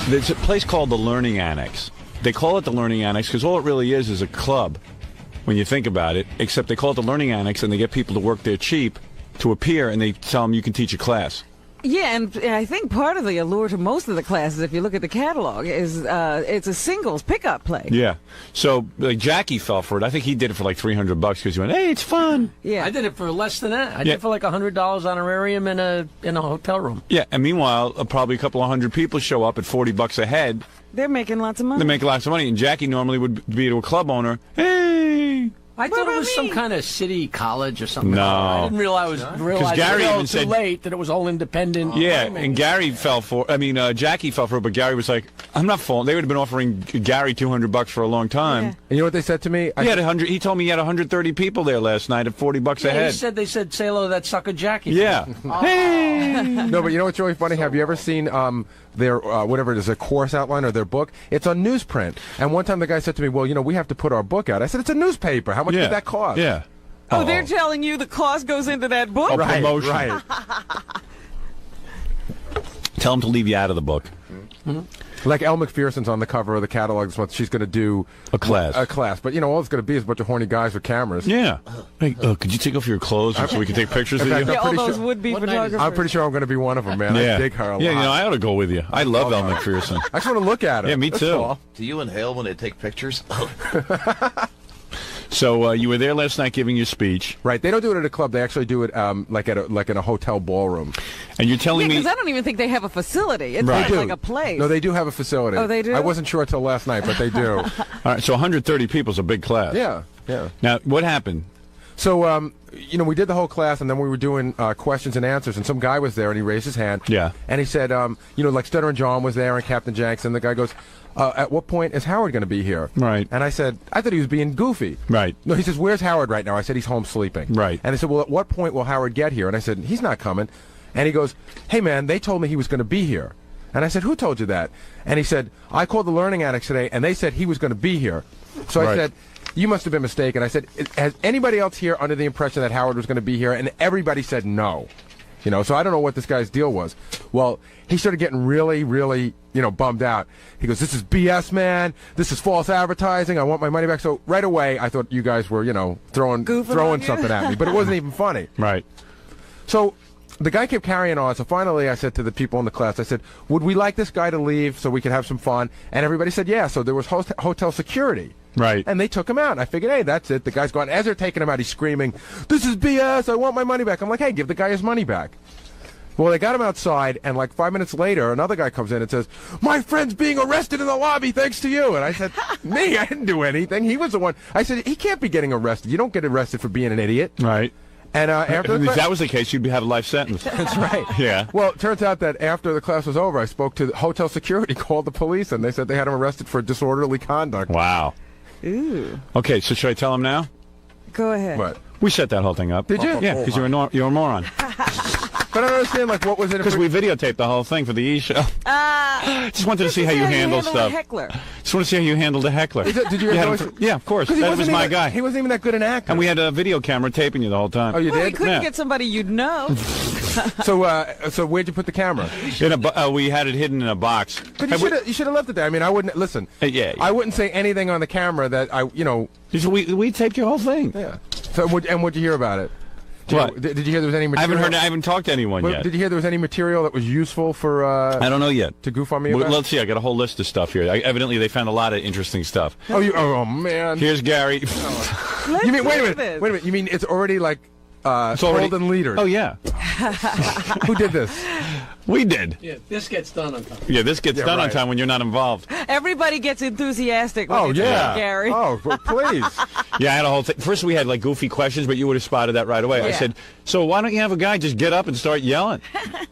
There's a place called the Learning Annex. They call it the Learning Annex because all it really is a club when you think about it, except they call it the Learning Annex and they get people to work there cheap to appear and they tell them you can teach a class. Yeah, and I think part of the allure to most of the classes, if you look at the catalog, is it's a singles pickup play. Yeah. So like Jackie fell for it. I think he did it for like $300 because he went, hey, it's fun. Yeah. I did it for less than that. I did it for like $100 honorarium in a hotel room. Yeah, and meanwhile, probably a couple of hundred people show up at $40 a head. They're making lots of money. They make lots of money, and Jackie normally would be to a club owner. Hey. I thought it was some kind of city college or something. No. I didn't realize Gary even too said, late that it was all independent. Yeah, and Gary fell for Jackie fell for it, but Gary was like, I'm not falling. They would have been offering Gary $200 for a long time. Yeah. And you know what they said to me? He told me he had 130 people there last night at $40 a head. They said, say hello to that sucker Jackie. Yeah. Hey. No, but you know what's really funny? Have you ever seen their, whatever it is, a course outline or their book? It's on newsprint. And one time the guy said to me, well, we have to put our book out. I said, it's a newspaper. How much did that cost? Yeah. Oh, they're telling you the cost goes into that book? Right, promotion. Right. Tell them to leave you out of the book. Mm-hmm. Like Elle McPherson's on the cover of the catalog this month. She's going to do a class. But, all it's going to be is a bunch of horny guys with cameras. Yeah. Hey, could you take off your clothes so we can take pictures of you? Yeah, all those would-be photographers. I'm pretty sure I'm going to be one of them, man. Yeah. I dig her a lot. Yeah, I ought to go with you. I love Elle McPherson. I just want to look at her. Yeah, me too. All. Do you inhale when they take pictures? So you were there last night giving your speech. Right. They don't do it at a club. They actually do it like in a hotel ballroom. And you're telling me... because I don't even think they have a facility. It's Right. like a place. No, they do have a facility. Oh, they do? I wasn't sure until last night, but they do. All right, so 130 people is a big class. Yeah. Now, what happened? So, we did the whole class, and then we were doing questions and answers, and some guy was there, and he raised his hand. Yeah. And he said, like Stutter and John was there, and Captain Jenks, and the guy goes, at what point is Howard going to be here? Right. And I said, I thought he was being goofy. Right. No, he says, where's Howard right now? I said, he's home sleeping. Right. And they said, well, at what point will Howard get here? And I said, he's not coming. And he goes, hey, man, they told me he was going to be here. And I said, who told you that? And he said, I called the Learning Annex today, and they said he was going to be here. So I said, you must have been mistaken. I said, has anybody else here under the impression that Howard was going to be here? And everybody said no. So I don't know what this guy's deal was. Well, he started getting really, really, bummed out. He goes, this is BS, man. This is false advertising. I want my money back. So right away, I thought you guys were, throwing something at me. But it wasn't even funny. Right. So the guy kept carrying on. So finally, I said to the people in the class, I said, would we like this guy to leave so we could have some fun? And everybody said, yeah. So there was hotel security. Right. And they took him out. And I figured, hey, that's it. The guy's gone. As they're taking him out, he's screaming, this is BS. I want my money back. I'm like, hey, give the guy his money back. Well, they got him outside, and like 5 minutes later, another guy comes in and says, my friend's being arrested in the lobby thanks to you. And I said, me? I didn't do anything. He was the one. I said, he can't be getting arrested. You don't get arrested for being an idiot. Right. And after if that was the case, you'd have a life sentence. That's right. Yeah. Well, it turns out that after the class was over, I spoke to the hotel security, called the police, and they said they had him arrested for disorderly conduct. Wow. Ooh. Okay, so should I tell him now? Go ahead. What? We set that whole thing up. Did you? Yeah, because you're a moron. But I don't understand, like, what was it? Because we videotaped the whole thing for the E-show. Just wanted to see how you handle stuff. Heckler. Just want to see how you handled a heckler. Did you guys Yeah, of course. That was my guy. He wasn't even that good an actor. And we had a video camera taping you the whole time. Oh, you Well, did? we couldn't Yeah. get somebody you'd know. So where'd you put the camera? We had it hidden in a box. But you should have left it there. I mean, I wouldn't listen. Yeah. I wouldn't say anything on the camera that We taped your whole thing. Yeah. So what'd you hear about it? What? Did you hear there was any material? I haven't talked to anyone yet. Did you hear there was any material that was useful for? I don't know yet. To goof on me about? Let's see. I got a whole list of stuff here. Evidently, they found a lot of interesting stuff. Oh, man. Here's Gary. You mean wait a minute? You mean it's already like told and leadered? Oh yeah. Who did this? We did. Yeah, this gets done on time. Yeah, this gets done on right. time when you're not involved. Everybody gets enthusiastic when Oh it's yeah, Gary. Oh, please. Yeah, I had a whole thing. First, we had like goofy questions, but you would have spotted that right away. I said, "So why don't you have a guy just get up and start yelling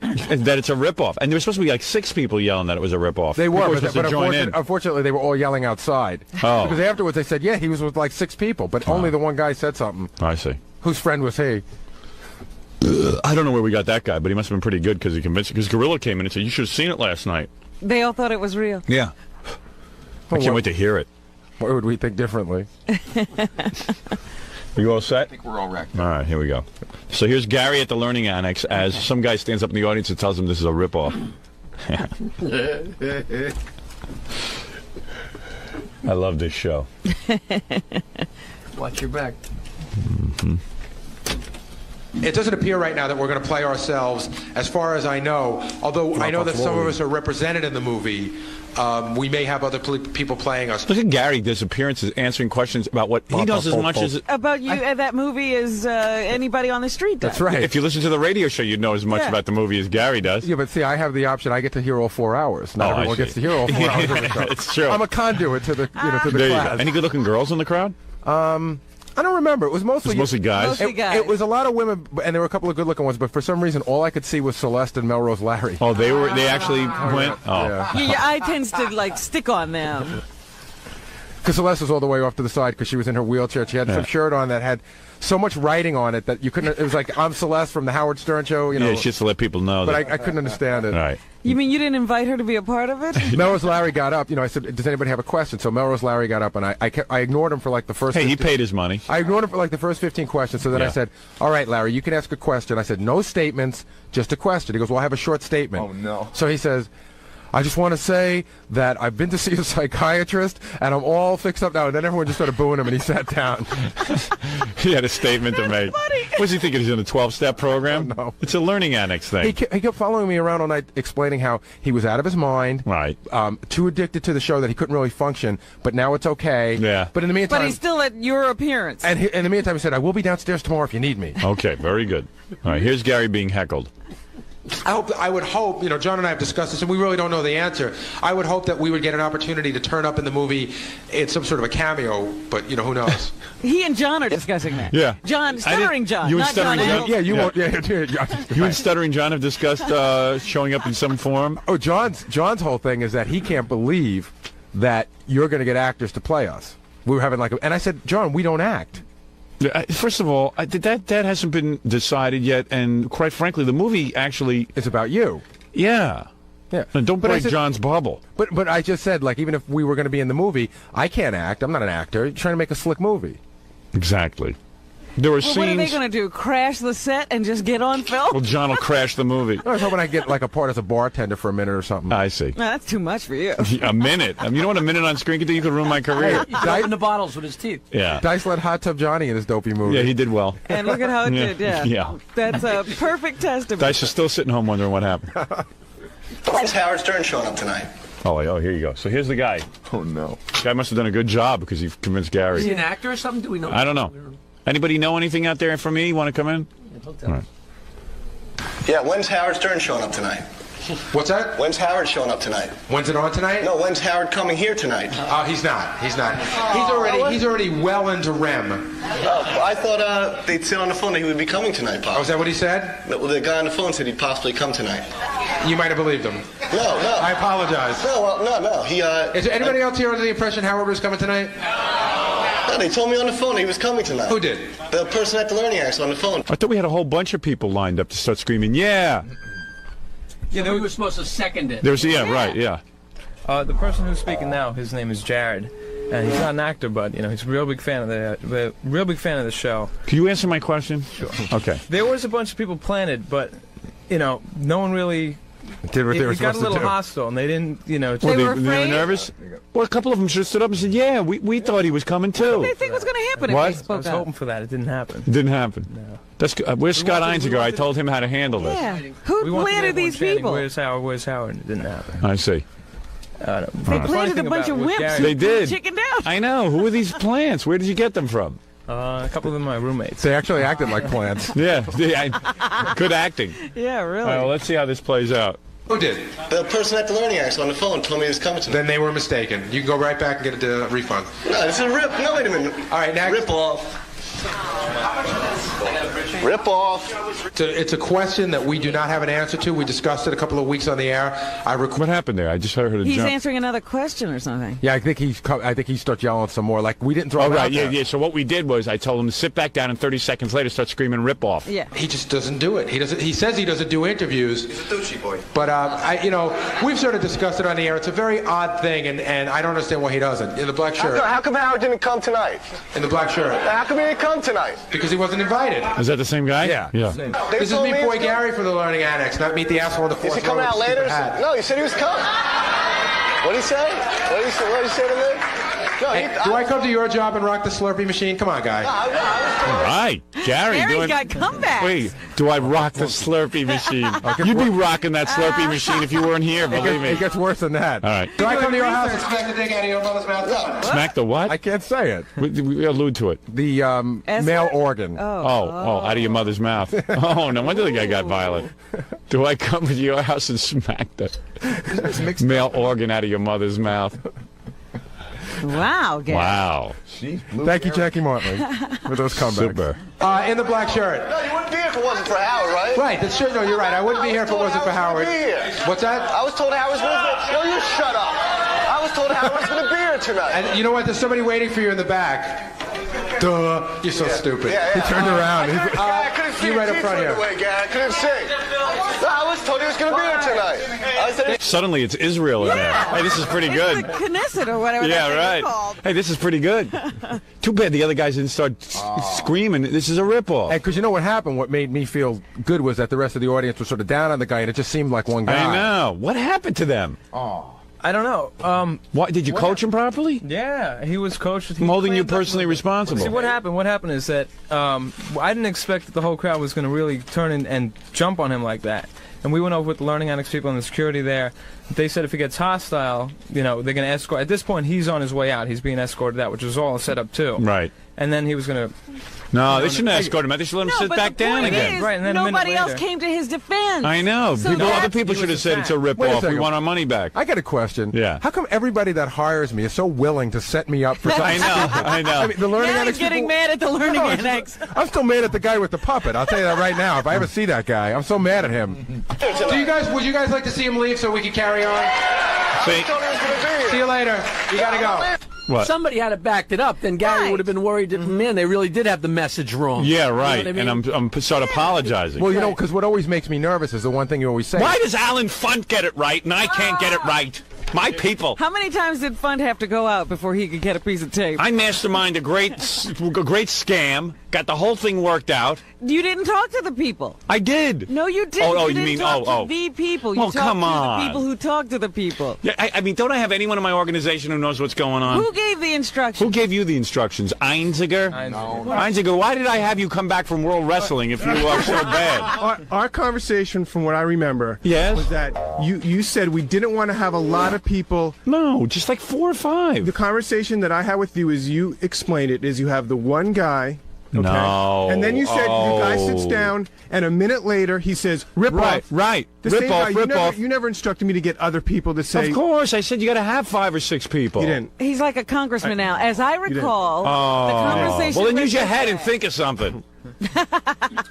that it's a ripoff?" And there was supposed to be like 6 people yelling that it was a ripoff. They were, but join in. unfortunately, they were all yelling outside. Oh. Because afterwards they said, yeah, he was with like 6 people, but only the one guy said something. I see. Whose friend was he? I don't know where we got that guy, but he must have been pretty good because he convinced. Because Gorilla came in and said, "You should have seen it last night." They all thought it was real. Yeah. I can't wait to hear it. Why would we think differently? You all set? I think we're all wrecked. All right, here we go. So here's Gary at the Learning Annex as some guy stands up in the audience and tells him this is a ripoff. I love this show. Watch your back. It doesn't appear right now that we're going to play ourselves, as far as I know. Although I know that some of us are represented in the movie, we may have other people playing us. Look at Gary, his appearances, answering questions about what he knows as much as... About you, that movie as anybody on the street does. That's right. If you listen to the radio show, you'd know as much about the movie as Gary does. Yeah, but see, I have the option. I get to hear all 4 hours. Not everyone gets to hear all 4 hours of the show. It's true. I'm a conduit to the, to the There you go. class. Any good-looking girls in the crowd? I don't remember. It was mostly guys. Mostly guys. It was a lot of women, and there were a couple of good-looking ones. But for some reason, all I could see was Celeste and Melrose Larry. Oh, they actually went. Oh, Yeah. Your eye tends to like stick on them. Because Celeste was all the way off to the side because she was in her wheelchair. She had some shirt on that had so much writing on it that you couldn't. It was like, I'm Celeste from the Howard Stern show. You know. yeah, just to let people know. But that, I couldn't understand it. right. You mean you didn't invite her to be a part of it? Melrose Larry got up. I said, does anybody have a question? So Melrose Larry got up, and I ignored him for like the first. Hey, he 15 paid his money. I ignored him for like the first 15 questions. So then I said, all right, Larry, you can ask a question. I said, no statements, just a question. He goes, well, I have a short statement. Oh, no. So he says, I just want to say that I've been to see a psychiatrist, and I'm all fixed up now. And then everyone just started booing him, and he sat down. He had a statement to make. What's he thinking? He's in a 12-step program? No. It's a learning annex thing. He kept following me around all night, explaining how he was out of his mind, Right. Too addicted to the show that he couldn't really function, but now it's okay. Yeah. But in the meantime, But he's still at your appearance. and in the meantime, he said, I will be downstairs tomorrow if you need me. Okay, very good. All right, here's Gary being heckled. I would hope, John and I have discussed this, and we really don't know the answer. I would hope that we would get an opportunity to turn up in the movie in some sort of a cameo, but, who knows? He and John are discussing that. Yeah. John, Stuttering John, you and not Stuttering John. John? Engel. Yeah, you Yeah. won't. Yeah. You and Stuttering John have discussed showing up in some form? Oh, John's whole thing is that he can't believe that you're going to get actors to play us. We were having and I said, John, we don't act. First of all, that hasn't been decided yet, and quite frankly, the movie actually... It's about you. Yeah. Yeah. And don't But I break said- John's bubble. But I just said, even if we were going to be in the movie, I can't act. I'm not an actor. You're trying to make a slick movie. Exactly. There were Well, scenes... what are they going to do? Crash the set and just get on film? Well, John will crash the movie. I was hoping I'd get a part as a bartender for a minute or something. I see. No, that's too much for you. A minute. You know what a minute on screen could do? You could ruin my career. He opened the bottles with his teeth. Yeah. Dice let Hot Tub Johnny in his dopey movie. Yeah, he did well. And look at how it Yeah. did, yeah. Yeah. That's a perfect testament. Dice is still sitting home wondering what happened. When's Howard Stern showing up tonight? Oh, here you go. So here's the guy. Oh, no. Guy must have done a good job because he convinced Is he Gary. an actor or something? Do we know? I don't know. Anybody know anything out there for me? Want to come in? Don't tell All right. Yeah, when's Howard Stern showing up tonight? What's that? When's Howard showing up tonight? When's it on tonight? No, when's Howard coming here tonight? He's not. He's already well into REM. Oh, I thought they'd said on the phone that he would be coming tonight, Pop. Oh, is that what he said? Well, the guy on the phone said he'd possibly come tonight. You might have believed him. No. I apologize. No. He, Is there anybody else here under the impression Howard was coming tonight? No, they told me on the phone he was coming tonight. Who did? The person at the Learning Annex on the phone. I thought we had a whole bunch of people lined up to start screaming, yeah. Yeah, we were supposed to second it. There's, right, yeah. The person who's speaking now, his name is Jared, and he's not an actor, but he's a real big fan of the show. Can you answer my question? Sure. Okay. There was a bunch of people planted, but no one really. Did what they were It got a supposed little to do. hostile, and they didn't. They Were were afraid? nervous? Well, a couple of them just stood up and said, yeah, we thought he was coming What did too. they think was going to happen What? if they I spoke was up? hoping for that. It didn't happen. Didn't happen. No. That's good. Where's Scott Einziger? I told him how to handle this. Yeah. We Who wanted planted everyone these chanting, people? Where's Howard? Where's Howard? It didn't happen. I see. They Funny planted a thing bunch of about with wimps. Gary- They did. Chickened out. I know. Who are these plants? Where did you get them from? A couple of them are my roommates. They actually acted like plants. Yeah. Good acting. Yeah, really. All right, well, let's see how this plays out. Who did? The person at the Learning Annex on the phone told me he was coming tonight. Then they were mistaken. You can go right back and get a refund. No, this is a rip. No, wait a minute. All right, next. Rip off. Rip off. It's a question that we do not have an answer to. We discussed it a couple of weeks on the air. What happened there? I just heard a He's jump. answering another question or something. Yeah, I think he starts yelling some more. Like we didn't throw Oh, him right, out there. yeah. So what we did was I told him to sit back down, and 30 seconds later start screaming "rip off." Yeah. He just doesn't do it. He doesn't. He says he doesn't do interviews. He's a douchey boy. But we've sort of discussed it on the air. It's a very odd thing, and I don't understand why he doesn't. In the black shirt. How come Howard didn't come tonight? In the black shirt. How come he didn't come come tonight? Because he wasn't invited. Is that the same guy? Yeah. Yeah. They This is told me, me he Boy was Gary, from the Learning Annex, not Meet the Asshole in the Is Fourth he coming Row out with a later? stupid hat. No, he said he was coming. What did he say? What did he say to me? No, Hey, do I come to your job and rock the Slurpee machine? Come on, guy. I was told. All right, Gary. Gary's doing, got comebacks. Wait, do I rock the Slurpee machine? You'd be rocking that Slurpee machine if you weren't here, believe me. It gets worse than that. All right. Do I come to your house and smack the dick out of your mother's mouth? Smack the what? I can't say it. We allude to it. The male organ. Oh, out of your mother's mouth. Oh, no wonder the guy got violent. Do I come to your house and smack the male organ out of your mother's mouth? Wow, Gary. Wow. Thank you, Jackie Martley, for those comebacks. Super. In the black shirt. No, you wouldn't be here if it wasn't for Howard, right? Right, that's true. No, you're right. I wouldn't be here if it wasn't for Howard. What's that? I was told Howard was going to be. No, you shut up. I was told Howard was going to be here tonight. And you know what? There's somebody waiting for you in the back. Duh. You're so stupid. Yeah. He turned around. I couldn't see you right his up front teeth here. the way, Gary. I couldn't see. No, I was told he was going to be here tonight. I said, Suddenly it's Israel in there. Hey, this is pretty good. It's the Knesset or whatever Yeah, that thing is right. called. Hey, this is pretty good. Too bad the other guys didn't start screaming. This is a ripoff. Because you know what happened? What made me feel good was that the rest of the audience was sort of down on the guy, and it just seemed like one guy. I know. What happened to them? I don't know. What did you coach him properly? Yeah, he was coached. I'm holding you personally responsible. See, what happened? What happened is that I didn't expect that the whole crowd was going to really turn in and jump on him like that. And we went over with the Learning Annex people and the security there. They said if he gets hostile, you know, they're going to escort. At this point, he's on his way out. He's being escorted out, which was all set up too. Right. And then he was going to. No, they shouldn't escort him out. They should let him sit but back the down point again. is, Right, and then a minute nobody else later- came to his defense. I know. So Other that- people he should have was said it's a Wait a ripoff. We second. want our money back. I got a question. Yeah. How come everybody that hires me is so willing to set me up for something? I know. I know. I mean, the Learning Now Annex he's getting people- mad at the Learning No, it's Annex. just- I'm still mad at the guy with the puppet. I'll tell you that right now. If I ever see that guy, I'm so mad at him. Would you guys like to see him leave so we can carry on? See? I told he was going to be here. See you later. You gotta go. What? Somebody had it backed it up, then Gary Right. would have been worried that, man, they really did have the message wrong. Yeah, You know right. what I mean? And I'm start apologizing. Well, you know, because what always makes me nervous is the one thing you always say. Why does Alan Funt get it right and I can't get it right? My people. How many times did Fund have to go out before he could get a piece of tape? I masterminded a great scam. Got the whole thing worked out. You didn't talk to the people. I did. No, you didn't. Oh, you you didn't mean- talk oh. to the people. You Oh, talked come to on. the people who talk to the people. Yeah, I mean, don't I have anyone in my organization who knows what's going on? Who gave the instructions? Who gave you the instructions? Einziger? Einziger, why did I have you come back from World Wrestling if you are so bad? Our conversation, from what I remember, Yes? was that you said we didn't want to have a lot of people. No, just like 4 or 5. The conversation that I had with you is you explained it is you have the one guy. Okay? No. And then you said the guy sits Oh. down, and a minute later he says, "Rip Right, off." right. The Rip same off, guy. rip off. You never instructed me to get other people to say. Of course, I said you got to have 5 or 6 people. You didn't. He's like a congressman now. As I recall, the conversation. Well, then went use your like head that. and think of something.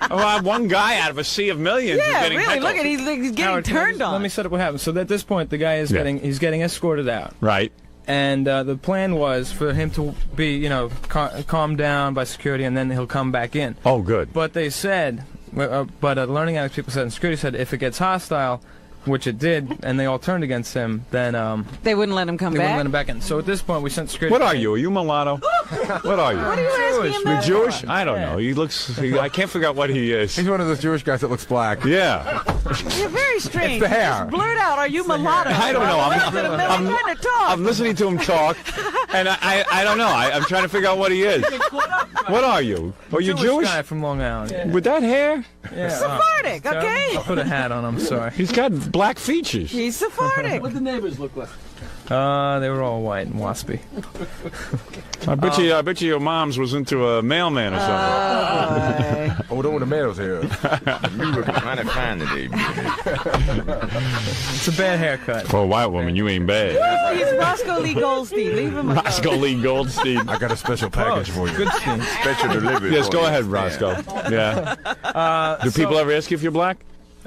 Well, one guy out of a sea of millions is Yeah, getting really. heckled. Look at he's getting Howard, turned on. Let me set up what happened. So at this point, the guy is Yeah. getting escorted out. Right. And the plan was for him to be, you know, calmed down by security, and then he'll come back in. Oh, good. But they said, Learning Annex people said, and security said, if it gets hostile, which it did, and they all turned against him, then They wouldn't let him come they back. wouldn't let him back in. So at this point, we sent security. What are you? Are you mulatto? What are you? What are you asking him You're that Jewish? for? I don't know. He looks. I can't figure out what he is. He's one of those Jewish guys that looks black. Yeah. You're very strange. the hair. Just blurt out, "Are you mulatto?" I don't know. I'm trying to talk. I'm listening to him talk, and I don't know. I'm trying to figure out what he is. What are you? Are you Jewish? Guy from Long Island. With that hair? Yeah. Sephardic, okay? I'll put a hat on. I'm sorry. He's got black features. He's Sephardic. What the neighbors look like? They were all white and waspy. I bet you your mom's was into a mailman or something. Oh, don't the mail's here. You looking mighty fine today, It's a bad haircut. For a white woman, you ain't bad. He's Roscoe Lee Goldstein. Leave him alone. Roscoe Lee Goldstein. I got a special package for you. Good scene. Special delivery. Yes, for go you. ahead, Roscoe. Yeah. Do people ever ask you if you're black?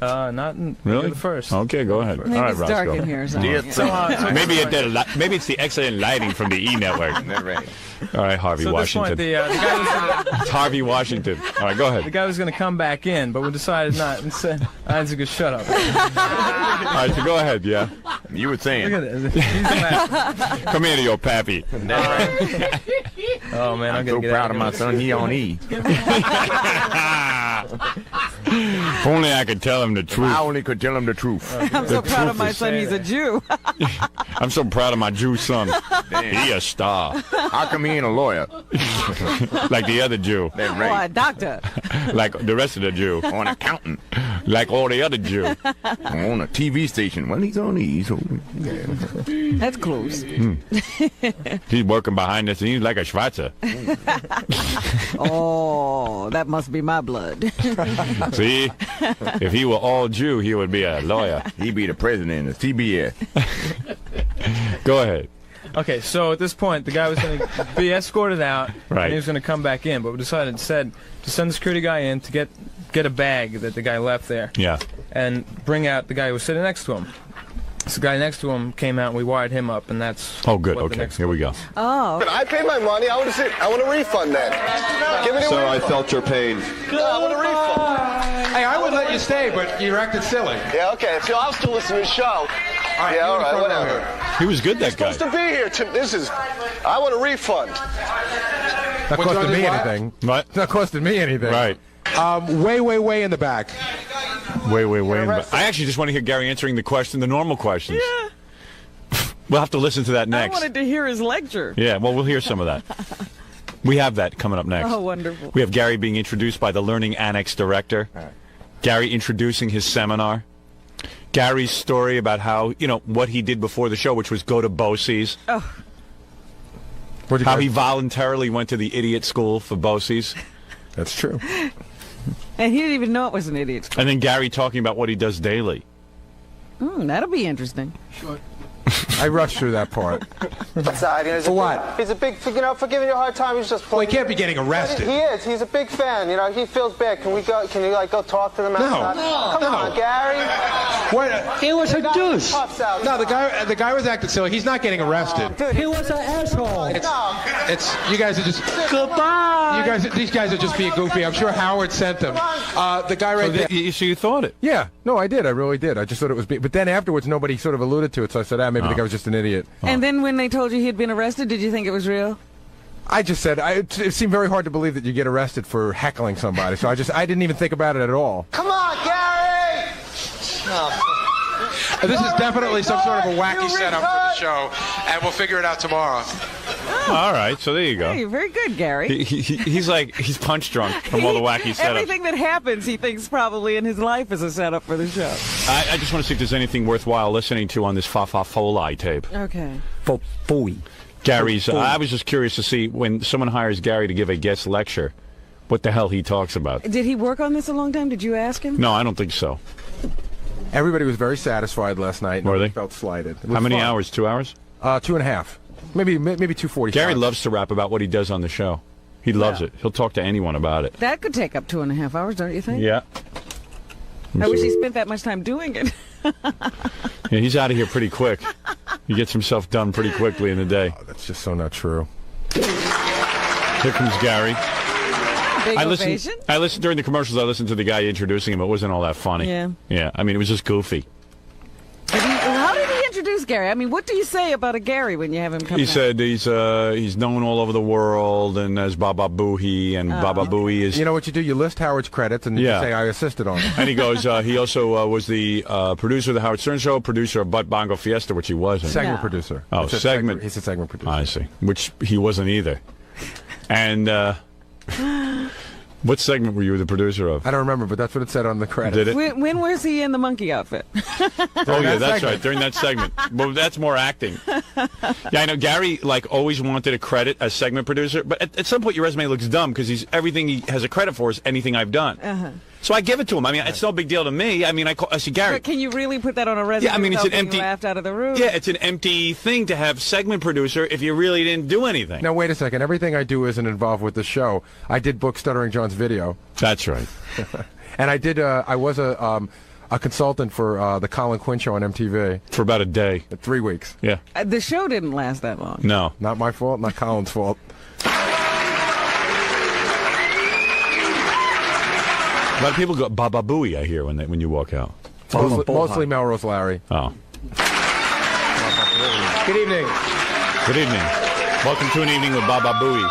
Not in Really? the first. Okay, go ahead. Maybe All right, it's Roscoe. dark in here or something. Yeah, Yeah. Maybe it's the excellent lighting from the E Network. That's right. All right, Harvey So at this Washington. point, the guy was gonna, It's Harvey Washington. All right, go the ahead. guy was going to come back in, but we decided not. And said, "Isaac, shut up." All right, so go ahead. Yeah, You were saying. Look at it. He's laughing. come here to your pappy. Oh man, I'm I'm gonna so get proud out of my son. He on E. If only I could tell him the truth. I only could tell him the truth. I'm so proud of my son. He's a Jew. I'm so proud of my Jew son. He a star, How come he ain't a lawyer? like the other Jew, That's Or a right. doctor. like the rest of the Jew, Or an accountant. like all the other Jew. On a TV station. Well, he's on E. So, yeah. That's close. He's working behind us, and he's like a Schwarzer. Oh, that must be my blood. See, if he were all Jew, he would be a lawyer. He be the president of CBS. Go ahead. Okay, so at this point, the guy was going to be escorted out, Right. and he was going to come back in. But we decided instead to send the security guy in to get a bag that the guy left there, Yeah. and bring out the guy who was sitting next to him. So the guy next to him came out, and we wired him up, and that's Oh, good. what the Okay, next here we go. Oh, I paid my money. I want a refund then. Give me the So I refund. felt your pain. No, I want a refund. Hey, I would let you stay, but you acted silly. Yeah, okay. So I'll still listen to the show. right, Yeah, all you right, go down whatever. He was good, that guy. Supposed to be here. I want a refund. Not costing me anything. What? It's not costing me anything. Right. Way in the back. Way. I actually just want to hear Gary answering the question, the normal questions. yeah. We'll have to listen to that I next. wanted to hear his lecture. Yeah, well, we'll hear some of that. We have that coming up next. Oh, wonderful. We have Gary being introduced by the Learning Annex director. Gary introducing his seminar. Gary's story about how, what he did before the show, which was go to BOCES. Oh. How he voluntarily went to the idiot school for BOCES. That's true. And he didn't even know it was an idiot school. And then Gary talking about what he does daily. That'll be interesting. I rushed through that part. For what? He's a big, for giving you a hard time. He's just Well, he playing. can't be getting arrested. He is. He's a big fan. He feels bad. Can you go talk to them outside? Come on, Gary. What? He was a deuce. No, the guy was acting silly. He's not getting arrested. Dude, he was an asshole. It's you guys are just goodbye. These guys are just being goofy. I'm sure Howard sent them. The guy right there. So you thought it? Yeah, no, I did. I really did. I just thought it was. But then afterwards, nobody sort of alluded to it, so I said, maybe the guy was just an idiot. And then when they told you he'd been arrested, did you think it was real? I just said it seemed very hard to believe that you get arrested for heckling somebody. So I didn't even think about it at all. Come on, Gary. This is definitely some sort of a wacky You setup for the show, and we'll figure it out tomorrow. All right, so there you go. Hey, very good, Gary. He's punch drunk from all the wacky setups. Everything that happens, he thinks probably in his life is a setup for the show. I just want to see if there's anything worthwhile listening to on this Fa-Fa Foley tape. Okay. Gary's. I was just curious to see when someone hires Gary to give a guest lecture, what the hell he talks about. Did he work on this a long time? Did you ask him? No, I don't think so. Everybody was very satisfied last night. Were Nobody they? felt slighted. It was How many fun. hours? 2 hours? 2.5. Maybe 2:45. Gary loves to rap about what he does on the show. He loves it. He'll talk to anyone about it. That could take up 2.5 hours, don't you think? Yeah. I wish he spent that much time doing it. Yeah, he's out of here pretty quick. He gets himself done pretty quickly in the day. Oh, that's just so not true. Here comes Gary. Big I ovation. listened during the commercials. I listened to the guy introducing him. It wasn't all that funny. Yeah. Yeah. I mean, it was just goofy. How did he introduce Gary? I mean, what do you say about a Gary when you have him come He out? said he's known all over the world and as Baba Booey, and Baba Booey is. You know what you do? You list Howard's credits and you say I assisted on it. And he goes, he also was the producer of the Howard Stern Show, producer of Butt Bongo Fiesta, which he wasn't. Segment No. producer. Oh, It's a segment. He's a segment producer. I see. Which he wasn't either. And what segment were you the producer of? I don't remember, but that's what it said on the credits. Did it? When was he in the monkey outfit? Oh, yeah, that's right. During that segment. Well, that's more acting. Yeah, I know. Gary, always wanted a credit as segment producer, but at some point your resume looks dumb because everything he has a credit for is anything I've done. So I give it to him. I mean, it's no big deal to me. I mean, I say, Gary. But can you really put that on a resume? Yeah, I mean, it's an without being empty. laughed out of the room. Yeah, it's an empty thing to have segment producer if you really didn't do anything. Now, wait a second. Everything I do isn't involved with the show. I did book Stuttering John's video. That's right. And I did. I was a a consultant for the Colin Quinn show on MTV. For about a day. 3 weeks. Yeah. The show didn't last that long. No. Not my fault, not Colin's fault. A lot of people go Baba Booey, I hear, when you walk out. Mostly Melrose Larry. Oh. Good evening. Good evening. Welcome to an evening with Baba Booey.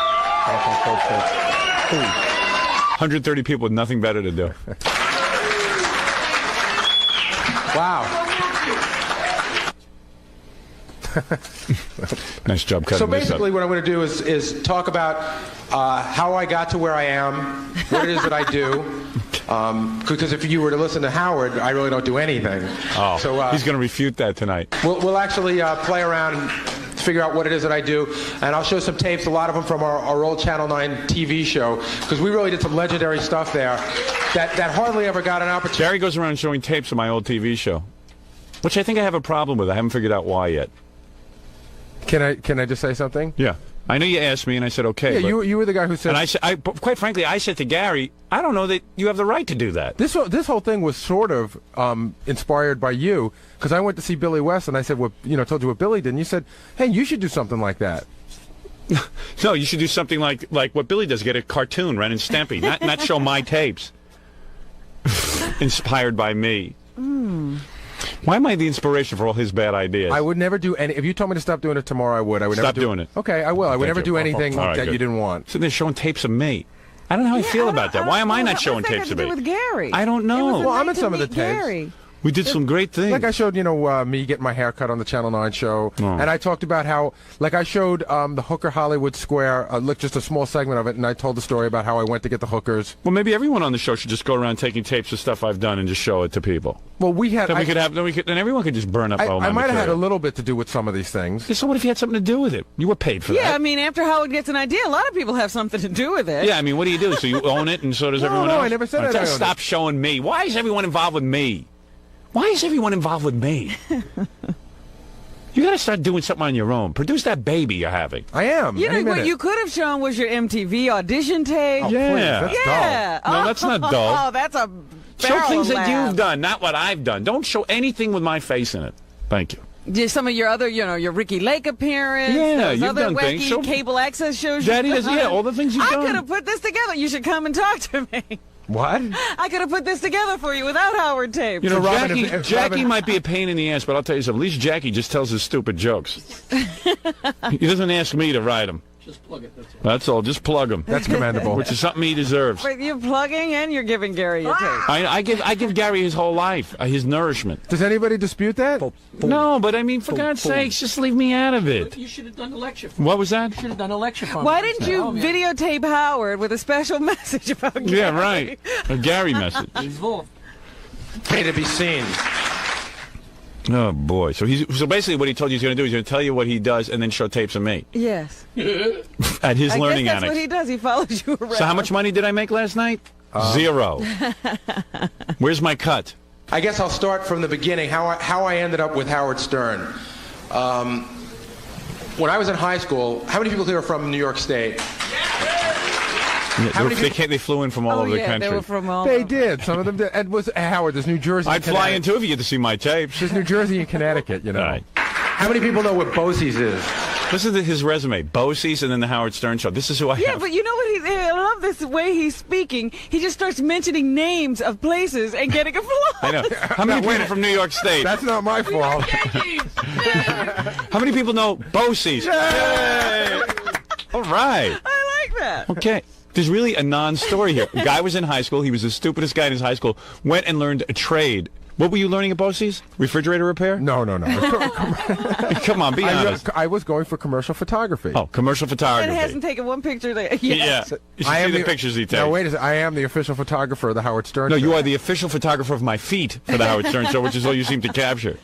130 people with nothing better to do. Wow. Nice job cutting So this basically up. what I'm going to do is talk about how I got to where I am, what it is that I do. Because if you were to listen to Howard, I really don't do anything. Oh, So he's going to refute that tonight. we'll actually play around and figure out what it is that I do, and I'll show some tapes, a lot of them from our old Channel 9 TV show, because we really did some legendary stuff there that hardly ever got an opportunity. Jerry goes around showing tapes of my old TV show, which I think I have a problem with. I haven't figured out why yet. Can I just say something? Yeah. I know you asked me, and I said, okay. Yeah, but, you were the guy who said... and but quite frankly, I said to Gary, I don't know that you have the right to do that. This whole thing was sort of inspired by you, because I went to see Billy West, and I said, told you what Billy did, and you said, hey, you should do something like that. No, you should do something like what Billy does, get a cartoon, Ren and Stimpy, not show my tapes. Inspired by me. Why am I the inspiration for all his bad ideas? I would never do any... If you told me to stop doing it tomorrow, I would. I would Stop never doing it. Okay, I will. I would Thank never you. do anything All right, that good. you didn't want. So they're showing tapes of me. I don't know how I feel about that. Why am I not showing tapes of me? With Gary. I don't know. Well, I'm in some of the tapes. Gary. We did some great things. Like I showed, me getting my hair cut on the Channel 9 show. Oh. And I talked about how, like I showed the Hooker Hollywood Square, just a small segment of it, and I told the story about how I went to get the hookers. Well, maybe everyone on the show should just go around taking tapes of stuff I've done and just show it to people. Well, we had... Then then everyone could just burn up all my I might have had a material. little bit to do with some of these things. Yeah, so what if you had something to do with it? You were paid for that. Yeah, I mean, after Howard gets an idea, a lot of people have something to do with it. Yeah, I mean, what do you do? So you own it, and so does everyone else? No, I never said All right, that I so owned stop showing me. Why is everyone involved with me? Why is everyone involved with me? You got to start doing something on your own. Produce that baby you're having. I am. You any know, what minute. you could have shown was your MTV audition tape. Oh, Yeah. please, that's Yeah. No, that's not dull. Oh, that's a Show barrel things that laugh. you've done, not what I've done. Don't show anything with my face in it. Thank you. Just some of your other, your Ricky Lake appearance. Yeah, those you've other done wacky things. Show- cable access shows. Daddy you've does, done. yeah, all the things you've I done. could have put this together. You should come and talk to me. What? I could have put this together for you without Howard tapes. You know, Robin, Jackie, if Jackie Robin- might be a pain in the ass, but I'll tell you something. At least Jackie just tells his stupid jokes. He doesn't ask me to write them. Just plug it. That's all. That's all. Just plug them, That's commendable. which is something he deserves. But you're plugging and you're giving Gary a tape. I give Gary his whole life, his nourishment. Does anybody dispute that? No, but I mean, for God's sakes, just leave me out of it. You should have done a lecture. For What was that? You should have done a lecture for Why me. didn't you Oh, yeah. videotape Howard with a special message about Gary? Yeah, right. A Gary message. He's involved. Pay to be seen. Oh boy. So basically, what he told you he's going to do is he's going to tell you what he does and then show tapes of me Yes. at his I learning guess that's annex. what he does. He follows you around. So how much money did I make last night? 0. Where's my cut? I guess I'll start from the beginning, how I ended up with Howard Stern. When I was in high school, how many people here are from New York State? many They flew in from all over the country. They were from all They over. did. Some of them did. And was Howard, there's New Jersey. I'd and fly in Connecticut. too if you get to see my tapes. There's New Jersey and Connecticut, you know. All right. How many people know what Bosie's is? Listen to his resume. Bosie's and then the Howard Stern Show. This is who I Yeah, have. but you know what? I love this way he's speaking. He just starts mentioning names of places and getting applause. I know. How many people from New York State? That's not my fault. How many people know Bosie's? Yay! All right. I like that. Okay. There's really a non-story here. A guy was in high school. He was the stupidest guy in his high school. Went and learned a trade. What were you learning at Bosie's? Refrigerator repair? No. Come on, be honest. I was going for commercial photography. Oh, commercial And photography. hasn't taken one picture there. Yeah. You should see the pictures he takes. No, wait a second. I am the official photographer of the Howard Stern No, Show. you are the official photographer of my feet for the Howard Stern Show, which is all you seem to capture.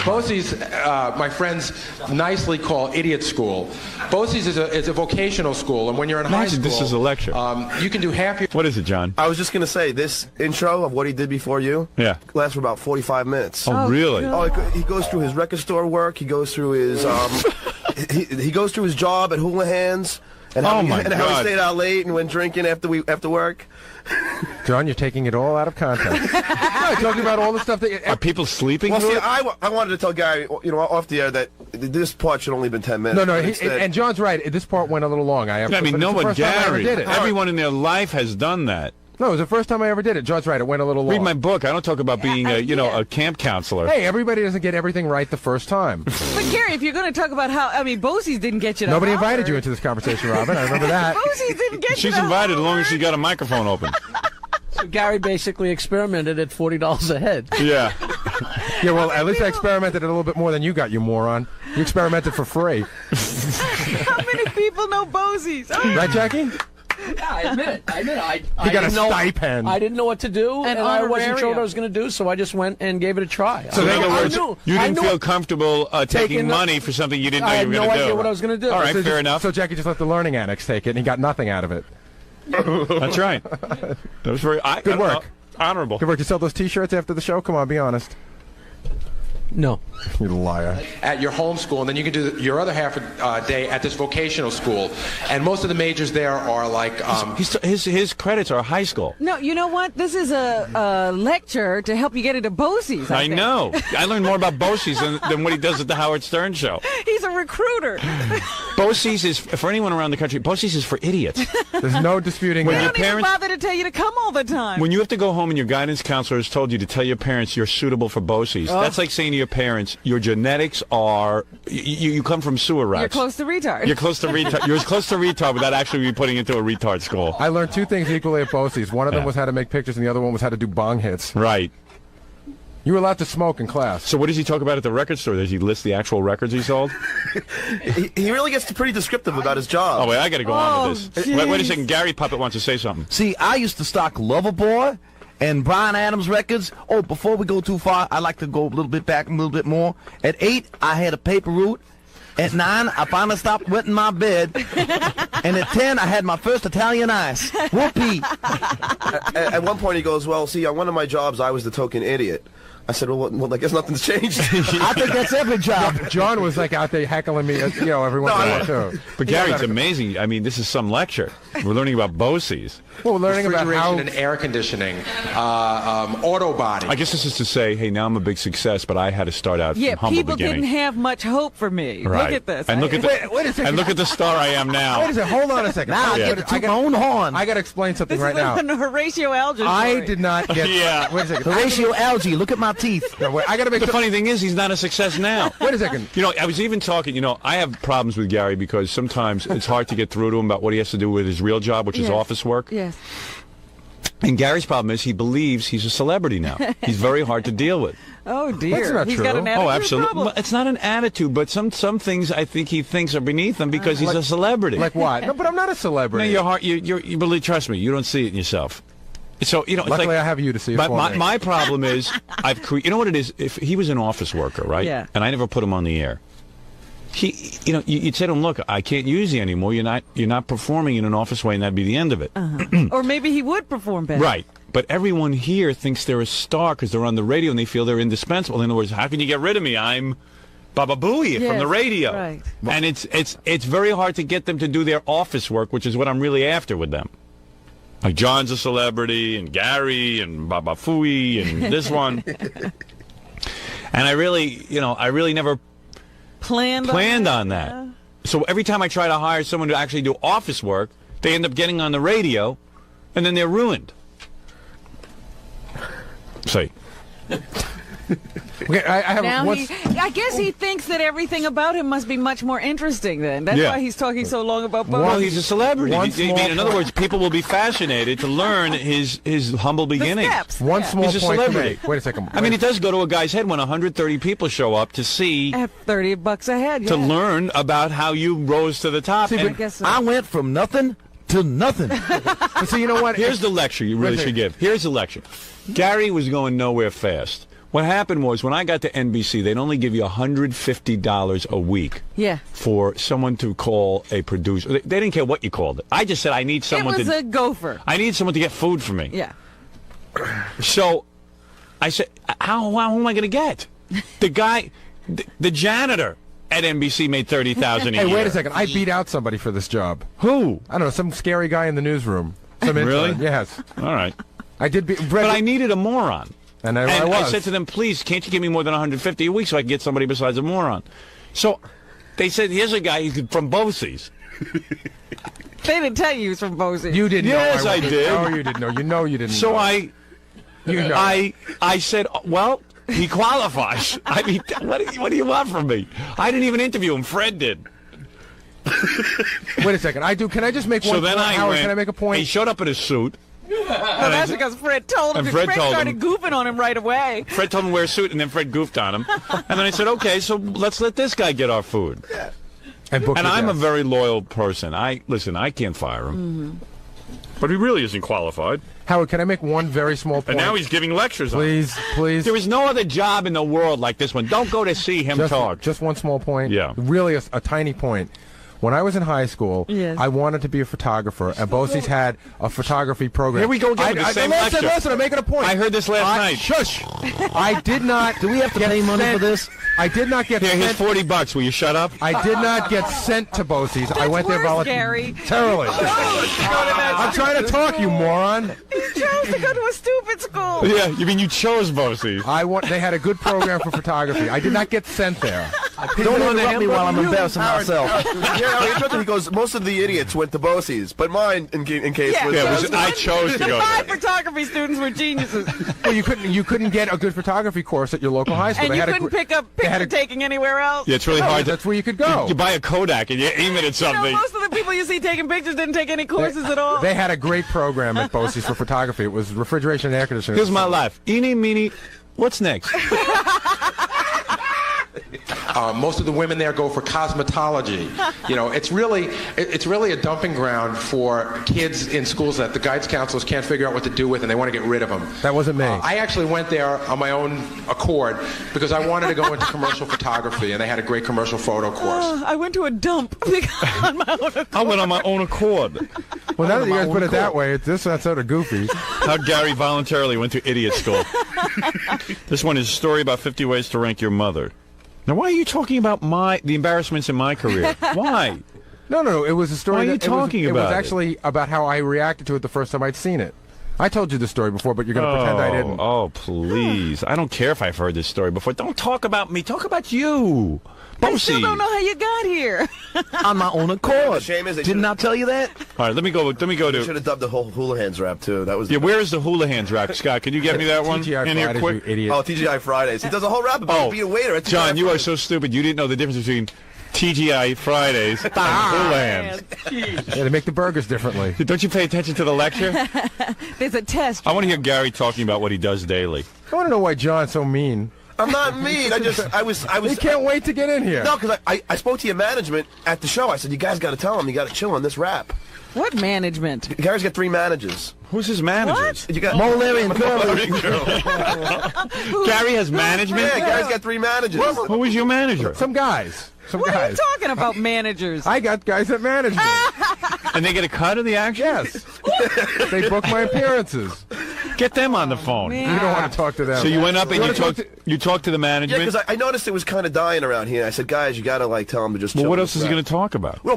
Bosie's, my friends nicely call idiot school. Bosie's is a vocational school, and when you're in high Imagine school, this is a lecture. You can do half your... What is it, John? I was just going to say, this intro of what he did before you Yeah. lasts for about 45 minutes. Oh, really? Oh, he goes through his record store work. He goes through his he goes through his job at Houlihan's, and how, Oh, my and how he God. stayed out late and went drinking after work. John, you're taking it all out of context. Yeah, talking about all the stuff that... Are people sleeping Well, through see, it? I wanted to tell Gary, off the air that this part should only have been 10 minutes. No, Instead- and John's right. This part went a little long. I mean, but no it's the one, first time I ever Gary. did it. Everyone in their life has done that. No, it was the first time I ever did it. John's right. It went a little long. Read my book. I don't talk about being, a camp counselor. Hey, everybody doesn't get everything right the first time. But Gary, if you're going to talk about how, Bosie's didn't get you to Nobody Harvard. invited you into this conversation, Robin. I remember that. Bosie's didn't get you She's to invited as Harvard. long as she got a microphone open. So Gary basically experimented at $40 a head. Yeah. Yeah, well, at least I experimented a little bit more than you got, you moron. You experimented for free. How many people know Bosie's? Oh. Right, Jackie? Yeah, I admit it. He got a stipend. I didn't know what to do, and I wasn't sure what I was going to do, so I just went and gave it a try. So in other words, you didn't feel comfortable comfortable taking money for something you didn't know you were going to do. I had no idea what I was going to do. All right, So fair enough. So Jackie just let the learning annex take it, and he got nothing out of it. That's right. That was very Good work. Honorable. Good work. You sell those T-shirts after the show? Come on, be honest. No. You liar. At your home school, and then you can do your other half a day at this vocational school. And most of the majors there are like... His credits are high school. No, you know what? This is a lecture to help you get into Bosie's. I think. know. I learned more about Bosie's than what he does at the Howard Stern show. He's a recruiter. Bosie's is, for anyone around the country, Bosie's is for idiots. There's no disputing They that. don't even bother to tell you to come all the time. When you have to go home and your guidance counselor has told you to tell your parents you're suitable for Bosie's, that's like saying to your parents, your genetics are, you come from sewer rats. You're close to retard. You're close to retard. You're as close to retard without actually be putting into a retard school. I learned two things equally at Bosie's. One of them was how to make pictures, and the other one was how to do bong hits. Right. You were allowed to smoke in class. So what does he talk about at the record store? Does he list the actual records he sold? he really gets pretty descriptive about his job. Oh, wait, I got to go on with this. Wait a second. Gary Puppet wants to say something. See, I used to stock Loverboy and Bryan Adams records. Oh, before we go too far, I like to go a little bit back a little bit more. At 8, I had a paper route. At 9, I finally stopped wetting my bed. And at 10, I had my first Italian ice. Whoopee. At one point he goes, well, see, on one of my jobs, I was the token idiot. I said, well, I guess nothing's changed. I think that's every job. John was like out there heckling me, every once in a while, too. But Gary, it's amazing. I mean, this is some lecture. We're learning about Bosie's. Well, we're learning about how... and air conditioning, auto body. I guess this is to say, hey, now I'm a big success, but I had to start out Yeah, from humble people beginning. didn't have much hope for me. Right. Look at this. And look at the, Wait a second. and look at the star I am now. Wait a second. Hold on a second. Now I get to toot my own horn. I got to explain something This right is now. a Horatio Alger I story. did not get... Yeah. Wait a second. Horatio Algae, look at my teeth. No, wait, I got to make The funny thing is, he's not a success now. Wait a second. You know, I was even talking, I have problems with Gary because sometimes it's hard to get through to him about what he has to do with his real job, which is Yes. office work. Yes. And Gary's problem is he believes he's a celebrity now. He's very hard to deal with. Oh, dear. That's not He's true. got an attitude Oh, absolutely. problem. It's not an attitude, but some things I think he thinks are beneath him because he's a celebrity. Like what? No, but I'm not a No, celebrity. your heart, you believe, trust me, you don't see it in yourself. So, it's Luckily, like, I have you to see it for me. my problem is, you know what it is? If he was an office worker, right? Yeah. And I never put him on the air. You'd say to him, look, I can't use you anymore. You're not performing in an office way, and that'd be the end of it. Or maybe he would perform better. Right. But everyone here thinks they're a star because they're on the radio and they feel they're indispensable. In other words, how can you get rid of me? I'm Baba Booey from Yes, the radio. right. And it's very hard to get them to do their office work, which is what I'm really after with them. Like John's a celebrity, and Gary, and Baba Fooey, and this one. And I really never Planned on that. Yeah. So every time I try to hire someone to actually do office work, they end up getting on the radio, and then they're ruined. Say. Okay, I have Now once... I guess he thinks that everything about him must be much more interesting then. That's Yeah. why he's talking so long about Well, Bowie. he's a celebrity. One In other words, people will be fascinated to learn his humble the beginnings. steps. One Yeah. small He's a point to celebrity. make. Wait a second. I mean, it does go to a guy's head when 130 people show up to see, At $30 a head. to yeah. learn about how you rose to the top. I And guess so. I went from nothing to nothing. But see, you know what? here's the lecture you really Listen. should give. Here's the lecture. Gary was going nowhere fast. What happened was when I got to NBC, they'd only give you $150 a week Yeah. for someone to call a producer. They didn't care what you called it. I just said I need someone It was to. a gopher. I need someone to get food for me. Yeah. So I said, how am I going to get? The guy, the janitor at NBC made $30,000 a year. Hey, wait a second. I beat out somebody for this job. Who? I don't know, some scary guy in the newsroom. Some intern. Really? Yes. All right. I did beat... But I needed a moron. And I was. I said to them, please, can't you give me more than $150 a week so I can get somebody besides a moron? So they said, here's a guy from Bosie's. They didn't tell you he was from Boise. You didn't Yes, know. I did. No, you didn't know. You know you didn't So know. I said, well, he qualifies. I mean, what do you want from me? I didn't even interview him. Fred did. Wait a second. Can I just make one So then point? I Howard, went, can I make a point? He showed up in his suit. Well, that's because Fred told him. And Fred told started him. goofing on him right away. Fred told him to wear a suit, and then Fred goofed on him. And then I said, okay, so let's let this guy get our food. And I'm a very loyal person. Listen, I can't fire him. But he really isn't qualified. Howard, can I make one very small point? And now he's giving lectures on it. Please. There is no other job in the world like this one. Don't go to see him talk. Just one small point. Yeah. Really a tiny point. When I was in high school, Yes. I wanted to be a photographer, and Bosie's had a photography program. Here we go again with the same lecture. Listen, I'm making a point. I heard this last night. Shush! I did not. Do we have to pay money for this? I did not get Here's sent. $40. Will you shut up? I did not get sent to Bosie's. I went there Gary. voluntarily. I'm trying to talk, you moron. He chose to go to a stupid school. Yeah, you mean you chose Bosie's? They had a good program for photography. I did not get sent there. Don't interrupt me while I'm embarrassing myself. He goes, most of the idiots went to Bosie's, but mine, in case, was... I chose to go Five there. photography students were geniuses. Well, you couldn't get a good photography course at your local high school. And They you had a couldn't gr- pick up picture taking anywhere else. Yeah, it's really No, hard. that's where you could go. You buy a Kodak and you aim it at You know, something. most of the people you see taking pictures didn't take any courses at all. They had a great program at Bosie's for photography. It was refrigeration and air conditioning. Here's my life. Eeny, meeny. What's next? Most of the women there go for cosmetology. You know, it's really a dumping ground for kids in schools that the guidance counselors can't figure out what to do with, and they want to get rid of them. That wasn't me. I actually went there on my own accord because I wanted to go into commercial photography, and they had a great commercial photo course. I went to a dump on my own accord. I went on my own accord. Well, now that you guys put it that way, that's sort of goofy. How Gary voluntarily went to idiot school. This one is a story about 50 ways to rank your mother. Now, why are you talking about the embarrassments in my career? Why? No. It was a story. Why are you it talking was, about It was it? actually about how I reacted to it the first time I'd seen it. I told you the story before, but you're going to pretend I didn't. Oh, please. I don't care if I've heard this story before. Don't talk about me. Talk about you. I still don't know how you got here. On my own accord. The shame is they Didn't I tell you that? All right, let me go They to... should have dubbed the whole hula hands rap too. That was Yeah, where is the hula hands rap? Scott, can you get me that one? TGI In here Fridays, quick. you idiot. Oh, TGI Fridays. He does a whole rap about being a waiter at TGI John, you are Fridays. so stupid. You didn't know the difference between TGI Fridays and hula hands. Yeah, they make the burgers differently. Don't you pay attention to the lecture? There's a test. I want to hear Gary talking about what he does daily. I want to know why John's so mean. I'm not mean. I was. He can't wait to get in here. No, because I spoke to your management at the show. I said, you guys got to tell him you got to chill on this rap. What management? Gary's got 3 managers. Who's his managers? You got Mo, Larry, and Curly. Gary has management? Yeah, Gary's got 3 managers. Who is your manager? Some guys. What are you talking about, managers? I got guys that manage me. And they get a cut of the action? Yes. They book my appearances. Get them on the phone. Man. You don't want to talk to them. So you went up and wanna you talked to the Yeah, management? because I noticed it was kind of dying around here. I said, guys, you got to tell him to just chill. Well, what on else this is he rap. going to talk about? Well,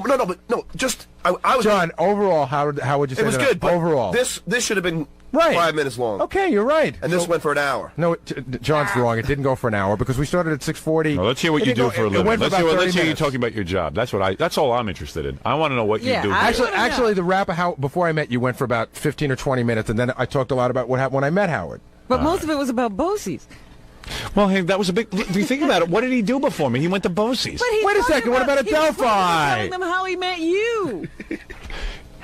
no, just I was. John, overall, how would you say It was that? good, but overall. this should have been Right. 5 minutes long. Okay, you're right. And this went for an hour. No, John's wrong. It didn't go for an hour because we started at 6:40. No, let's hear what It you didn't do go- for a it living. went for Let's about hear 30 you minutes. talking about your job. That's all I'm interested in. I want to know what you do. Actually, the rap how before I met you went for about 15 or 20 minutes, and then I talked a lot about what happened when I met Howard. But most of it was about Bosie's. Well, hey, that was a big. If you think about it, what did he do before me? He went to Bosie's. But he Wait a talked second, what about he was Adelphi? telling them how he met you.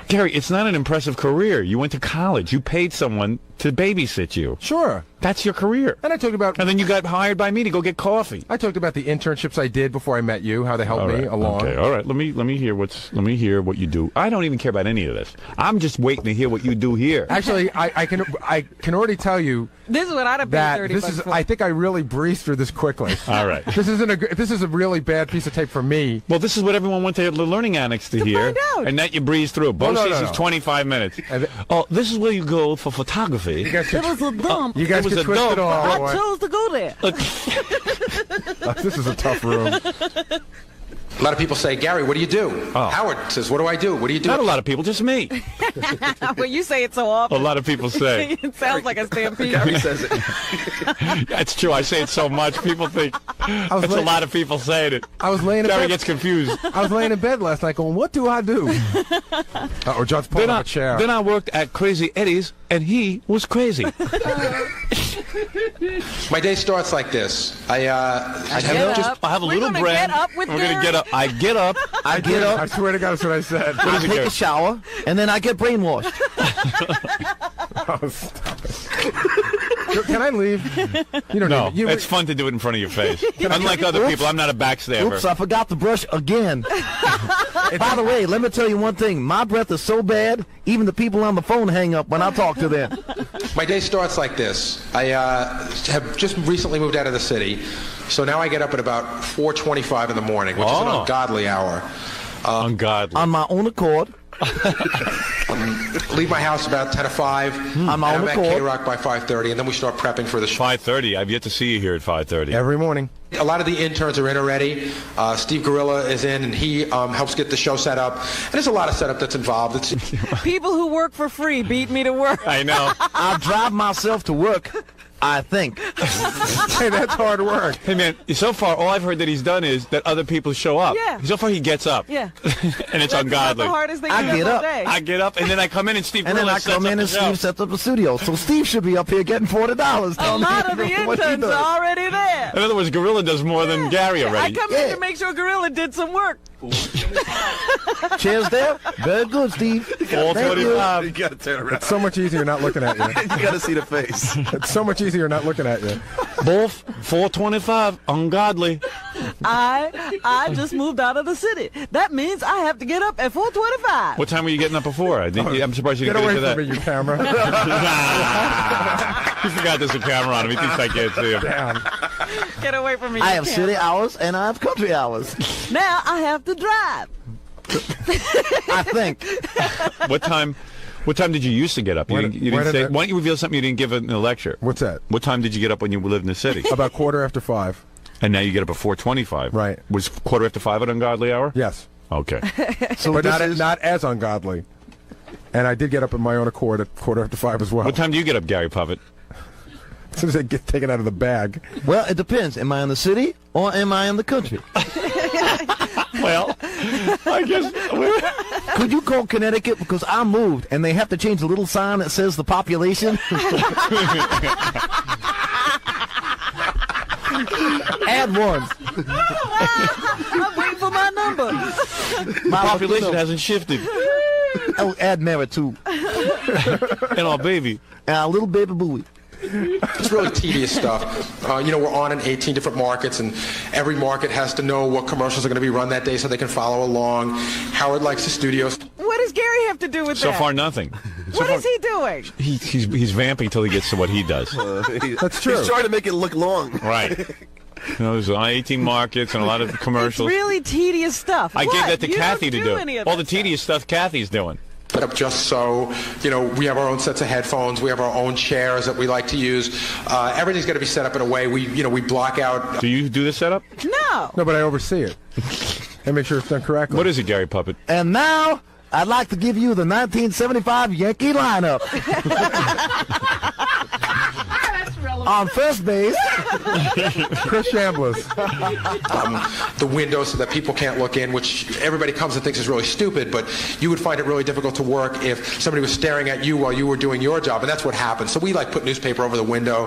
Gary, it's not an impressive career. You went to college. You paid someone to babysit you. Sure. That's your career. And I talked about. And then you got hired by me to go get coffee. I talked about the internships I did before I met you, how they helped me along. Okay, all right. Let me hear what you do. I don't even care about any of this. I'm just waiting to hear what you do here. Actually, I can already tell you This is what I'd have paid that 30 this bucks is. for. I think I really breezed through this quickly. All right. This is a really bad piece of tape for me. Well, this is what everyone went to the Learning Annex to hear, find out. and that you breeze through. Oh, no, Bosie's no. is 25 minutes. And Oh, this is where you go for photography. You guys It was a dump. you guys It was get a twisted dope. all. I boy. chose to go there. This is a tough room. A lot of people say, Gary, what do you do? Oh. Howard says, what do I do? What do you do? Not a lot of people, just me. Well, you say it so A often. lot of people say. It sounds like a stampede. Gary says it. That's true. I say it so much. People think it's a lot of people saying it. I was laying in Gary bed. gets confused. I was laying in bed last night going, what do I do? Or John's pulling up a chair. Then I worked at Crazy Eddie's, and he was crazy. My day starts like this. I have a little gonna bread. get up with We're going to Gary? get up. I get up. I swear to God, that's what I said. I take a shower, and then I get brainwashed. Oh, stop it. Can I leave? You don't No, need it's fun to do it in front of your face. Unlike other people, I'm not a backstabber. Oops, I forgot to brush again. By the way, let me tell you one thing. My breath is so bad, even the people on the phone hang up when I talk to them. My day starts like this. I have just recently moved out of the city, so now I get up at about 4:25 in the morning, which is an ungodly hour. Ungodly. On my own accord. Leave my house about 10 to 5. On my and own I'm at accord. K-Rock by 5:30, and then we start prepping for the show. 5:30. I've yet to see you here at 5:30. Every morning. A lot of the interns are in already. Steve Gorilla is in, and he helps get the show set up. And there's a lot of setup that's involved. People who work for free beat me to work. I know. I drive myself to work, I think. Hey, that's hard work. Hey, man, so far, all I've heard that he's done is that other people show up. Yeah. So far, he gets up. Yeah. And it's That's ungodly. the hardest thing I you get all up. day. I get up, and then I come in, and Steve And then Gorilla I come in and sets up the Steve show. sets up the studio. So Steve should be up here getting $40. A lot of the interns are already there. In other words, Gorilla does more than Gary I already. come in to make sure Gorilla did some work. Chairs there? Very good, Steve. Thank you. 4:25. You gotta turn around. It's so much easier not looking at you. You gotta see the face. It's so much easier not looking at you. Both 4:25. Ungodly. I just moved out of the city. That means I have to get up at 4:25. What time were you getting up before? I'm surprised you Get didn't away get into from me, that. you camera. He forgot there's a camera on him. He thinks I can't see him. Down. Get away from me. I you have can't. city hours and I have country hours. Now I have to drive. I think. What time did you used to get up? You Where didn't, did- you where didn't did say, that- why don't you reveal something you didn't give in a lecture? What's that? What time did you get up when you lived in the city? About 5:15. And now you get up at 4:25. Right. Was 5:15 an ungodly hour? Yes. Okay. So But this not as ungodly. And I did get up in my own accord at 5:15 as well. What time do you get up, Gary Puppet? As soon as I get taken out of the bag. Well, it depends. Am I in the city or am I in the country? Well, I guess. Could you call Connecticut because I moved and they have to change the little sign that says the population? Add one. I'm waiting for my number. My population hasn't shifted. Oh, add merit too. And our baby. And a little baby booey. It's really tedious stuff. We're on in 18 different markets, and every market has to know what commercials are going to be run that day so they can follow along. Howard likes the studios. What does Gary have to do with So that? far, nothing. What is he doing? He's vamping till he gets to what he does. That's true. He's trying to make it look long. Right. There's 18 markets and a lot of commercials. It's really tedious stuff. I gave What? that to You Kathy don't to do. any of All that the tedious stuff Kathy's doing. Set up just so, we have our own sets of headphones. We have our own chairs that we like to use. Everything's got to be set up in a way we block out. Do you do the setup? No. No, but I oversee it. And make sure it's done correctly. What is it, Gary Puppet? And now, I'd like to give you the 1975 Yankee lineup. On first base, Chris Chambliss. The window so that people can't look in, which everybody comes and thinks is really stupid, but you would find it really difficult to work if somebody was staring at you while you were doing your job, and that's what happens. So we put newspaper over the window.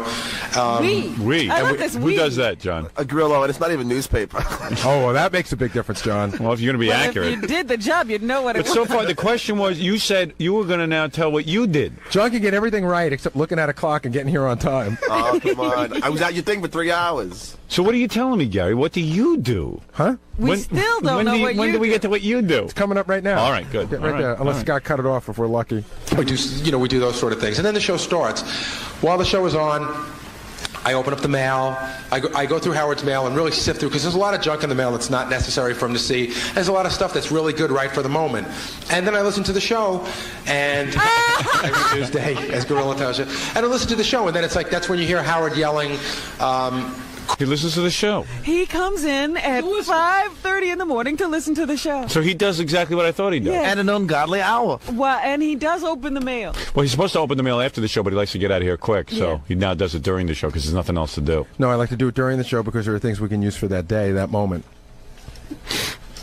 We. I like this Who we. does that, John? A Grillo, and it's not even newspaper. Oh, well, that makes a big difference, John. Well, if you're going to be Well, accurate. if you did the job, you'd know what it But was. so far, the question was, you said you were going to now tell what you did. John can get everything right except looking at a clock and getting here on time. Oh, come on. I was at your thing for 3 hours. So what are you telling me, Gary? What do you do? Huh? We still don't know what When you do we do. get to what you do? It's coming up right now. All right, good. Get All right right, there. Unless all right. Scott cut it off if we're lucky. We do those sort of things. And then the show starts. While the show is on, I open up the mail. I go through Howard's mail and really sift through, because there's a lot of junk in the mail that's not necessary for him to see. There's a lot of stuff that's really good right for the moment. And then I listen to the show, and every Tuesday, as Gorilla tells you. And I listen to the show, and then it's that's when you hear Howard yelling, He listens to the show. He comes in at 5:30 in the morning to listen to the show. So he does exactly what I thought he does. Yeah. At an ungodly hour. Well, and he does open the mail. Well, he's supposed to open the mail after the show, but he likes to get out of here quick, so Yeah. he now does it during the show because there's nothing else to do. No, I like to do it during the show because there are things we can use for that day, that moment.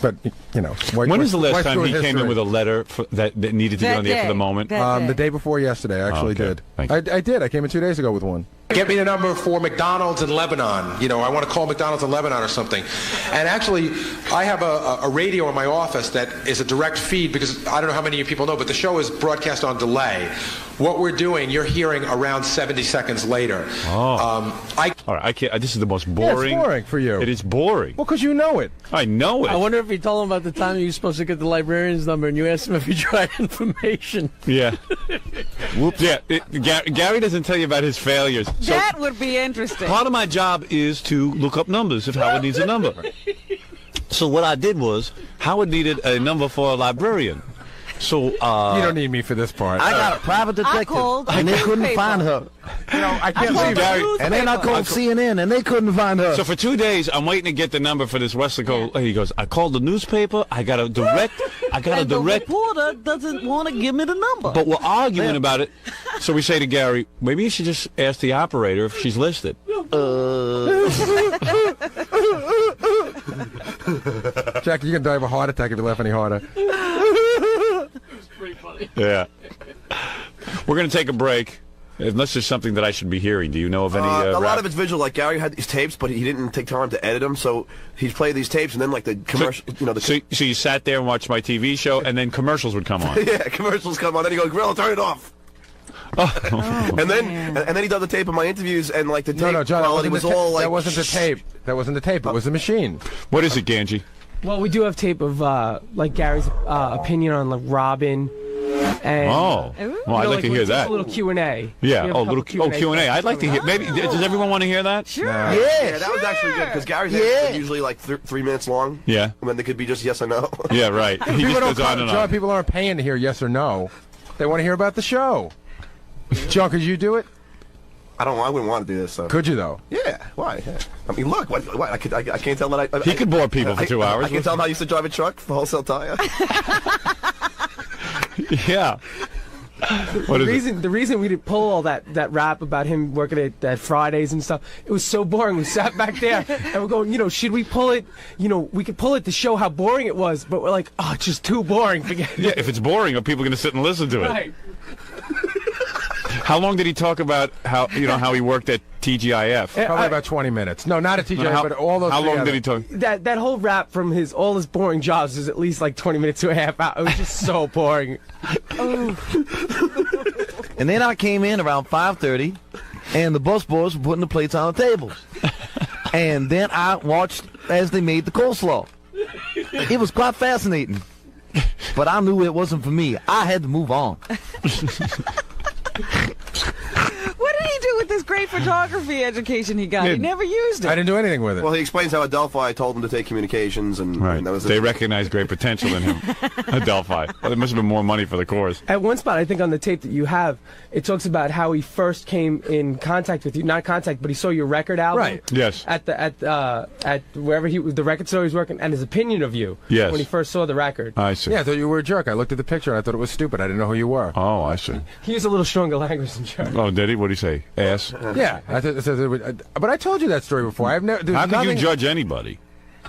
But, you know. When is the last time he came in with a letter that needed to get on the air for the moment? The day before yesterday, I actually did. I did. I came in 2 days ago with one. Get me the number for McDonald's in Lebanon. You know, I want to call McDonald's in Lebanon or something. And actually, I have a radio in my office that is a direct feed because I don't know how many of you people know, but the show is broadcast on delay. What we're doing, you're hearing around 70 seconds later. Oh. All right, I can't. This is the most boring. Yeah, it's boring for you. It is boring. Well, because you know it. I know it. I wonder if you told him about the time you were supposed to get the librarian's number and you asked him if he tried information. Yeah. Whoops. Yeah. Gary doesn't tell you about his failures. So That would be interesting. part of my job is to look up numbers if Howard needs a number. So what I did was Howard needed a number for a librarian. So you don't need me for this part. I got a private detective, and they couldn't find her. You know, I can't believe Gary. And then I called CNN, and they couldn't find her. So for 2 days, I'm waiting to get the number for this Westlaco. He goes, I called the newspaper. I got a direct. The reporter doesn't want to give me the number. But we're arguing about it. So we say to Gary, maybe you should just ask the operator if she's listed. Jack, you're going to die of a heart attack if you laugh any harder. Yeah. We're going to take a break. Unless there's something that I should be hearing. Do you know of any a rap? lot of it's visual. Like Gary had these tapes, but he didn't take time to edit them, so he's played these tapes, and then like the commercial, So you sat there and watched my TV show, and then commercials would come on. Yeah, commercials come on, then he goes, Gorilla, turn it off. and then he does the tape of my interviews, and like the tape John, quality was all like... That wasn't the tape. That wasn't the tape. It was the machine. What is it, Ganji? Well, we do have tape of like Gary's opinion on like Robin. And, well, I'd like to hear that. A little Q&A. Yeah, Q&A. I'd like to hear. Maybe does everyone want to hear that? Sure. Yeah, that was actually good because Gary's are usually like 3 minutes long. Yeah. And then they could be just yes or no. Yeah, right. He just goes on and on. John, people aren't paying to hear yes or no. They want to hear about the show. John, could you do it? I wouldn't want to do this. So. Could you though? Yeah. Why? Yeah. I mean, look. What? I can't tell that He could bore people for 2 hours. I can tell him how I used to drive a truck for wholesale tire. Yeah. The reason we didn't pull all that rap about him working at Fridays and stuff, it was so boring. We sat back there and we're going, should we pull it? We could pull it to show how boring it was, but we're like, oh, it's just too boring. Forget it. Yeah, if it's boring, are people going to sit and listen to it? Right. How long did he talk about how he worked at TGIF? Probably about 20 minutes. No, not at TGIF, but all those. How long did he talk? That whole rap from all his boring jobs is at least like 20 minutes to a half hour. It was just so boring. And then I came in around 5:30, and the busboys were putting the plates on the tables. And then I watched as they made the coleslaw. It was quite fascinating. But I knew it wasn't for me. I had to move on. What did he do with this great photography education he got? He never used it. I didn't do anything with it. Well, he explains how Adelphi told him to take communications, and that was they recognized great potential in him. Adelphi. Well, there must have been more money for the course. At one spot, I think on the tape that you have, it talks about how he first came in contact with you. Not contact, but he saw your record album. Right. Yes. At wherever the record store he was working, and his opinion of you. Yes. When he first saw the record. I see. Yeah, I thought you were a jerk. I looked at the picture and I thought it was stupid. I didn't know who you were. Oh, I see. He used a little stronger language than jerk. Oh, did he? What did he say? Ass? Yeah. But I told you that story before. How could you judge anybody?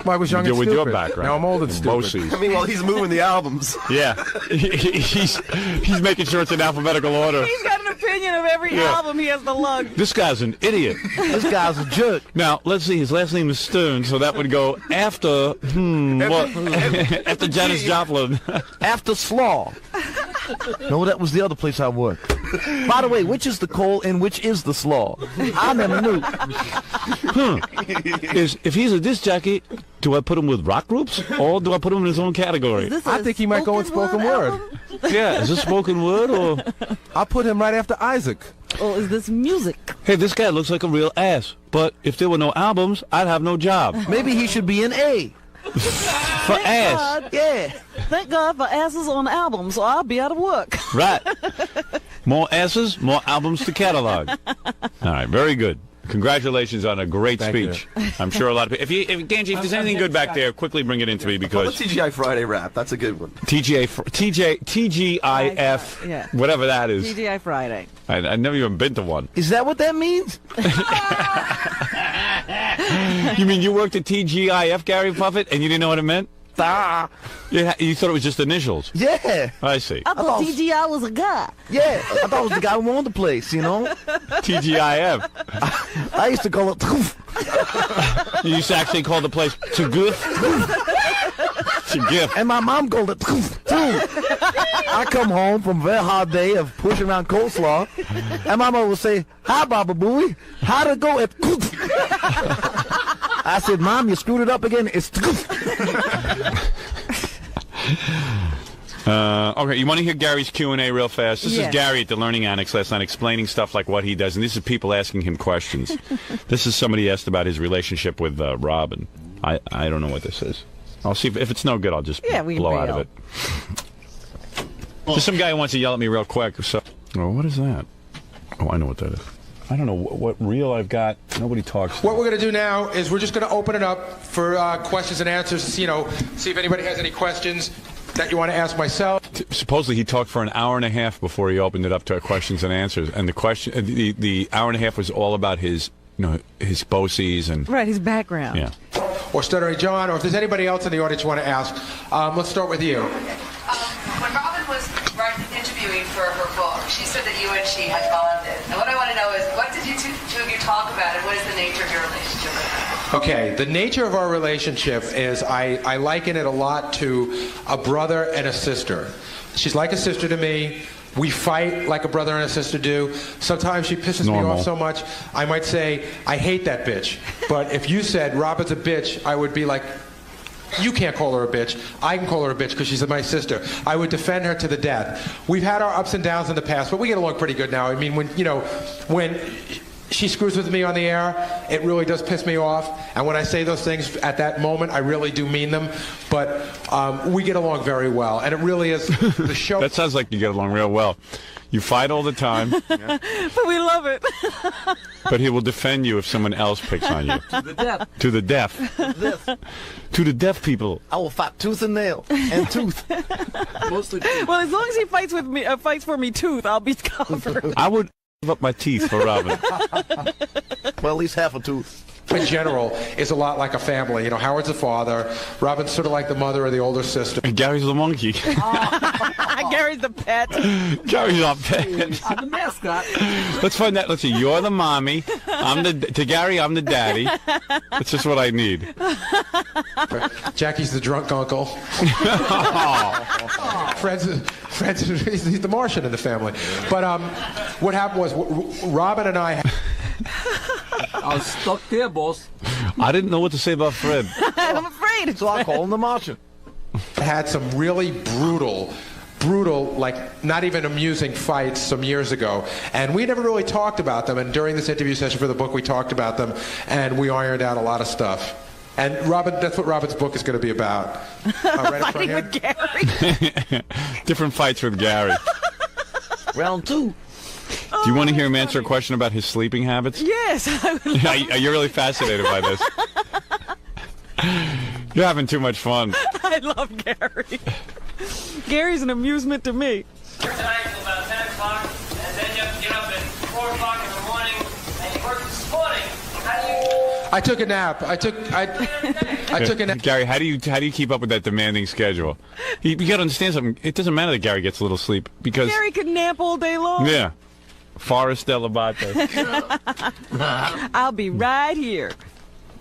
Well, I was young and with stupid. your background. Now I'm old and stupid. I mean, well, he's moving the albums. Yeah. He's making sure it's in alphabetical order. He's got an opinion of every album he has to lug. This guy's an idiot. This guy's a jerk. Now, let's see. His last name is Stern, so that would go after, after Janis Joplin. After Slaw. No, that was the other place I worked. By the way, which is the coal and which is the slaw? I never knew. If he's a disc jockey, do I put him with rock groups or do I put him in his own category? I think he might go with spoken word. Yeah, is this spoken word or? I'll put him right after Isaac. Or is this music? Hey, this guy looks like a real ass. But if there were no albums, I'd have no job. Maybe he should be an A. For ass. God. Yeah. Thank God for asses on albums, or I'll be out of work. Right. More asses, more albums to catalog. All right, very good. Congratulations on a great Thank speech. I'm sure a lot of people. If Ganji, if there's anything good back there, quickly bring it in to me because the TGI Friday rap. That's a good one. TGIF, Yeah. whatever that is. TGI Friday. I've never even been to one. Is that what that means? You mean you worked at TGIF, Gary Puffett, and you didn't know what it meant? Ah. You thought it was just initials. Yeah. I see. I thought TGI was a guy. Yeah. I thought it was the guy who owned the place, you know? TGIF. I used to call it You used to actually call the place Tuguf. Tuguf. And my mom called it too. I come home from a very hard day of pushing around coleslaw, and my mom would say, "Hi, Baba Booey. How'd it go at I said, "Mom, you screwed it up again. It's Okay, you want to hear Gary's Q&A real fast? This Yes. is Gary at the Learning Annex last night explaining stuff like what he does, and this is people asking him questions. This is somebody asked about his relationship with Robin. I don't know what this is. I'll see if it's no good. I'll just Yeah, we can blow pay out of out. it. There's some guy who wants to yell at me real quick. So, what is that? Oh, I know what that is. I don't know what reel I've got. Nobody talks. What we're going to do now is we're just going to open it up for questions and answers. You know, see if anybody has any questions that you want to ask myself. Supposedly he talked for an hour and a half before he opened it up to questions and answers, and the hour and a half was all about his his BOCES and Right, his background. yeah. Or Stuttering John, or if there's anybody else in the audience you want to ask. Let's start with you. When Robin was interviewing for her book, she said that you and she had bonded. And what I want to know is, what did you two of you talk about, and what is the nature of your relationship with her? Okay, the nature of our relationship is I liken it a lot to a brother and a sister. She's like a sister to me. We fight like a brother and a sister do. Sometimes she pisses me off so much, I might say, I hate that bitch. But if you said, Robin's a bitch, I would be like, you can't call her a bitch. I can call her a bitch because she's my sister. I would defend her to the death. We've had our ups and downs in the past, but we get along pretty good now. I mean, when she screws with me on the air, it really does piss me off. And when I say those things at that moment, I really do mean them. But we get along very well. And it really is the show. That sounds like you get along real well. You fight all the time. But we love it. But he will defend you if someone else picks on you. To the death. To the deaf. To the deaf people. I will fight tooth and nail and tooth. Mostly tooth. Well, as long as he fights with me, fights for me tooth, I'll be covered. I would give up my teeth for Robin. Well, at least half a tooth. In general, is a lot like a family. You know, Howard's the father, Robin's sort of like the mother or the older sister. And Gary's the monkey. Gary's the pet. Gary's not pet. I'm the mascot. Let's find that. Let's see. You're the mommy. To Gary, I'm the daddy. That's just what I need. Jackie's the drunk uncle. Fred's he's the Martian in the family. But what happened was Robin and I. I was stuck there, boss. I didn't know what to say about Fred. I'm afraid. So I call him the Martian. Had some really brutal, like not even amusing fights some years ago. And we never really talked about them. And during this interview session for the book, we talked about them. And we ironed out a lot of stuff. And Robin, that's what Robin's book is going to be about. Right up front here. Fighting with Gary. Different fights with Gary. Round two. Do you want to hear him answer a question about his sleeping habits? Yes. I would love You're really fascinated by this. You're having too much fun. I love Gary. Gary's an amusement to me. Tonight till about 10 o'clock, and then you have to get up at 4 o'clock in the morning, and you work this morning. How do you... I took a nap. I took a nap. Gary, how do you keep up with that demanding schedule? You got to understand something. It doesn't matter that Gary gets a little sleep because Gary could nap all day long. yeah, Forest Delabate. I'll be right here.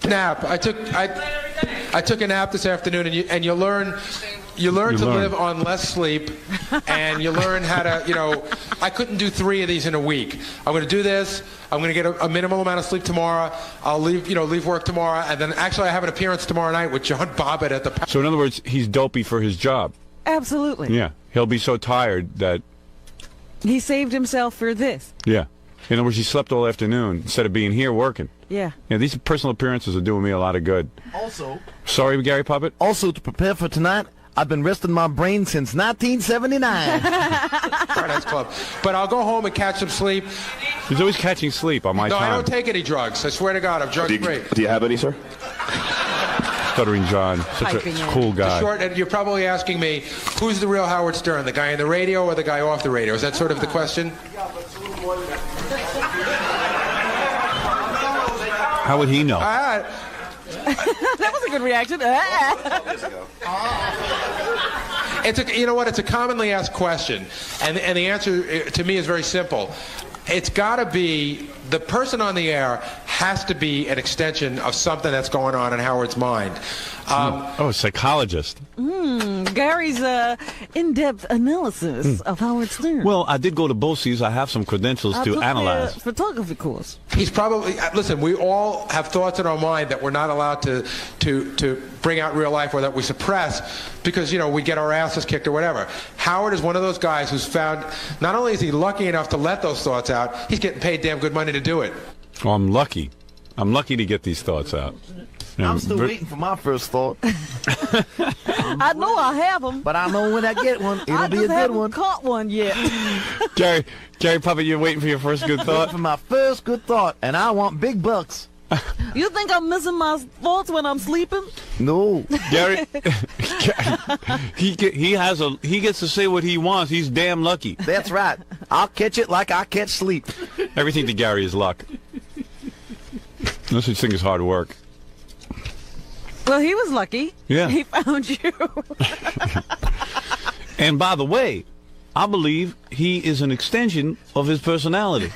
Nap. I took a nap this afternoon, and you learn to live on less sleep, and you learn how to, I couldn't do 3 of these in a week. I'm going to do this. I'm going to get a minimal amount of sleep tomorrow. I'll leave work tomorrow, and then actually I have an appearance tomorrow night with John Bobbitt at the. So in other words, he's dopey for his job. Absolutely. Yeah, he'll be so tired that. He saved himself for this. Yeah. In other words, he slept all afternoon instead of being here working. Yeah. Yeah, these personal appearances are doing me a lot of good. Also. Sorry, Gary Puppet? Also, to prepare for tonight, I've been resting my brain since 1979. Paradise Club. But I'll go home and catch some sleep. He's always catching sleep on my No, time. I don't take any drugs. I swear to God, I'm drug-free. Do you have any, sir? Stuttering John, such a cool guy. Short, and you're probably asking me, who's the real Howard Stern, the guy in the radio or the guy off the radio? Is that sort of the question? How would he know? That was a good reaction. You know what? It's a commonly asked question, and the answer to me is very simple. It's got to be, the person on the air has to be an extension of something that's going on in Howard's mind. A psychologist. Gary's in-depth analysis of Howard Stern. Well, I did go to BOCES. I have some credentials to analyze. Photography course. He's probably, listen, we all have thoughts in our mind that we're not allowed to bring out in real life, or that we suppress because, we get our asses kicked or whatever. Howard is one of those guys who's found, not only is he lucky enough to let those thoughts out, he's getting paid damn good money to do it. Well, I'm lucky. I'm lucky to get these thoughts out. I'm still waiting for my first thought. I know I have them. But I know when I get one, it'll be a good one. I caught one yet. Gary Puppet, you're waiting for your first good thought? For my first good thought, and I want big bucks. You think I'm missing my thoughts when I'm sleeping? No. Gary, he gets to say what he wants. He's damn lucky. That's right. I'll catch it like I catch sleep. Everything to Gary is luck. No such thing as hard work. Well, he was lucky. Yeah. He found you. And by the way, I believe he is an extension of his personality.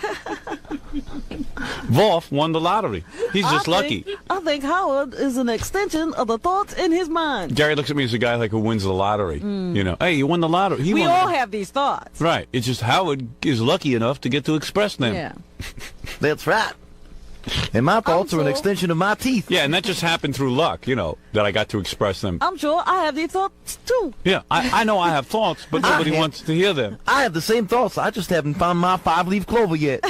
Voff won the lottery. He's just lucky. I think Howard is an extension of the thoughts in his mind. Gary looks at me as a guy like who wins the lottery. Hey, you won the lottery. We all have these thoughts. Right. It's just Howard is lucky enough to get to express them. Yeah. That's right. And my thoughts are an extension of my teeth. Yeah, and that just happened through luck, that I got to express them. I'm sure I have these thoughts, too. Yeah, I know I have thoughts, but nobody wants to hear them. I have the same thoughts. I just haven't found my 5-leaf clover yet.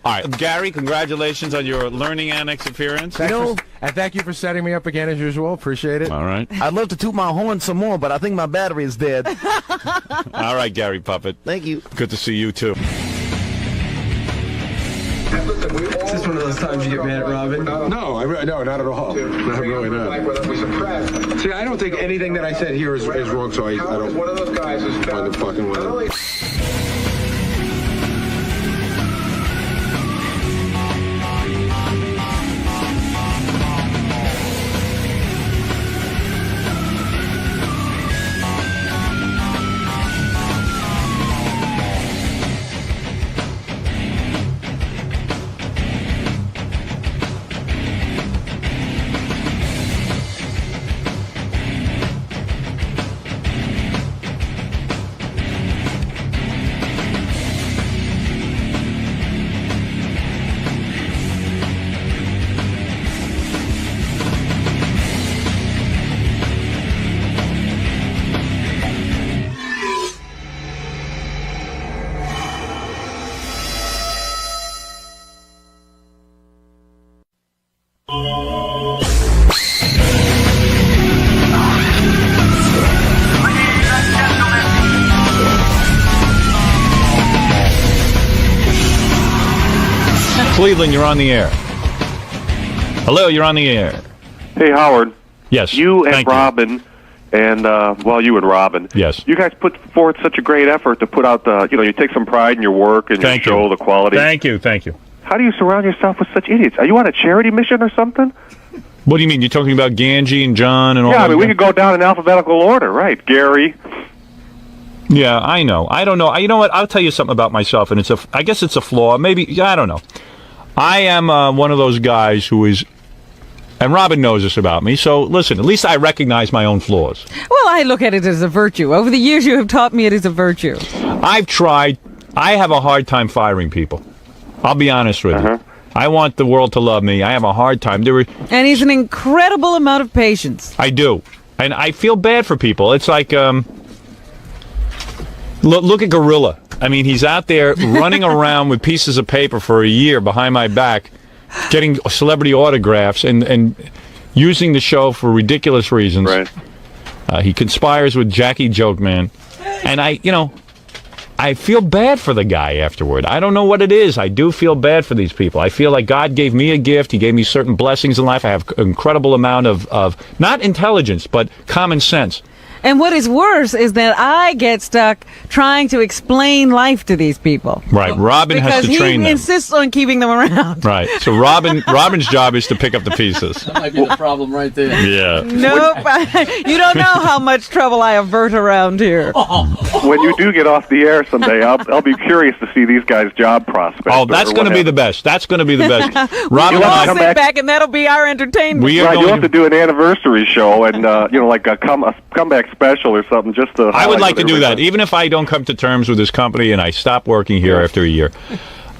All right, Gary, congratulations on your Learning Annex appearance. And thank you for setting me up again as usual. Appreciate it. All right. I'd love to toot my horn some more, but I think my battery is dead. All right, Gary Puppet. Thank you. Good to see you, too. Is this one of those times you get mad at Robin? No, not at all. Not really not. See, I don't think anything that I said here is wrong, so I don't one of those guys is find the fucking one. Cleveland, you're on the air. Hello, you're on the air. Hey, Howard. Yes. You and thank you. Robin, and you and Robin. Yes. You guys put forth such a great effort to put out the, you take some pride in your work and you show the quality. Thank you. How do you surround yourself with such idiots? Are you on a charity mission or something? What do you mean? You're talking about Ganji and John and all that? Yeah, we could go down in alphabetical order, right? Gary. Yeah, I know. I don't know. You know what? I'll tell you something about myself, and I guess it's a flaw. Maybe, I don't know. I am one of those guys who is, and Robin knows this about me, so listen, at least I recognize my own flaws. Well, I look at it as a virtue. Over the years, you have taught me it is a virtue. I've tried. I have a hard time firing people. I'll be honest with you. I want the world to love me. I have a hard time. And he's an incredible amount of patience. I do. And I feel bad for people. It's like, look at Gorilla. I mean, he's out there running around with pieces of paper for a year behind my back, getting celebrity autographs and using the show for ridiculous reasons. Right. He conspires with Jackie Jokeman. And I I feel bad for the guy afterward. I don't know what it is. I do feel bad for these people. I feel like God gave me a gift. He gave me certain blessings in life. I have an incredible amount of not intelligence, but common sense. And what is worse is that I get stuck trying to explain life to these people. Right. Robin has to train Because he them. insists on keeping them around. Right. So Robin's job is to pick up the pieces. That might be the problem right there. Yeah. Nope. You don't know how much trouble I avert around here. When you do get off the air someday, I'll be curious to see these guys' job prospects. Oh, that's going to be the best. That's going to be the best. Robin and I'll sit back and that'll be our entertainment. You'll have to do an anniversary show and like a comeback special or something. Just to I would like to do that, even if I don't come to terms with this company and I stop working here after a year.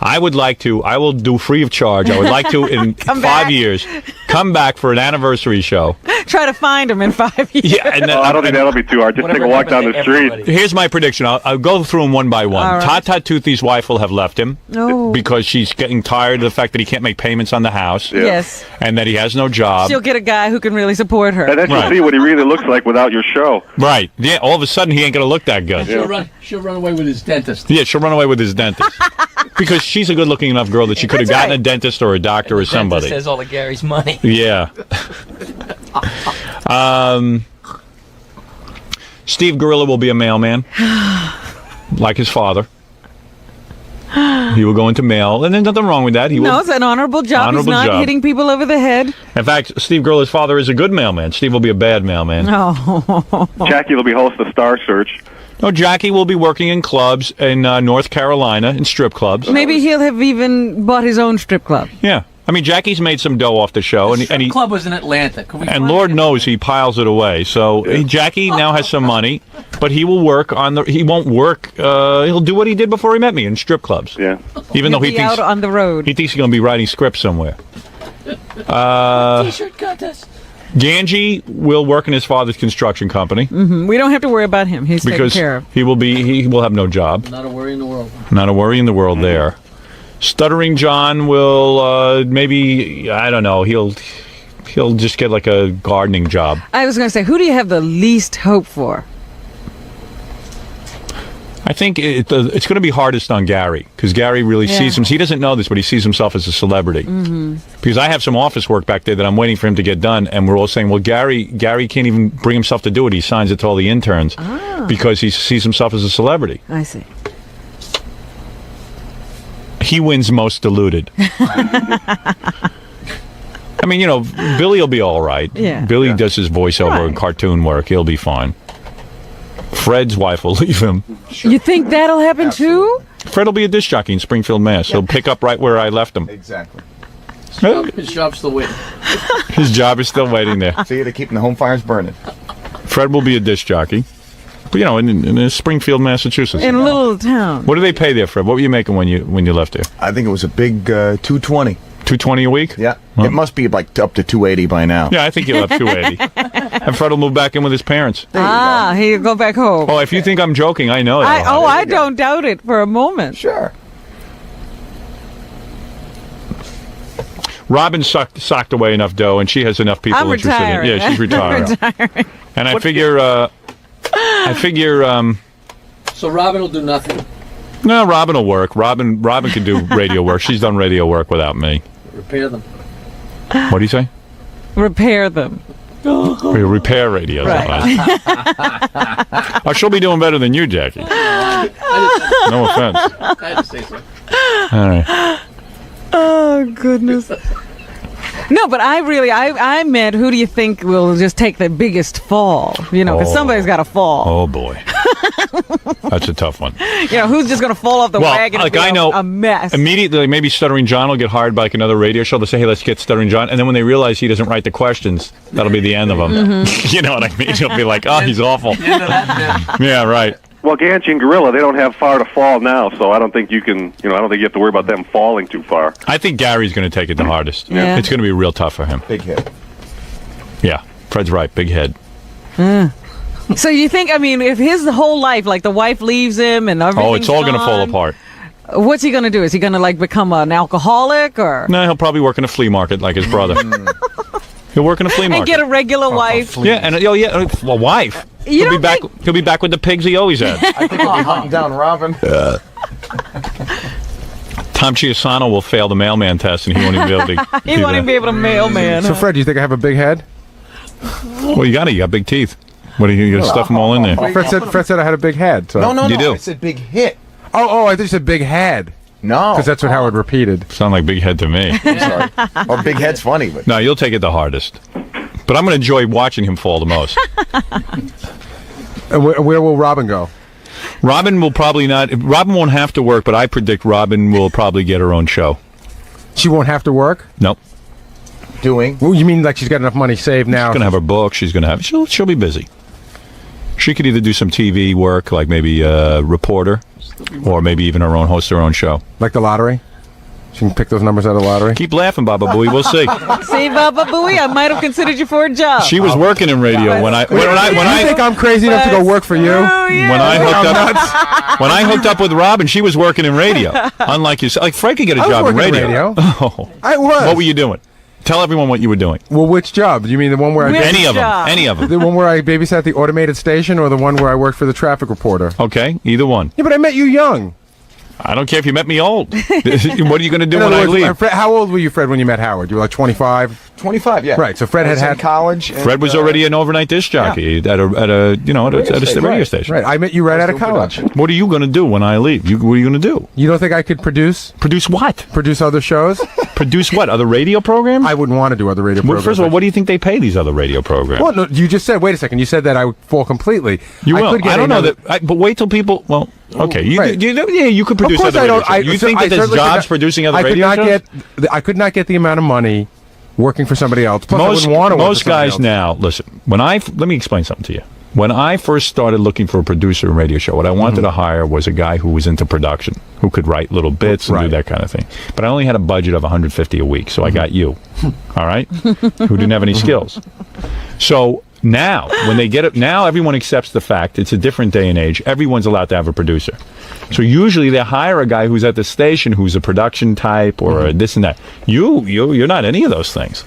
I would like to. I will do free of charge. I would like to, in 5 years, come back for an anniversary show. Try to find them in 5 years. Yeah, and then, I don't think that'll be too hard. Just take a walk down the street. Here's my prediction. I'll go through them one by one. All right. Tata Toothy's wife will have left him because she's getting tired of the fact that he can't make payments on the house. Yeah. Yes. And that he has no job. She'll get a guy who can really support her. And then she'll see what he really looks like without your show. Right. Yeah. All of a sudden, he ain't going to look that good. She'll run away with his dentist. Yeah, she'll run away with his dentist. Because she's a good-looking enough girl that she could have gotten a dentist or a doctor or somebody. Dentist has all of Gary's money. Yeah. Steve Gorilla will be a mailman, like his father. He will go into mail, and there's nothing wrong with that. No, it's an honorable job. He's not hitting people over the head. In fact, Steve Gorilla's father is a good mailman. Steve will be a bad mailman. Oh. Jackie will be host of Star Search. No, Jackie will be working in clubs in North Carolina, in strip clubs. Maybe he'll have even bought his own strip club. Yeah. I mean, Jackie's made some dough off the show. The strip club was in Atlanta. Can we And find Lord it? knows he piles it away. So Jackie now has some money, but he will work on the. He won't work. He'll do what he did before he met me in strip clubs. Yeah. Even though he He'll be thinks out on the road. he thinks he's going to be writing scripts somewhere. T-shirt contest. Ganji will work in his father's construction company We don't have to worry about him. He's taken because care of. he will have no job. Not a worry in the world. Not a worry in the world there. Stuttering John will maybe, I don't know, he'll just get like a gardening job. I was going to say, who do you have the least hope for? I think it's going to be hardest on Gary because Gary really sees him. He doesn't know this, but he sees himself as a celebrity. Because I have some office work back there that I'm waiting for him to get done, and we're all saying, well, Gary can't even bring himself to do it. He signs it to all the interns because he sees himself as a celebrity. I see. He wins most diluted. I mean, Billy will be all right. Yeah. Billy does his voiceover and cartoon work. He'll be fine. Fred's wife will leave him. You think that'll happen too? Fred will be a disc jockey in Springfield, Mass. He'll pick up right where I left him. Exactly. His job's still waiting. His job is still waiting there. See, they're keeping the home fires burning. Fred will be a disc jockey. But, in Springfield, Massachusetts. In a little town. What do they pay there, Fred? What were you making when you left there? I think it was a big 220. $220 a week? Yeah. It must be like up to 280 by now. Yeah, I think he'll have 280. And Fred will move back in with his parents. He'll go back home. Oh, if you think I'm joking, I know it. I don't doubt it for a moment. Sure. Robin socked away enough dough, and she has enough people I'm interested retiring. in it. Yeah, she's retiring. And I figure. So Robin will do nothing. No, Robin will work. Robin can do radio work. She's done radio work without me. Repair them. What do you say? Repair them. We repair radios. Right. Oh, she'll be doing better than you, Jackie. No offense. I had to say so. All right. Oh, goodness. No, but I meant, who do you think will just take the biggest fall? Because somebody's got to fall. Oh, boy. That's a tough one. Who's just going to fall off the wagon and be a mess? Immediately, maybe Stuttering John will get hired by another radio show. They'll say, hey, let's get Stuttering John. And then when they realize he doesn't write the questions, that'll be the end of him. You know what I mean? He'll be like, oh, he's awful. Yeah, right. Well, Ganji and Gorilla, they don't have far to fall now, so I don't think you can, I don't think you have to worry about them falling too far. I think Gary's going to take it the hardest. Yeah. It's going to be real tough for him. Big head. Yeah, Fred's right. Big head. So you think, if his whole life, like the wife leaves him and everything's Oh, it's all going to fall apart. What's he going to do? Is he going to become an alcoholic or? No, he'll probably work in a flea market like his brother. He'll work in a flea market. And get a regular wife. Yeah, and a wife. You He'll be back. He'll be back with the pigs he always had. I think he'll be hunting down Robin. Tom Chiusano will fail the mailman test, and he won't even be able to. He won't even be able to mailman. So, Fred, do you think I have a big head? Well, you got it. You got big teeth. What are you going to stuff them all in there? Fred said I had a big head. So. No. You do. I said big hit. Oh, I thought you said big head. No. Because that's what Howard repeated. Sound like big head to me. I'm sorry. Well, big head's funny, but No, you'll take it the hardest. But I'm going to enjoy watching him fall the most. And where will Robin go? Robin will probably not. Robin won't have to work, but I predict Robin will probably get her own show. She won't have to work? Nope. doing. Well, you mean like she's got enough money saved now? She's going to have her book. She's going to have. She'll be busy. She could either do some TV work, like maybe a reporter, or maybe even her own host her own show. Like the lottery? She can pick those numbers out of the lottery? Keep laughing, Baba Booey. We'll see. See, Baba Booey, I might have considered you for a job. She was working in radio when I think I'm crazy enough to go work for you? when I hooked up with Robin, she was working in radio. Unlike you, like Fred could get a job in radio. Oh, I was. What were you doing? Tell everyone what you were doing. Well, which job? You mean the one where any of them? The one where I babysat the automated station, or the one where I worked for the traffic reporter? Okay, either one. Yeah, but I met you young. I don't care if you met me old. What are you going to do when I leave? Fred, how old were you, Fred, when you met Howard? You were like 25? 25, yeah. Right, so Fred had college. Fred was already an overnight disc jockey at a radio station. Right, I met you right out of college. What are you going to do when I leave? What are you going to do? You don't think I could produce? Produce what? Produce other shows? Produce what? Other radio programs? I wouldn't want to do other radio programs. First of all, what do you think they pay these other radio programs? Well, no, you just said, wait a second, you said that I would fall completely. You will. I don't know that, but wait till people, well, okay, you could produce other radio shows. You think that there's jobs producing other radio shows? I could not get the amount of money working for somebody else. Plus, I wouldn't want to work most for somebody guys else. now, listen, let me explain something to you. When I first started looking for a producer in a radio show, what I wanted to hire was a guy who was into production, who could write little bits and do that kind of thing. But I only had a budget of $150 a week, so I got you, all right, who didn't have any skills. So now, when they get it, now everyone accepts the fact it's a different day and age. Everyone's allowed to have a producer. So usually they hire a guy who's at the station who's a production type or this and that. You're not any of those things.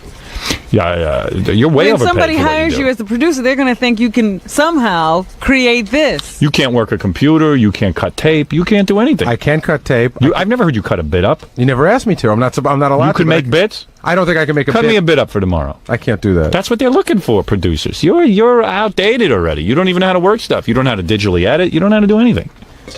Yeah, you're way overpaid. When somebody for what hires do. you as the producer, they're going to think you can somehow create this. You can't work a computer. You can't cut tape. You can't do anything. I can cut tape. I've never heard you cut a bit up. You never asked me to. I'm not allowed to. You can make bits? I don't think I can make a bit. Cut me a bit up for tomorrow. I can't do that. That's what they're looking for, producers. You're outdated already. You don't even know how to work stuff. You don't know how to digitally edit. You don't know how to do anything.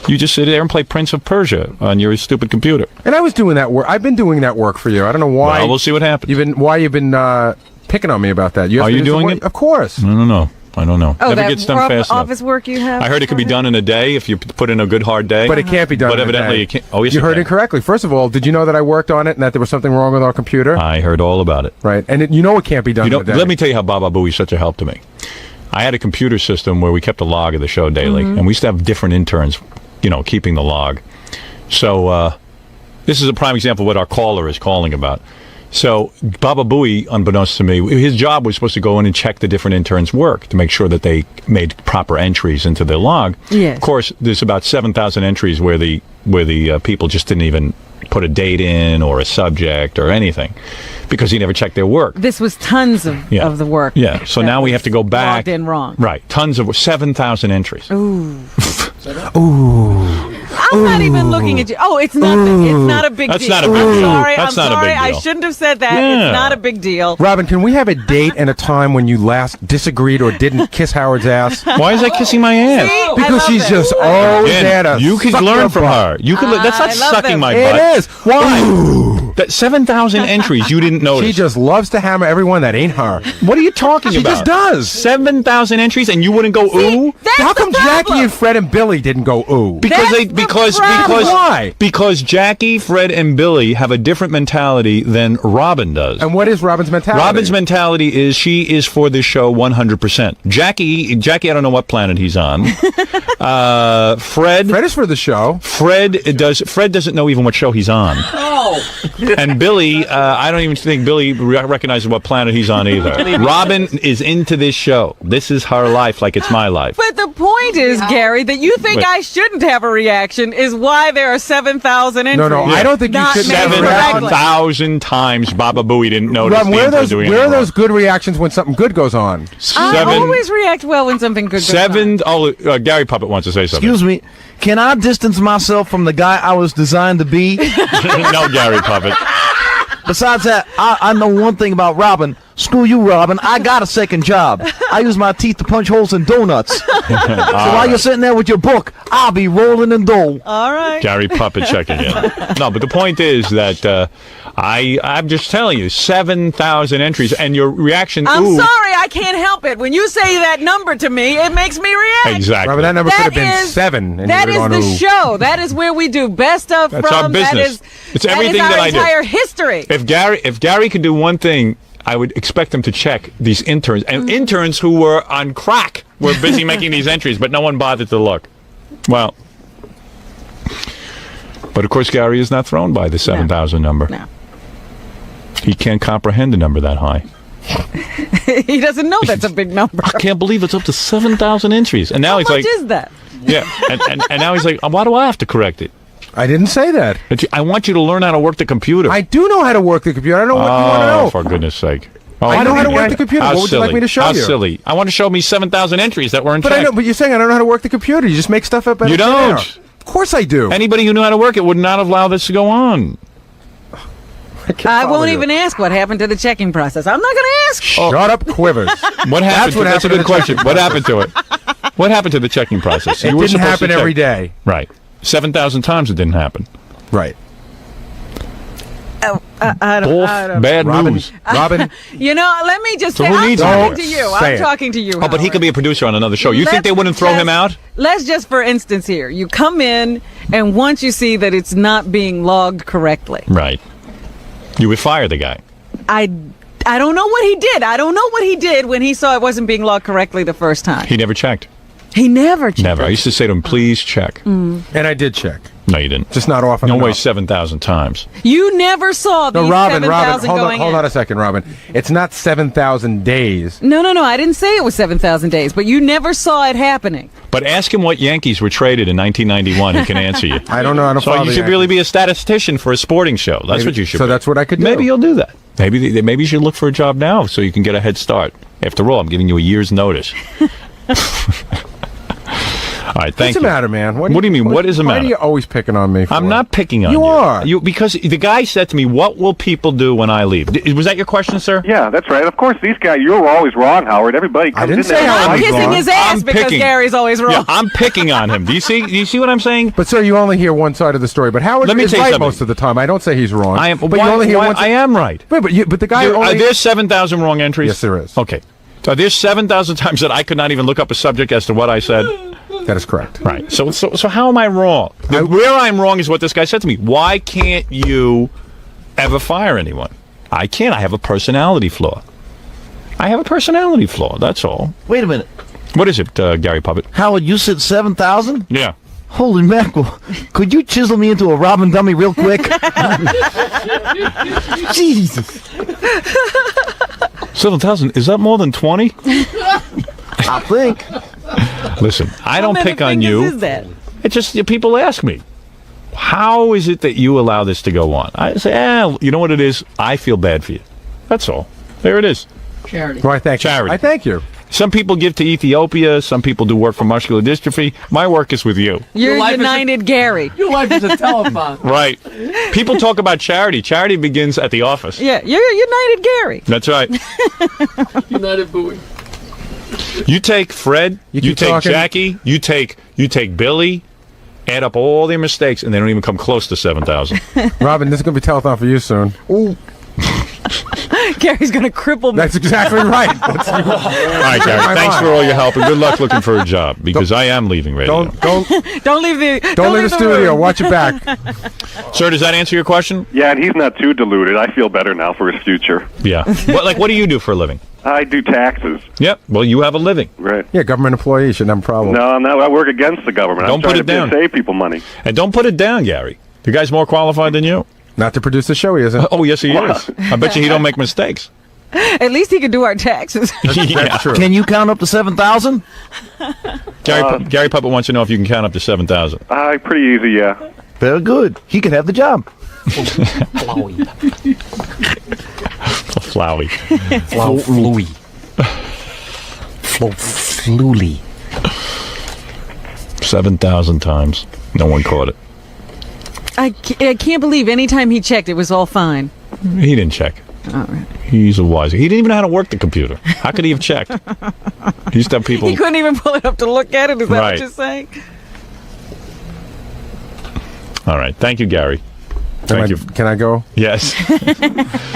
You just sit there and play Prince of Persia on your stupid computer. And I was doing that work. I've been doing that work for you. I don't know why. Well, we'll see what happens. You've been picking on me about that. Are you doing it? Of course. I don't know. Oh, Never that gets done fast office enough. work you have? I heard it could be done in a day if you put in a good hard day. But it can't be done But in a evidently day. it can't. Oh, yes, you heard it correctly. First of all, did you know that I worked on it and that there was something wrong with our computer? I heard all about it. Right. And you know it can't be done in a day. Let me tell you how Baba Booey's such a help to me. I had a computer system where we kept a log of the show daily, and we used to have different interns, keeping the log. So this is a prime example of what our caller is calling about. So Baba Booey, unbeknownst to me, his job was supposed to go in and check the different interns' work to make sure that they made proper entries into their log. Yes. Of course, there's about 7,000 entries where the people just didn't even put a date in or a subject or anything because he never checked their work. This was tons of the work. Yeah. So now we have to go back. Logged in wrong. Right. Tons of 7,000 entries. Ooh. Ooh. I'm not even looking at you. Oh, it's nothing. It's not a big That's deal. not a big deal. I'm That's not a sorry. big I deal. shouldn't have said that. Yeah. It's not a big deal. Robin, can we have a date and a time when you last disagreed or didn't kiss Howard's ass? Why is that kissing my ass? See? Because she's just always there to You could suck learn your from butt. her. You could. That's not I love sucking them. my It butt. is. Why? That 7,000 entries you didn't notice. She just loves to hammer everyone that ain't her. What are you talking She about? just does. 7,000 entries and you wouldn't go ooh? How come Jackie and Fred and Billy didn't go ooh? Because Jackie, Fred, and Billy have a different mentality than Robin does. And what is Robin's mentality? Robin's mentality is she is for this show 100%. Jackie, I don't know what planet he's on. Fred is for the show. Fred doesn't know even what show he's on. And Billy, I don't even think Billy recognizes what planet he's on either. Robin is into this show. This is her life like it's my life. But the point is, Gary, that you think Wait. I shouldn't have a reaction is why there are 7,000 entries. No, I don't think you should have a reaction. 7,000 times Baba Booey didn't notice. Robin, where are those good reactions when something good goes on? I always react well when something good goes on. Gary Puppet wants to say something. Excuse me. Can I distance myself from the guy I was designed to be? No, Gary Puppet. Besides that, I know one thing about Robin. Screw you, Robin. I got a second job. I use my teeth to punch holes in donuts. So while you're sitting there with your book, I'll be rolling in dough. All right. Gary Puppet checking in. No, but the point is that I'm just telling you, 7,000 entries, and your reaction. I'm ooh, sorry, I can't help it. When you say that number to me, it makes me react. Exactly. Robin, that number could have been is- 7. And That you is would the on ooh. show. That is where we do best of That's from. our business. It's everything that is that our I do. entire history. If Gary could do one thing, I would expect him to check these interns. And interns who were on crack were busy making these entries, but no one bothered to look. Well, but of course, Gary is not thrown by the 7,000 number. No. He can't comprehend a number that high. He doesn't know that's a big number. I can't believe it's up to 7,000 entries. And now How he's much like, is that? yeah. And now he's like, why do I have to correct it? I didn't say that. I want you to learn how to work the computer. I do know how to work the computer. I don't know what you want to know. For goodness sake. I know how to work the computer. How What would you like me to show How you? silly. I want to show me 7,000 entries that weren't But checked. I know. But you're saying I don't know how to work the computer. You just make stuff up. Out You of thin don't. air. Of course I do. Anybody who knew how to work it would not allow this to go on. I won't even ask what happened to the checking process. I'm not going to ask. Shut up, Quivers. What happened? That's a to good the question. checking What happened to it? What happened to the checking process? It You were didn't supposed to happen check. every day. Right. 7,000 times it didn't happen. Right. Oh, I don't. Bad news. Robin. You know, let me just So say, who I'm needs talking it? to you. Say I'm it. talking to you. Oh, but he Howard. could be a producer on another show. You think they wouldn't throw him out? Let's just, for instance, here. You come in, and once you see that it's not being logged correctly, Right. You would fire the guy. I don't know what he did. I don't know what he did when he saw it wasn't being logged correctly the first time. He never checked. He never checked. Never. I used to say to him, please check. Mm. And I did check. No, you didn't. Just not often No way enough. 7,000 times. You never saw these No, Robin, 7,000 hold going on in. a second, Robin. It's not 7,000 days. No. I didn't say it was 7,000 days, but you never saw it happening. But ask him what Yankees were traded in 1991. He can answer you. I don't know. I don't So follow you the should Yankees. really be a statistician for a sporting show. That's Maybe- what you should so be. that's what I could do. Maybe you'll do that. Maybe you should look for a job now so you can get a head start. After all, I'm giving you a year's notice. All right, thank What's you. the matter, man? What do you mean? What is the Why matter? are you always picking on me? For? I'm not picking on you. You are. Because the guy said to me, what will people do when I leave? Was that your question, sir? Yeah, that's right. Of course, these guys, you're always wrong, Howard. Everybody comes didn't in say there. Howard I'm was kissing wrong. his ass I'm because picking. Gary's always wrong. Yeah, I'm picking on him. Do you see what I'm saying? But sir, you only hear one side of the story. But Howard Let me is tell you right something. most of the time. I don't say he's wrong. I am. But why- you only hear why- one. I am right. But the guy Are only. there 7,000 wrong entries? Yes, there is. Okay. So there's 7,000 times that I could not even look up a subject as to what I said. That is correct. Right. So how am I wrong? Where I'm wrong is what this guy said to me. Why can't you ever fire anyone? I can't. I have a personality flaw. That's all. Wait a minute. What is it, Gary Puppet? Howard, you said 7,000? Yeah. Holy mackerel. Could you chisel me into a Robin dummy real quick? Jesus. 7,000. Is that more than 20? I think. Listen, I don't pick on you. Is that? It's just people ask me, how is it that you allow this to go on? I say, you know what it is? I feel bad for you. That's all. There it is. Charity. Well, I thank Charity. you. I thank you. Some people give to Ethiopia. Some people do work for muscular dystrophy. My work is with you. You're life is a- United Gary. Your life is a telephone. Right. People talk about charity. Charity begins at the office. Yeah, you're United Gary. That's right. United Bowie. You take Fred, you keep take talking. Jackie, you take Billy, add up all their mistakes, and they don't even come close to 7,000. Robin, this is going to be telethon for you soon. Gary's going to cripple me. That's exactly right. All right, Gary. Thanks for all your help, and good luck looking for a job, because I am leaving radio. Don't Don't leave leave the studio. room. Watch your back. Sir, does that answer your question? Yeah, and he's not too deluded. I feel better now for his future. Yeah. What do you do for a living? I do taxes. Yep. Well, you have a living. Right. Yeah, government employee shouldn't have a problem. No, I'm not. I work against the government. Don't I'm trying put it down. to save people money. And don't put it down, Gary. The guy's more qualified than you. Not to produce the show, he isn't. Oh, yes, he is. I bet you he don't make mistakes. At least he can do our taxes. That's true. Can you count up to 7,000? Gary Puppet wants to know if you can count up to 7,000. Pretty easy, yeah. Very good. He could have the job. Flowey. Flowey. Flowey. Fluely. 7,000 times. No one caught it. I can't believe any time he checked, it was all fine. He didn't check. All right. He's a wise. He didn't even know how to work the computer. How could he have checked? He used to have people. He couldn't even pull it up to look at it. Is that Right. what you're saying? All right. Thank you, Gary. Thank you. Can I go? Yes.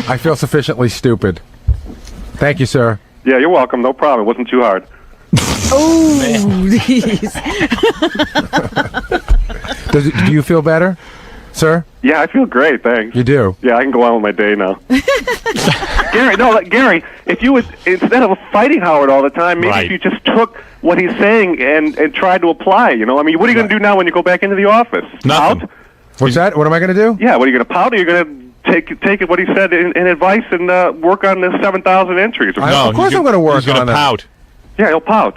I feel sufficiently stupid. Thank you, sir. Yeah, you're welcome. No problem. It wasn't too hard. Oh, jeez. Do you feel better, sir? Yeah, I feel great, thanks. You do? Yeah, I can go on with my day now. Gary, if you would, instead of fighting Howard all the time, maybe if you just took what he's saying and tried to apply, you know? I mean, what are you going to do now when you go back into the office? Nothing. Pout? What's that? What am I going to do? Yeah, what are you going to pout? Or are you going to take what he said in advice and work on the 7,000 entries? Of course I'm going to work He's going on to it. pout. Yeah, he'll pout.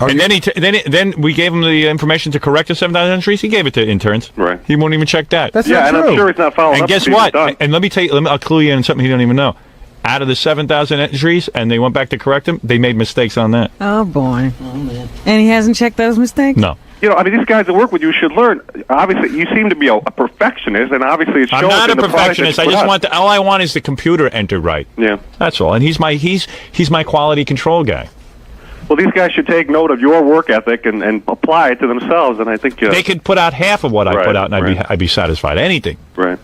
And then we gave him the information to correct the 7,000 entries. He gave it to interns. Right. He won't even check that. That's yeah, not and true. I'm sure he's not following And up. guess if he's what? done. And let me tell you, I'll clue you in something he don't even know. Out of the 7,000 entries, and they went back to correct them, they made mistakes on that. Oh, boy. And he hasn't checked those mistakes? No. You know, I mean, these guys that work with you should learn. Obviously, you seem to be a perfectionist, and obviously it shows. I'm not a in the product that perfectionist. you I put just out. want all I want is the computer entered right. Yeah. That's all. And he's my quality control guy. Well, these guys should take note of your work ethic and apply it to themselves, and I think They could put out half of what I put out, and right. I'd be satisfied. Anything. Right.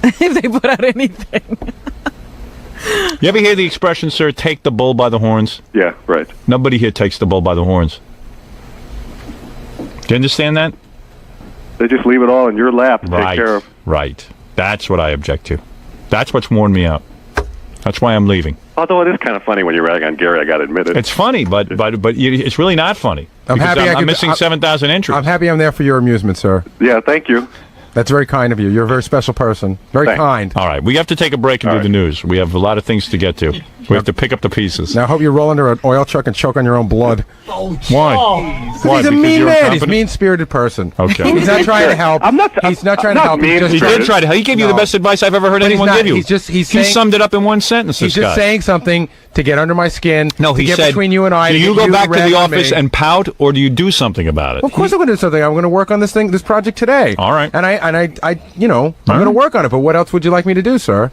If they put out anything. You ever hear the expression, sir, take the bull by the horns? Yeah, right. Nobody here takes the bull by the horns. Do you understand that? They just leave it all in your lap to take care of. Right. That's what I object to. That's what's worn me out. That's why I'm leaving. Although it is kind of funny when you rag on Gary, I got to admit it. It's funny, but it's really not funny. I'm because happy I'm missing 7,000 entries. I'm happy I'm there for your amusement, sir. Yeah, thank you. That's very kind of you. You're a very special person. Very kind. All right, we have to take a break and do the news. We have a lot of things to get to. We have to pick up the pieces. Now, I hope you roll under an oil truck and choke on your own blood. Why? Why? He's a Because mean you're man. He's a incompetent? mean-spirited person. Okay. He's not trying to help. He's not trying to help. He did try to help. He gave you the best advice I've ever heard But he's anyone not. give you. He He summed it up in one sentence. He's this just guy. saying something to get under my skin. No, to he get said, between you and I. do to you get go back to rag the on office me. and pout, or do you do something about it? Well, of course I'm going to do something. I'm going to work on this project today. All right. And I you know, I'm going to work on it. But what else would you like me to do, sir?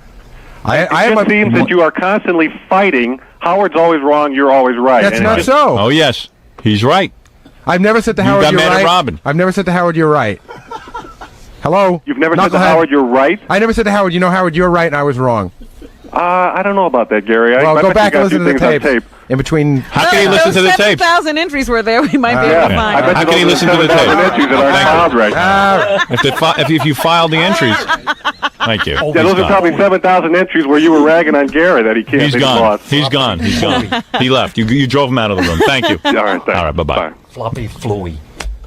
It just seems that you are constantly fighting. Howard's always wrong. You're always right. That's And not it just- so. Oh, yes. He's right. I've never said to You Howard, got you're mad at right. Robin. I've never said to Howard, you're right. Hello? You've never said to Knucklehead. Howard, you're right? I never said to Howard, Howard, you're right, and I was wrong. I don't know about that, Gary. Well, I go bet back you and got listen to the things on tape. In between. How can he listen to the tapes? 7,000 entries were there. We might be able to find I bet How you can he those listen are to the 7,000 tape? entries that aren't filed right now. If you filed the entries. Thank you. Yeah, those are probably 7,000 entries where you were ragging on Gary that he can't. He's that he gone. lost. He's gone. He's gone. He left. You drove him out of the room. Thank you. All right, thanks. All right, bye-bye. Floppy Fluey.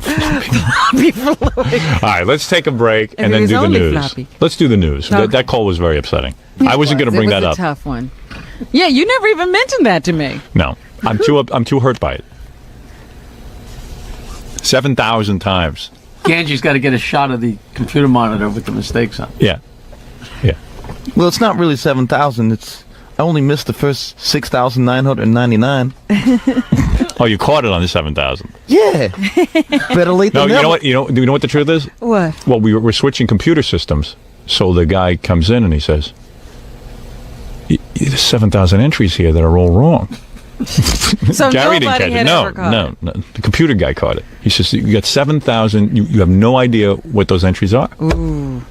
All right, let's take a break and it then was do the only news. floppy. Let's do the news. Okay. That call was very upsetting. I wasn't going to bring that It up. was a tough one. Yeah, you never even mentioned that to me. No, I'm too hurt by it. 7,000 times. Ganji's got to get a shot of the computer monitor with the mistakes on. Yeah. Well, it's not really 7,000. I only missed the first 6,999. Oh, you caught it on the 7,000. Yeah. Better late No, than you never. know what? Do you know what the truth is? What? Well, we're switching computer systems. So the guy comes in and he says, "There's 7,000 entries here that are all wrong." So Gary didn't nobody catch had it. ever caught No. The computer guy caught it. He says, "You got 7,000. You have no idea what those entries are." Ooh.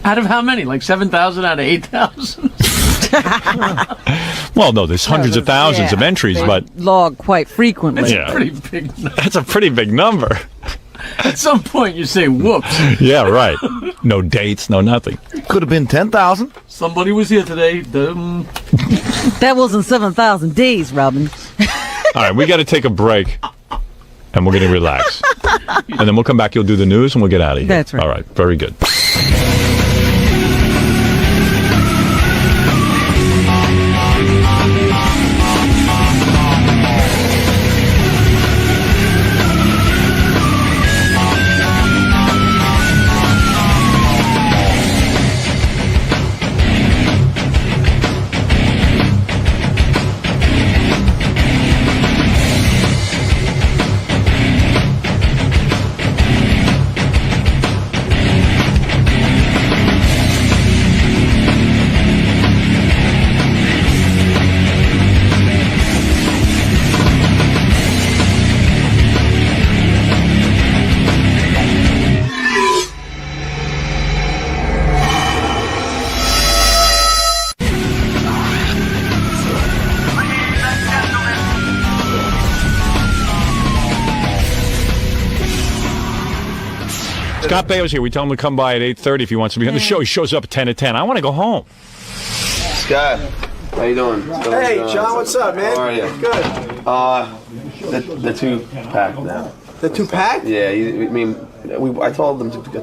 Out of how many? Like 7,000 out of 8,000? Well, no, there's hundreds of thousands of entries, They but log quite frequently. That's Yeah. a pretty big number. that's a pretty big number. At some point, you say, whoops. Yeah, right. No dates, no nothing. Could have been 10,000. Somebody was here today. That wasn't 7,000 days, Robin. All right, we got to take a break, and we're going to relax. And then we'll come back, you'll do the news, and we'll get out of here. That's right. All right, very good. Scott Baio's here. We tell him to come by at 8:30 if he wants to be on the show. He shows up at 10 to 10. I want to go home. Scott, how you doing? Hey, John, what's up, man? How are you? Good. The 2-pack now. The 2-pack? Yeah, I told him to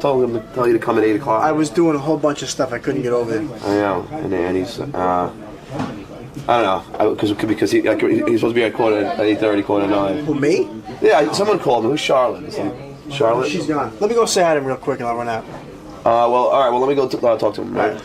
tell you to come at 8 o'clock. I was doing a whole bunch of stuff. I couldn't get over there. I know, and he's I don't know, because he's supposed to be at 8:30, 8:45. Who, me? Yeah, someone called me. Who's Charlotte? Charlotte? She's gone. Let me go say hi to him real quick and I'll run out. All right. Well, let me go talk to him. Right.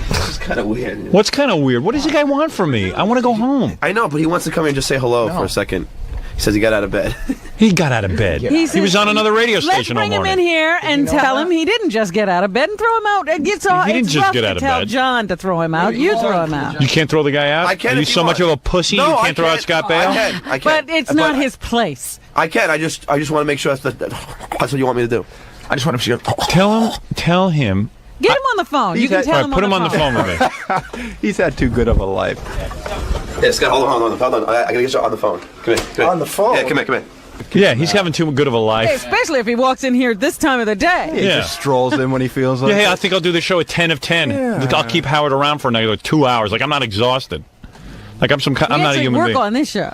This is kind of weird. What's kind of weird? What does the guy want from me? I want to go home. I know, but he wants to come here and just say hello for a second. He says he got out of bed. He got out of bed. He was on another radio station all morning. Let's bring him in here and tell him he didn't just get out of bed and throw him out. He didn't just get out of tell bed. John to throw him out. You throw him out. You can't throw the guy out? I can. Are you so much of a pussy you can't throw out Scott Baio? I can. But it's not his place. I can. I just want to make sure that's what you want me to do. I just want to Tell him. Get him on the phone. You can tell him put him on the phone with me. He's had too good of a life. Yeah, Scott, hold on. I gotta get you on the phone. Come here. On the phone? Yeah, come here. Yeah, he's having too good of a life. Hey, especially if he walks in here this time of the day. He just strolls in when he feels like Hey, I think I'll do the show at 10 of 10. Yeah. I'll keep Howard around for another 2 hours. Like, I'm not exhausted. Like, I'm not a human work being. on this show.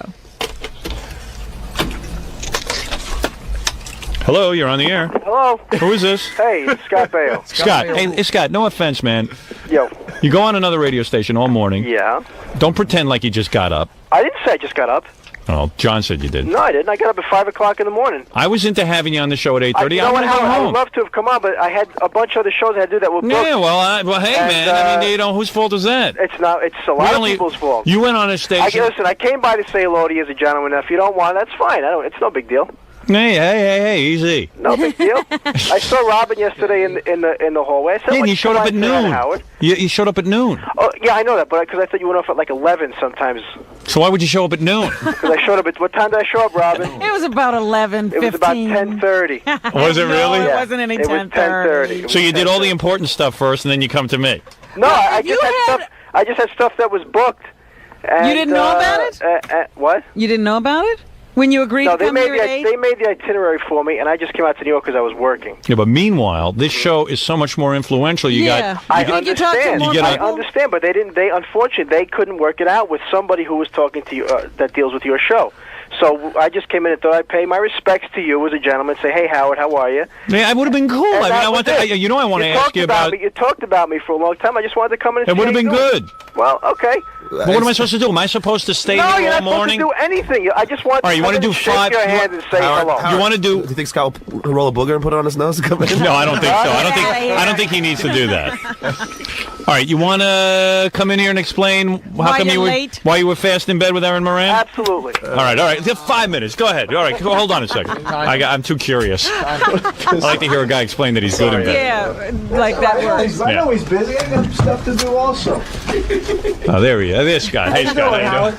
Hello, you're on the air. Hello. Who is this? Hey, it's Scott Baio. Scott. Hey, Scott, no offense, man. Yo. You go on another radio station all morning. Yeah. Don't pretend like you just got up. I didn't say I just got up. Oh, John said you did. No, I didn't. I got up at 5 o'clock in the morning. I was into having you on the show at 8:30. You I know want what, to go Howard, I home. would love to have come on, but I had a bunch of other shows I had to do that were booked. Yeah, well, hey, man. I mean, whose fault is that? It's a lot of people's fault. You went on a station. Listen, I came by to say hello to you as a gentleman. If you don't want it, that's fine. It's no big deal. Hey, easy. No big deal. I saw Robin yesterday in the hallway. I said, Yeah, you showed up at noon. Howard. You showed up at noon. Oh, yeah, I know that, but because I thought you went off at like 11 sometimes. So why would you show up at noon? Because I showed up at... What time did I show up, Robin? It was about 11:15. It was about 10:30. Was it really? No, it wasn't any 10:30. So you did all the important stuff first, and then you come to me. No, I just had stuff that was booked. And, you didn't know about it? What? You didn't know about it? When you agreed to come here at 8? They made the itinerary for me, and I just came out to New York because I was working. Yeah, but meanwhile, this show is so much more influential. I understand, but unfortunately, they couldn't work it out with somebody who was talking to you that deals with your show. So I just came in and thought I'd pay my respects to you as a gentleman. Say, hey, Howard, how are you? Yeah, it would have been cool. And I want to ask you about. You talked about me for a long time. I just wanted to come in and It would have been good. Well, okay. But what am I supposed to do? Am I supposed to stay No, here you're all not morning? supposed to do anything. I just want. All right, you want to do shake 5? your hand and say hello. You want to do? Do you think Scott will roll a booger and put it on his nose and come in? No, I don't think so. I don't think he needs to do that. All right, you want to come in here and explain why you were fast in bed with Erin Moran? Absolutely. All right. You have 5 minutes. Go ahead. All right, hold on a second. I'm too curious. I like to hear a guy explain that he's good in bed. Yeah, like that works. I know he's busy. I got stuff to do also. Oh, there he is. This guy. Hey, Scott. How you doing?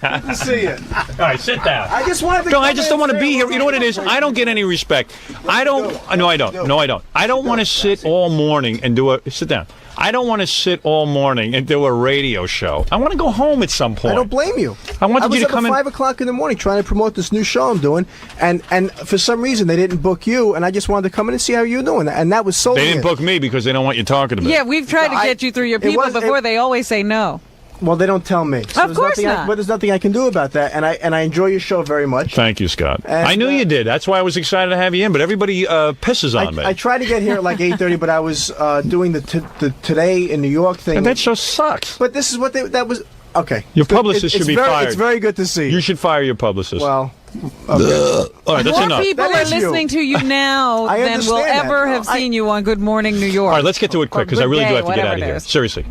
Good to see you. All right, sit down. I just wanted to. No, I just don't want to be here. You know what it is? I don't get any respect. I don't. No, I don't. No, I don't. I don't want to sit all morning and do a. Sit down. I don't want to sit all morning and do a radio show. I want to go home at some point. I don't blame you. I wanted you to come in. in. I was up at 5 o'clock in the morning trying to promote this new show I'm doing, and for some reason they didn't book you, and I just wanted to come in and see how you're doing, and that was so. They didn't book me because they don't want you talking to me. Yeah, we've tried to get you through your people before. They always say no. Well, they don't tell me. So of course not. But there's nothing I can do about that, and I enjoy your show very much. Thank you, Scott. And, I knew you did. That's why I was excited to have you in. But everybody pisses on me. I tried to get here at like 8:30, but I was doing the Today in New York thing. And that show sucks. But this is what that was. Okay. Your publicist should be fired. It's very good to see. You should fire your publicist. Well. Okay. All right, that's More enough. people are listening to you now than will ever have seen you on Good Morning New York. All right, let's get to it quick because I really do have to get out of here. Seriously.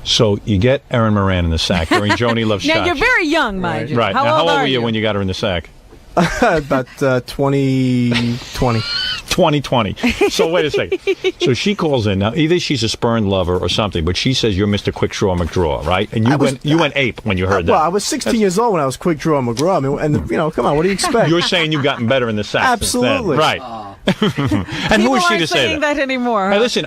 So you get Erin Moran in the sack during Joni Loves Scotch. Now, you're very young, mind you. Right. How old were you when you got her in the sack? About 2020. 2020. So wait a second. So she calls in. Now, either she's a spurned lover or something, but she says you're Mr. Quick Draw McDraw, right? And you went ape when you heard that. Well, I was 16 years old when I was Quick Draw McGraw. I mean, and, come on, what do you expect? You're saying you've gotten better in the sack. Absolutely. Since then. Right. And who is she to say saying that anymore? Hey, listen,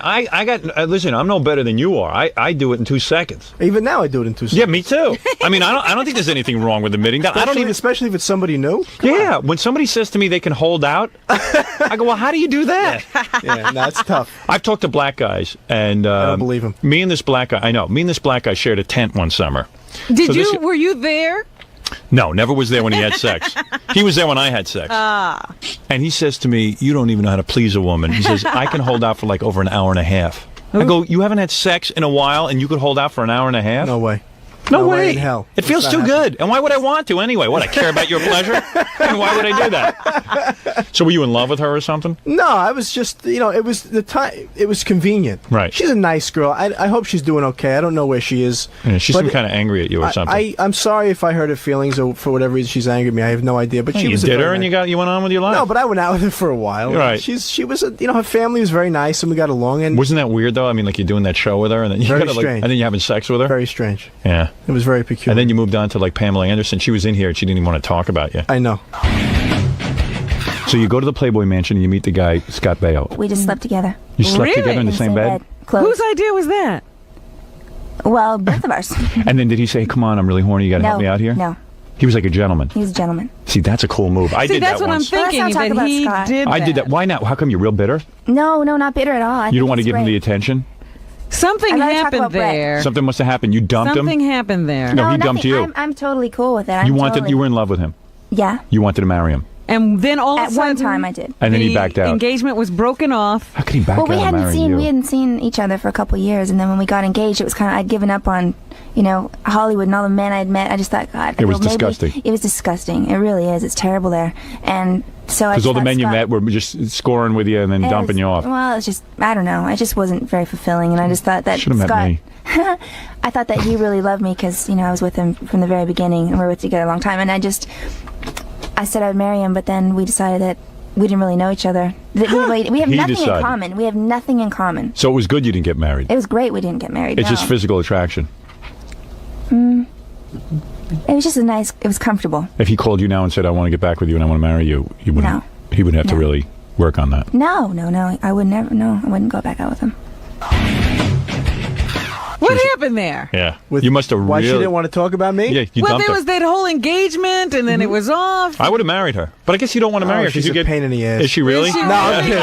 listen, I'm no better than you are. I do it in 2 seconds. Even now, I do it in 2 seconds. Yeah, me too. I mean, I don't think there's anything wrong with admitting that. Especially if it's somebody new. Yeah, when somebody says to me they can hold out, I go, well, how do you do that? Yeah, no, it's tough. I've talked to black guys, and I don't believe him. Me and this black guy shared a tent one summer. Were you there? No, never was there when he had sex. He was there when I had sex. Ah. And he says to me, you don't even know how to please a woman. He says, I can hold out for like over an hour and a half. I go, you haven't had sex in a while and you could hold out for an hour and a half? No way. No way in hell. It feels too good. And why would I want to anyway? What, I care about your pleasure? And why would I do that? So were you in love with her or something? No, I was just, it was the time. It was convenient. Right. She's a nice girl. I hope she's doing okay. I don't know where she is. Yeah, she seemed kind of angry at you or something. I'm sorry if I hurt her feelings or for whatever reason she's angry at me. I have no idea. But she you was did her and you went on with your life? No, but I went out with her for a while. Right. She was, her family was very nice and we got along. And wasn't that weird though? I mean, like you're doing that show with her and then very strange. And then you're having sex with her? Very strange. Yeah. It was very peculiar. And then you moved on to like Pamela Anderson. She was in here and she didn't even want to talk about you. I know. So you go to the Playboy Mansion and you meet the guy, Scott Baio. We just slept together. You slept together in the same bed? Whose idea was that? Well, both of ours. And then did he say, come on, I'm really horny, you got to help me out here? No. He was like a gentleman. He was a gentleman. See, that's a cool move. I did that once. That's what I'm thinking, that he did that. I did that. Why not? How come you're real bitter? No, not bitter at all. You don't want to give him the attention? Something happened there. Something must have happened. You dumped him? Something happened there. No, he dumped you. I'm totally cool with it. You were in love with him? Yeah. You wanted to marry him? And then all of a sudden, at one time I did. And then he backed out. Engagement was broken off. How could he back out? We hadn't seen each other for a couple of years, and then when we got engaged, it was kind of I'd given up on, Hollywood and all the men I'd met. I just thought, God, it was disgusting. It was disgusting. It really is. It's terrible there, and so because all the men you met were just scoring with you and then dumping you off. Well, it's just I don't know. It just wasn't very fulfilling, and I just thought that should have met me. I thought that he really loved me because I was with him from the very beginning, and we were together a long time, and I said I'd marry him, but then we decided that we didn't really know each other. We have nothing in common. We have nothing in common. So it was good you didn't get married. It was great we didn't get married. It's just physical attraction. It was just it was comfortable. If he called you now and said, I want to get back with you and I want to marry you, he wouldn't have to really work on that. No. I would never, I wouldn't go back out with him. What happened there? Yeah. You must have Why she didn't want to talk about me? Yeah, you well, dumped there her. was that whole engagement, and then it was off. I would have married her. But I guess you don't want to marry her. She's a pain in the ass. Is she really? No, I'm kidding.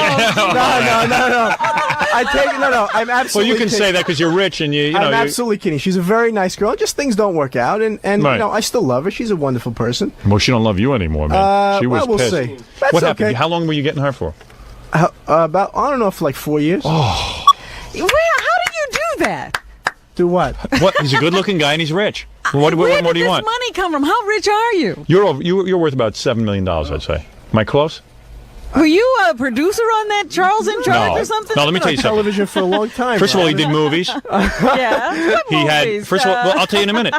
No. I'm absolutely Well, you can kidding. say that because you're rich and you know. I'm absolutely kidding. She's a very nice girl. Just things don't work out, and right. I still love her. She's a wonderful person. Well, she don't love you anymore, man. She was we'll pissed. see. That's What happened? okay. How long were you getting her for? About I don't know, for like 4 years. Oh. How do you do that? Do what? What? He's a good-looking guy and he's rich. What more do you want? Where did this money come from? How rich are you? You're worth about $7 million, I'd say. Am I close? Were you a producer on that Charles in Charge or something? No, let me tell you something. Television for a long time. First of all, he did movies. Yeah. He had. First of all, well, I'll tell you in a minute.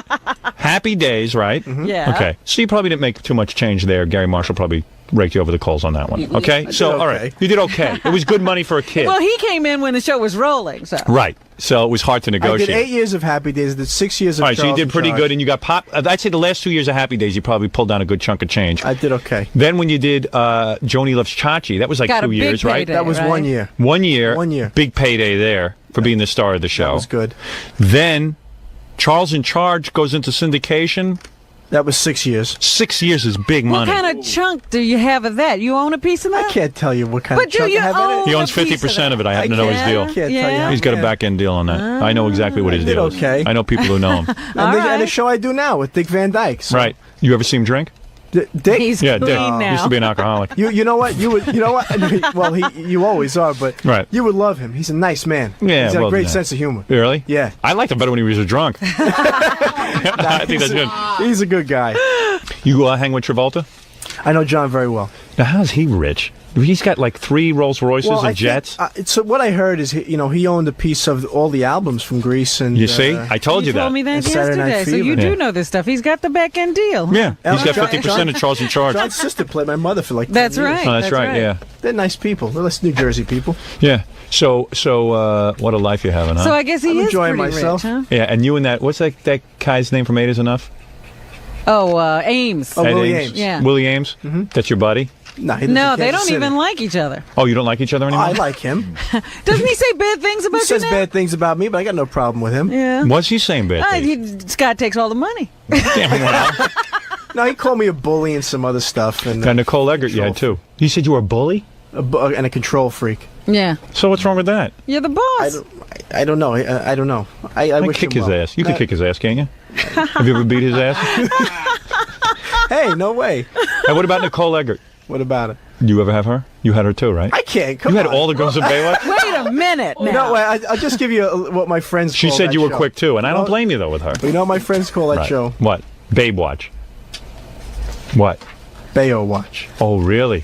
Happy Days, right? Yeah. Okay. So you probably didn't make too much change there. Gary Marshall probably raked you over the coals on that one. Okay. So all right, you did okay. It was good money for a kid. Well, he came in when the show was rolling, so. Right. So it was hard to negotiate. I did 8 years of Happy Days. I did 6 years of All right, so you Charles did in pretty Charge. good, and you got pop. I'd say the last 2 years of Happy Days, you probably pulled down a good chunk of change. I did okay. Then when you did Joni Loves Chachi, that was like Got 2 a big years, right? payday, That was right? 1 year. 1 year. 1 year. Big payday there for being the star of the show. That was good. Then Charles in Charge goes into syndication. That was 6 years. 6 years is big money. What kind of chunk do you have of that? You own a piece of that? I can't tell you what kind But of do chunk you I have own in it. He owns 50% of it. I happen to know his deal. I can't tell you how He's got a much. back end deal on that. I know exactly what his did deal okay. is. I know people who know him. And the show I do now with Dick Van Dyke. So. Right. You ever see him drink? Dick? He's Yeah, clean Dick. now. Used to be an alcoholic. You know what? You know what? Well, you always are, but Right. you would love him. He's a nice man. Yeah, He's got well, a great yeah. sense of humor. Really? Yeah. I liked him better when he was a drunk. I think that's good. He's a good guy. You hang with Travolta? I know John very well. Now, how's he rich? He's got like 3 Rolls Royces Well, I and jets. think, so what I heard is, he owned a piece of all the albums from Grease and. You see? I told you You that. told me that And Saturday Night yesterday, so you Fever. do know this stuff. He's got the back end deal. Yeah. He's got John- 50% of Charles in Charge. John's sister played my mother for like 10 That's years. right. Oh, that's right, yeah. They're nice people. They're nice New Jersey people. Yeah. So what a life you're having, huh? So I guess he I'm is enjoying pretty myself. rich, huh? Yeah, and you and what's that guy's name from 8 is Enough? Oh, Ames. Oh, Ed Willie Ames. Yeah. Willie Ames? That's your buddy? No, they don't even like each other. Oh, you don't like each other anymore? I like him. Doesn't he say bad things about He you says now? bad things about me, but I got no problem with him. Yeah. What's he saying bad things? Scott takes all the money. No, he called me a bully and some other stuff. And Nicole Eggert you had, too. He said you were a bully? And a control freak. Yeah. So what's wrong with that? You're the boss. I don't know. I don't know. I wish kick him his well. ass. You could kick his ass, can't you? Have you ever beat his ass? Hey, no way. Hey, what about Nicole Eggert? What about it? You ever have her? You had her too, right? I can't. Come you on. had all the girls in Baywatch? Wait a minute now. You know what? I'll just give you what my friends She call said that you were show. quick too, and I don't blame you though with her. You know what my friends call that Right. show? What? Babe Watch. What? Bayo Watch. Oh, really?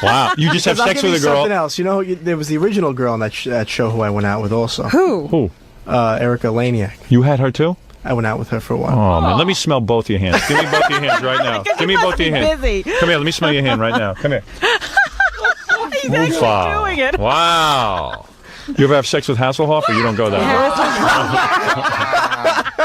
Wow. You just have Because I'll sex give with a you girl. Something else. You know, there was the original girl on that show who I went out with also. Who? Erica Laniak. You had her too? I went out with her for a while. Oh, man. Let me smell both your hands. Give me both your hands right now. Give me both your hands. busy. Come here. Let me smell your hand right now. Come here. He's actually Oofa. doing it. Wow. You ever have sex with Hasselhoff, or you don't go that way?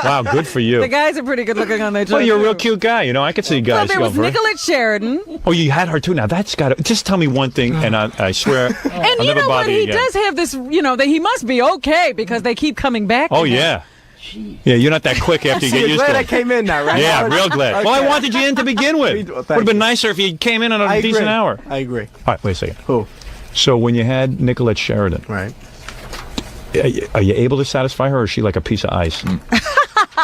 Wow, good for you. The guys are pretty good looking on that show. Well, you're a real too. cute guy. You know, I could see guys So there going was for it. Nicolette Sheridan. Oh, you had her too. Now that's got to. Just tell me one thing, and I swear And I'll you never know what? bother you He again. does have this, that he must be okay because they keep coming back. Oh to him. yeah. Yeah, you're not that quick after you See, get you're used glad to I it. came in now, right? Yeah, real glad. Okay. Well, I wanted you in to begin with. Would have been nicer if you came in on a decent hour. I agree. All right, wait a second. Who? So when you had Nicolette Sheridan, right? Are you able to satisfy her, or is she like a piece of ice?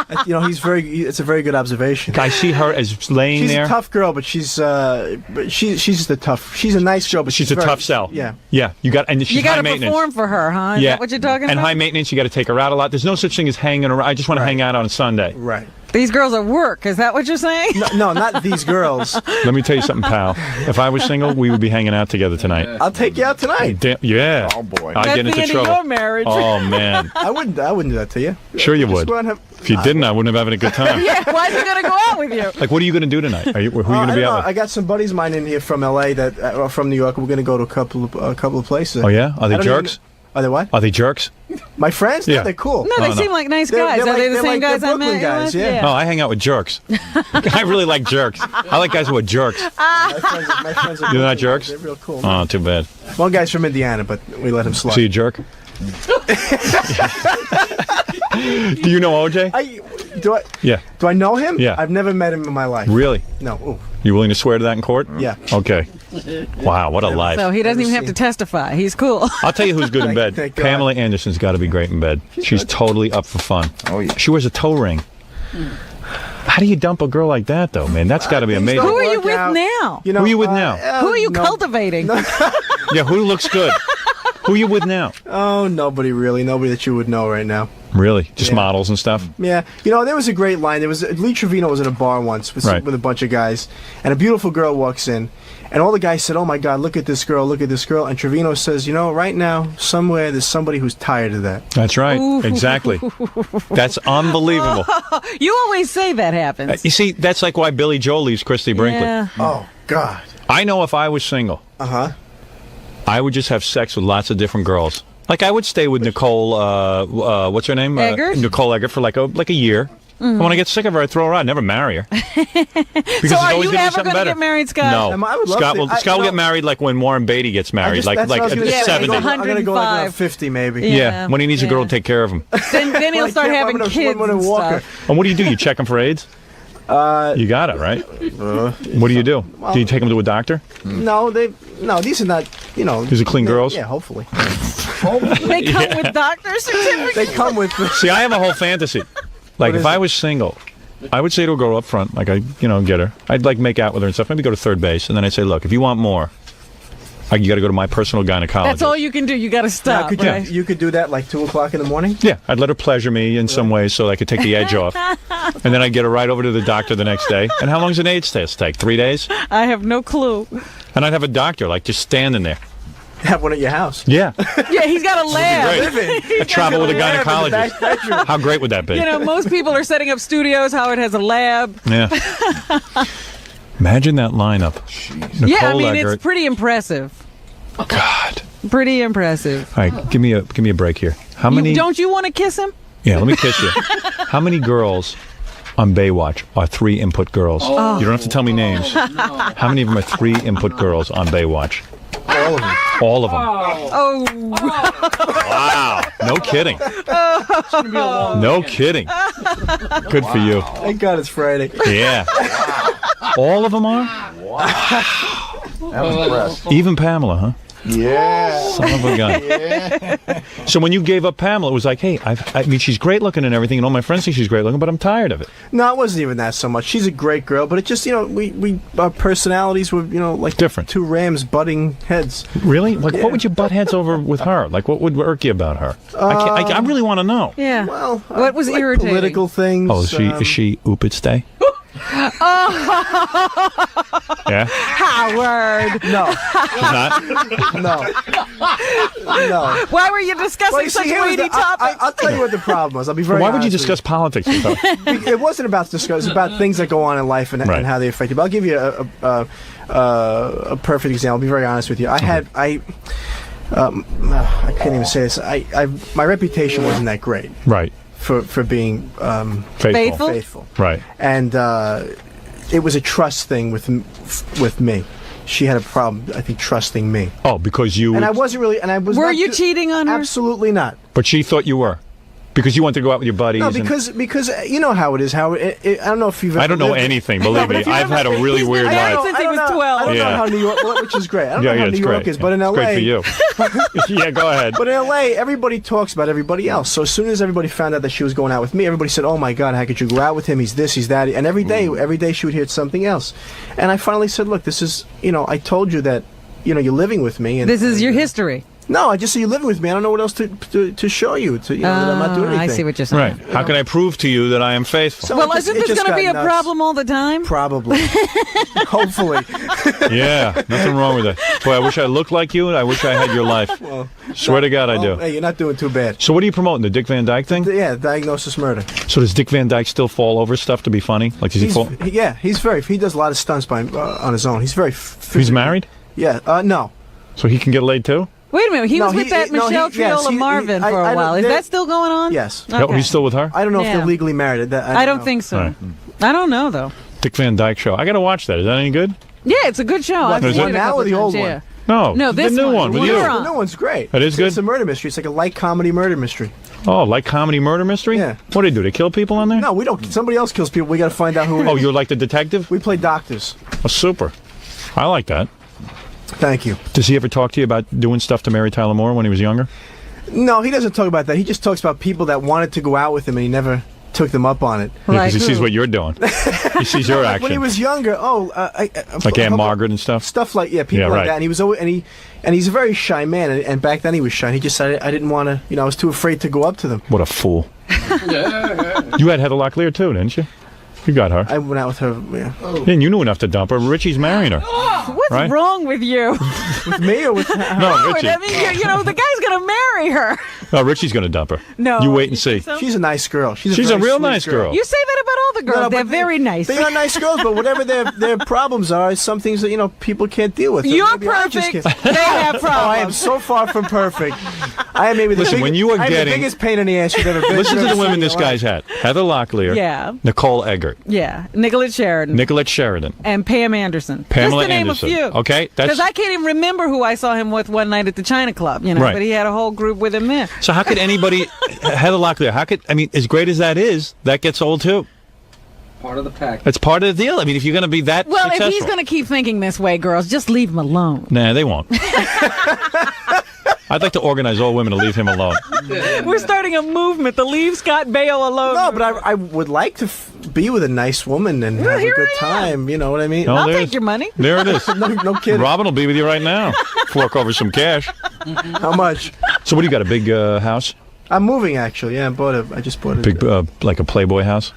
It's a very good observation. I see her as laying She's there. a tough girl, but she's just a tough. She's a nice girl, but She's a very- tough sell. Yeah. Yeah, you got, and she's You got high to maintenance. perform for her, huh? Is that what you're talking and about? high maintenance. You got to take her out a lot. There's no such thing as hanging around. I just want to hang out on a Sunday. Right. These girls are work. Is that what you're saying? No, not these girls. Let me tell you something, pal. If I was single, we would be hanging out together tonight. I'll take you out tonight. Yeah. Oh boy. I'd That's get the into end trouble. of your marriage. Oh man. I wouldn't do that to you. Sure you Just would. go out and have- If you didn't, I wouldn't have having a good time. Yeah, why is he going to go out with you? Like, what are you going to do tonight? Who are you going I to be don't out know. with? I got some buddies of mine in here from L.A. that are from New York. We're going to go to a couple of places. Oh yeah? Are I they don't jerks? even- Are they what? Are they jerks? My friends? Yeah. No, they're cool. No, they seem like nice guys. Are they the same guys I met? guys, yeah. No, I hang out with jerks. I really like jerks. I like guys who are jerks. My friends are You're not Brooklyn guys. jerks? They're real cool. Oh, too bad. One guy's from Indiana, but we let him slide. So you jerk? Do you know OJ? Yeah. Do I know him? Yeah. I've never met him in my life. Really? No. Ooh. You willing to swear to that in court? Yeah. Okay. Wow, what a life. So he doesn't even have to testify. He's cool. I'll tell you who's good in bed. Thank God. Pamela Anderson's got to be great in bed. She's totally up for fun. Oh yeah. She wears a toe ring. How do you dump a girl like that, though, man? That's got to be amazing. Who are you with now? Who are you with now? Who are you cultivating? Yeah, who looks good? Who are you with now? Oh, nobody really. Nobody that you would know right now. Really? Just models and stuff? Yeah. There was a great line. There was Lee Trevino was in a bar once with a bunch of guys, and a beautiful girl walks in, and all the guys said, "Oh my God, look at this girl, look at this girl." And Trevino says, "Right now, somewhere there's somebody who's tired of that." That's right. Ooh. Exactly. That's unbelievable. You always say that happens. You see, that's like why Billy Joel leaves Christy Brinkley. Yeah. Oh God. I know if I was single, I would just have sex with lots of different girls. Like I would stay with Nicole. What's her name? Eggert? Nicole Eggert for like a year. Mhm. When I get sick of her, I throw her out. I'd never marry her. Because So are always you gonna be ever something going to better. get married, Scott? No. I would love Scott to. will. I- Scott will get married like when Warren Beatty gets married, That's like what I was gonna say. 70. I'm gonna go like around 50 maybe. Yeah, when he needs a girl to take care of him. Then he'll start having kids and stuff. And what do you do? You check him for AIDS? You got it, right? What do you do? Do you take him to a doctor? No, these are not. These are clean girls? Yeah, hopefully. They come with doctor certificates. They come with. See, I have a whole fantasy. Like, if I was single, I would say to a girl up front, like, get her. I'd, make out with her and stuff. Maybe go to third base. And then I'd say, look, if you want more, you got to go to my personal gynecologist. That's all you can do. You got to stop. Right? You could do that like 2 o'clock in the morning. Yeah, I'd let her pleasure me in some ways so I could take the edge off. And then I'd get her right over to the doctor the next day. And how long does an AIDS test take? 3 days? I have no clue. And I'd have a doctor, just standing there. Have one at your house. Yeah. Yeah, he's got a lab. I travel with a gynecologist. How great would that be? Most people are setting up studios. Howard has a lab. Yeah. Imagine that lineup. Nicole Yeah, I mean, Eggert. it's pretty impressive. God. Pretty impressive. All right, give me a break here. How many? Don't you want to kiss him? Yeah, let me kiss you. How many girls on Baywatch are 3 input girls. Oh. You don't have to tell me names. How many of them are 3 input girls on Baywatch? All of them. All of them. Oh. Wow. No kidding. No kidding. Good for you. Thank God it's Friday. Yeah. All of them are? I'm impressed. Even Pamela, huh? Yeah. Son of a gun. Yeah. So when you gave up Pamela, it was like, hey, I mean, she's great looking and everything, and all my friends think she's great looking, but I'm tired of it. No, it wasn't even that so much. She's a great girl, but it just, we our personalities were, like different. 2 rams butting heads. Really? Like, what would you butt heads over with her? Like, what would irk you about her? I really want to know. Yeah. Well, what was like irritating? Political things. Oh, is she Upit Day? Yeah? Howard. No. She's not? No. Why were you discussing such weighty topics? I'll tell you what the problem was. I'll be very Why would you honest discuss politics with her? It wasn't about discuss. It's about things that go on in life and how they affect you. But I'll give you a perfect example. I'll be very honest with you. I can't even say this. My reputation wasn't that great. Right. For being faithful. Right. And it was a trust thing with me. She had a problem, I think, trusting me. Oh, because you... And I wasn't really... And I was. Were not you cheating on her? Absolutely not. But she thought you were. Because you wanted to go out with your buddies. No, because you know how it is. I don't know if you've. I don't know anything. Believe me, I've had a really weird life. Since he was 12. I don't know how New York, which is great. I don't know how New York is, but in LA, great for you. Yeah, go ahead. But in LA, everybody talks about everybody else. So as soon as everybody found out that she was going out with me, everybody said, "Oh my God, how could you go out with him? He's this, he's that." And every day she would hear something else. And I finally said, "Look, this is, I told you that, you're living with me, and this is your history." No, I just say you're living with me. I don't know what else to show you. That I'm not doing anything. I see what you're saying. Right. How can I prove to you that I am faithful? So isn't this going to be a problem all the time? Probably. Hopefully. Yeah, nothing wrong with that. Boy, I wish I looked like you, and I wish I had your life. Well, swear to God, I do. Hey, you're not doing too bad. So what are you promoting, the Dick Van Dyke thing? Yeah, diagnosis murder. So does Dick Van Dyke still fall over stuff to be funny? Like, does he fall? Yeah, he does a lot of stunts on his own. He's very... He's married? Yeah, no. So he can get laid too? Wait a minute, he was with that Michelle Triola Marvin for a while. Is that still going on? Yes. Okay. He's still with her? I don't know if they're legally married. I don't think so. Right. I don't know, though. Dick Van Dyke Show. I got to watch that. Is that any good? Yeah, it's a good show. I've seen it now or the old one? No, this the new one with you. The new one's great. It is good? It's a murder mystery. It's like a light comedy murder mystery. Oh, like comedy murder mystery? Yeah. What do they do? They kill people on there? No, we don't. Somebody else kills people. We got to find out who it is. Oh, you're like the detective? We play doctors. Oh, super. I like that. Thank you. Does he ever talk to you about doing stuff to Mary Tyler Moore when he was younger? No, he doesn't talk about that. He just talks about people that wanted to go out with him and he never took them up on it. Yeah, because he sees what you're doing. He sees your action. When he was younger, like Aunt Margaret and stuff? Stuff like, people like that. And he was always, and he's a very shy man, and back then he was shy. He just said, I didn't want to, I was too afraid to go up to them. What a fool. You had Heather Locklear too, didn't you? You got her. I went out with her, yeah. And you knew enough to dump her. Richie's marrying her. What's wrong with you? With me or with her? No, Richie. I mean, the guy's going to marry her. No, Richie's going to dump her. No. You wait and see. So? She's a nice girl. She's a real nice girl. You say that about all the girls. They're very nice. They are nice girls, but whatever their problems are, is some things that, people can't deal with. You're perfect. They have problems. Oh, I am so far from perfect. I am maybe the the biggest pain in the ass you've ever been. Listen to the women this guy's had. Heather Locklear. Yeah. Nicole Eggert. Yeah. Nicolette Sheridan. And Pam Anderson. Pamela Just to name Anderson. a few. Okay. Because I can't even remember who I saw him with one night at the China Club, Right. But he had a whole group with him there. So how could anybody, Heather Locklear, as great as that is, that gets old too. Part of the pack. That's part of the deal. I mean, if you're going to be that successful. If he's going to keep thinking this way, girls, just leave him alone. Nah, they won't. I'd like to organize all women to leave him alone. We're starting a movement to leave Scott Baio alone. No, but I would like to be with a nice woman and have a good time. You know what I mean? Oh, I'll take your money. There it is. No kidding. Robin will be with you right now. Fork over some cash. How much? So what do you got, a big house? I'm moving, actually. Yeah, I just bought a big, like a Playboy house?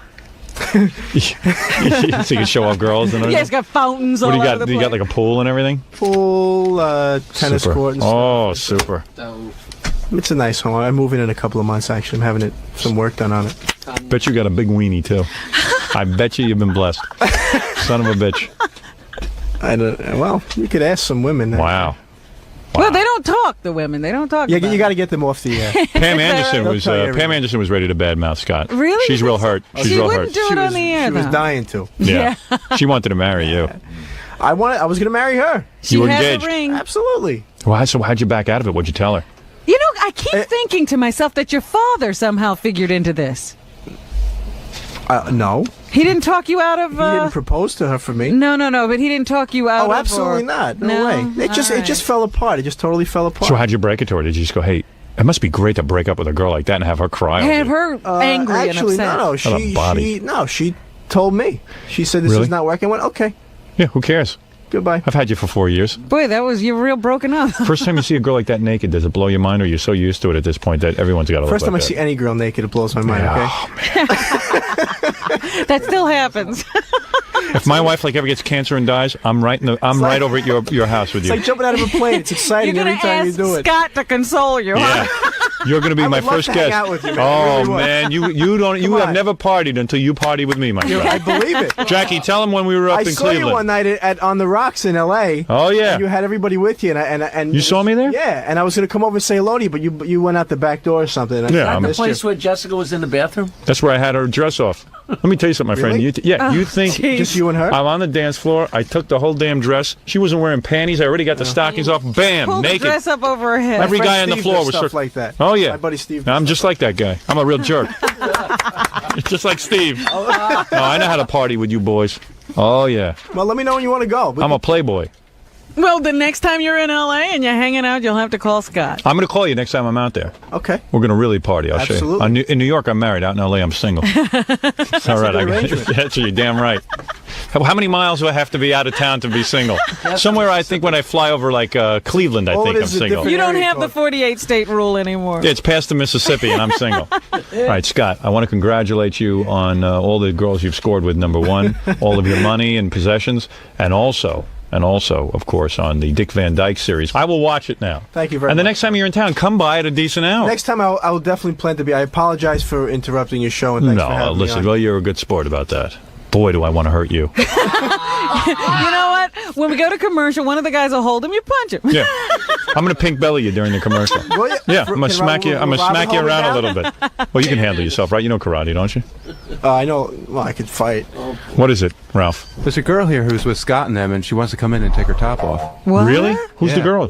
So you can show off girls and everything? Yeah, it's got fountains all over the place. What do you got, like a pool and everything? Pool, tennis court and stuff. Oh, super. It's a nice home. I'm moving in a couple of months, actually. I'm having some work done on it. Bet you got a big weenie, too. I bet you've been blessed. Son of a bitch. Well, you could ask some women. Wow. Well, they don't talk. The women, they don't talk. Yeah, about you got to get them off the air. Pam Anderson They'll was tell you everything. Pam Anderson was ready to badmouth Scott. Really? She's real hurt. She's She real wouldn't hurt. do it on the air. She was though. dying to. Yeah. She wanted to marry you. I was going to marry her. You were has engaged. a ring. Absolutely. Well, so how'd you back out of it? What'd you tell her? You know, I keep thinking to myself that your father somehow figured into this. No. He didn't talk you out of. He didn't propose to her for me. No, but he didn't talk you out. Oh, of absolutely or, not. No way. It just fell apart. It just totally fell apart. So how'd you break it to her? Did you just go, hey, it must be great to break up with a girl like that and have her cry? Have her angry actually, and upset. she told me. She said this Really? is not working. I went, okay. Yeah, who cares? Goodbye. I've had you for 4 years. Boy, you were real broken up. First time you see a girl like that naked, does it blow your mind, or you're so used to it at this point that everyone's got to look First time like I that? see any girl naked, it blows my mind. Okay. That still happens. If my wife ever gets cancer and dies, I'm right over at your house with It's you. like jumping out of a plane. It's exciting You're every gonna time you ask do it. Scott to console you. Yeah. You're going to be my would love first to hang guest. out with you, man. I Oh really would. man, you have never partied until you party with me, my friend. I believe it. Jackie, tell him when we were up I in saw Cleveland. you one night at on the Rocks in L.A. Oh yeah. And you had everybody with you, and You saw me there? Yeah, and I was going to come over and say hello to you, but you went out the back door or something. Yeah, Is that I'm- the place where Jessica was in the bathroom? That's where I had her dress off. Let me tell you something, my friend. Really? You think Just you and her? I'm on the dance floor. I took the whole damn dress. She wasn't wearing panties. I already got the stockings off. Bam, Pull naked. the dress up over her head. Every My friend guy on the Steve floor does was stuff like that. Oh yeah, My buddy Steve. I'm just like that guy. I'm a real jerk. Just like Steve. No, I know how to party with you boys. Oh yeah. Well, let me know when you want to go. I'm a playboy. Well, the next time you're in L.A. and you're hanging out, you'll have to call Scott. I'm going to call you next time I'm out there. Okay. We're going to really party. I'll show you. Absolutely. In New York, I'm married. Out in L.A., I'm single. All right. That's you're damn right. How many miles do I have to be out of town to be single? Somewhere, I think, when I fly over, like Cleveland, I think I'm single. You don't have the 48-state rule anymore. It's past the Mississippi, and I'm single. All right, Scott, I want to congratulate you on all the girls you've scored with, number one, all of your money and possessions, and also, of course, on the Dick Van Dyke series. I will watch it now. Thank you very much. And the next time you're in town, come by at a decent hour. Next time, I will definitely plan to be. I apologize for interrupting your show, and thanks for having me listen, on. well, you're a good sport about that. Boy, do I want to hurt you. You know what? When we go to commercial, one of the guys will hold him. You punch him. Yeah. I'm going to pink belly you during the commercial. Yeah, I'm going to smack you. I'm going to smack you around a little bit. Well, you can handle yourself, right? You know karate, don't you? I know. Well, I could fight. What is it, Ralph? There's a girl here who's with Scott and them, and she wants to come in and take her top off. What? Really? Who's the girl?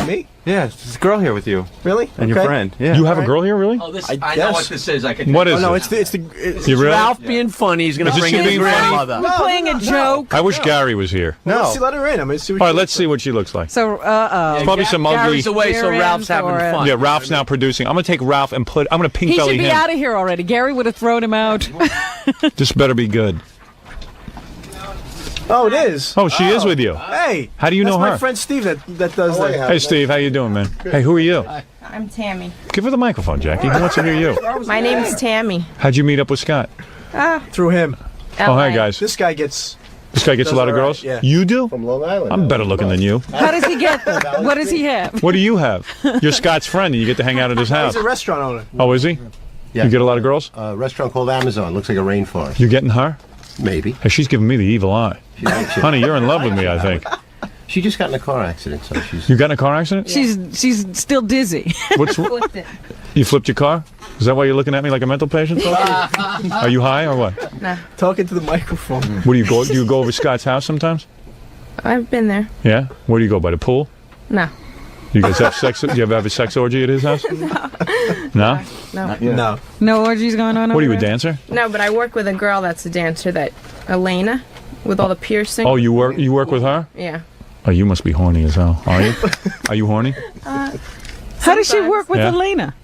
Me? Yeah, there's a girl here with you. Really? And your Okay. friend. Yeah. You have a girl here, really? Oh, this, I I know guess. what this is. I can. What is no, it? it's You really? Ralph being funny. He's going Is to this bring you in his being funny? grandmother. We're playing a joke. I wish Gary was here. Well, let's let her in. I'm going to see what All right, she let's see what she looks like. So, It's probably some ugly. Gary's away, so Rear Ralph's ends having or a- fun. Yeah, Ralph's now producing. I'm going to take Ralph and I'm going to pink He belly should be him. out of here already. Gary would have thrown him out. This better be good. Oh, it is. Oh, she is with you. Hey. How do you know That's her? my friend Steve that does that. Hey, Steve, how you doing, man? Hey, who are you? I'm Tammy. Give her the microphone, Jackie. Who wants to hear you? My name is Tammy. How'd you meet up with Scott? Through him. Oh, hi, guys. This guy gets. This guy gets a lot of all right, girls? yeah. You do? From Long Island. I'm better looking than you. How does he get them? What does he have? What do you have? You're Scott's friend, and you get to hang out at his house. He's a restaurant owner. Oh, is he? Yeah. You get a lot of girls? A restaurant called Amazon. Looks like a rainforest. You getting her? Maybe. Hey, she's giving me the evil eye. Honey, you're in love with me, I think. She just got in a car accident, so she's. You got in a car accident? She's still dizzy. What's Flipped it. You flipped your car? Is that why you're looking at me like a mental patient? Are you high or what? No, Talking to the microphone. What do you go? Do you go over Scott's house sometimes? I've been there. Yeah. Where do you go? By the pool? No. You guys have sex? Do you ever have a sex orgy at his house? No. No. No. No orgies going on What are you, over a there? dancer? No, but I work with a girl that's a dancer, that Elena, with all the piercing. Oh, you work with her? Yeah. Oh, you must be horny as hell. Are you? Are you horny? How does she work with Yeah. Elena?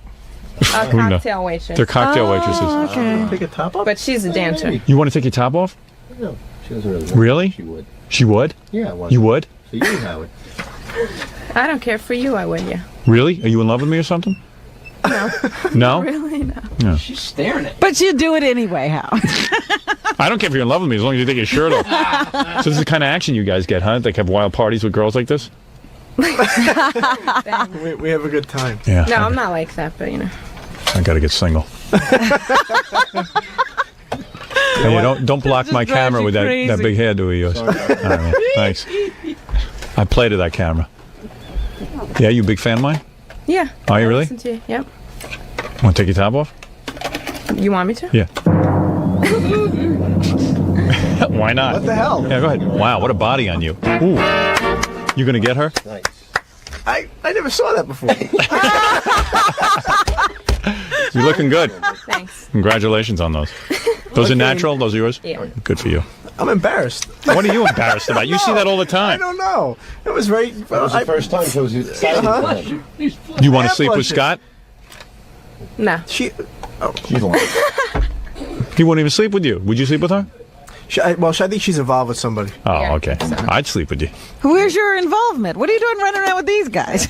A Who knows? cocktail waitress. They're cocktail waitresses. Okay. Take a top off? But she's a dancer. You want to take your top off? No, she doesn't really. Really? She would. She would? Yeah. Why You not? would? So you, Howard. I don't care. For you, I would, yeah. Really? Are you in love with me or something? No. No? Really, no. No. She's staring at. But you do it anyway, Hal. I don't care if you're in love with me as long as you take your shirt off. So this is the kind of action you guys get, huh? Like have wild parties with girls like this? We have a good time. Yeah. No, I'm not like that, but you know. I gotta get single. Hey, don't block my drives camera you with that crazy. big hairdo of yours. All right, man. Thanks. I play to that camera. Yeah, you a big fan of mine? Yeah. Are you I really? listen to you. Yep. Want to take your top off? You want me to? Yeah. Why not? What the hell? Yeah, go ahead. Wow, what a body on you. Ooh. You gonna get her? Nice. I never saw that before. You're looking good. Thanks. Congratulations on those. Those are natural? Those are yours? Yeah. Good for you. I'm embarrassed. What are you embarrassed about? You see that all the I time. don't know. It was very. That was the first time, so it was exciting. You want to sleep with Scott? No. She. Oh. She's the one. He won't even sleep with you. Would you sleep with her? I think she's involved with somebody. Oh, okay. I'd sleep with you. Where's your involvement? What are you doing running around with these guys?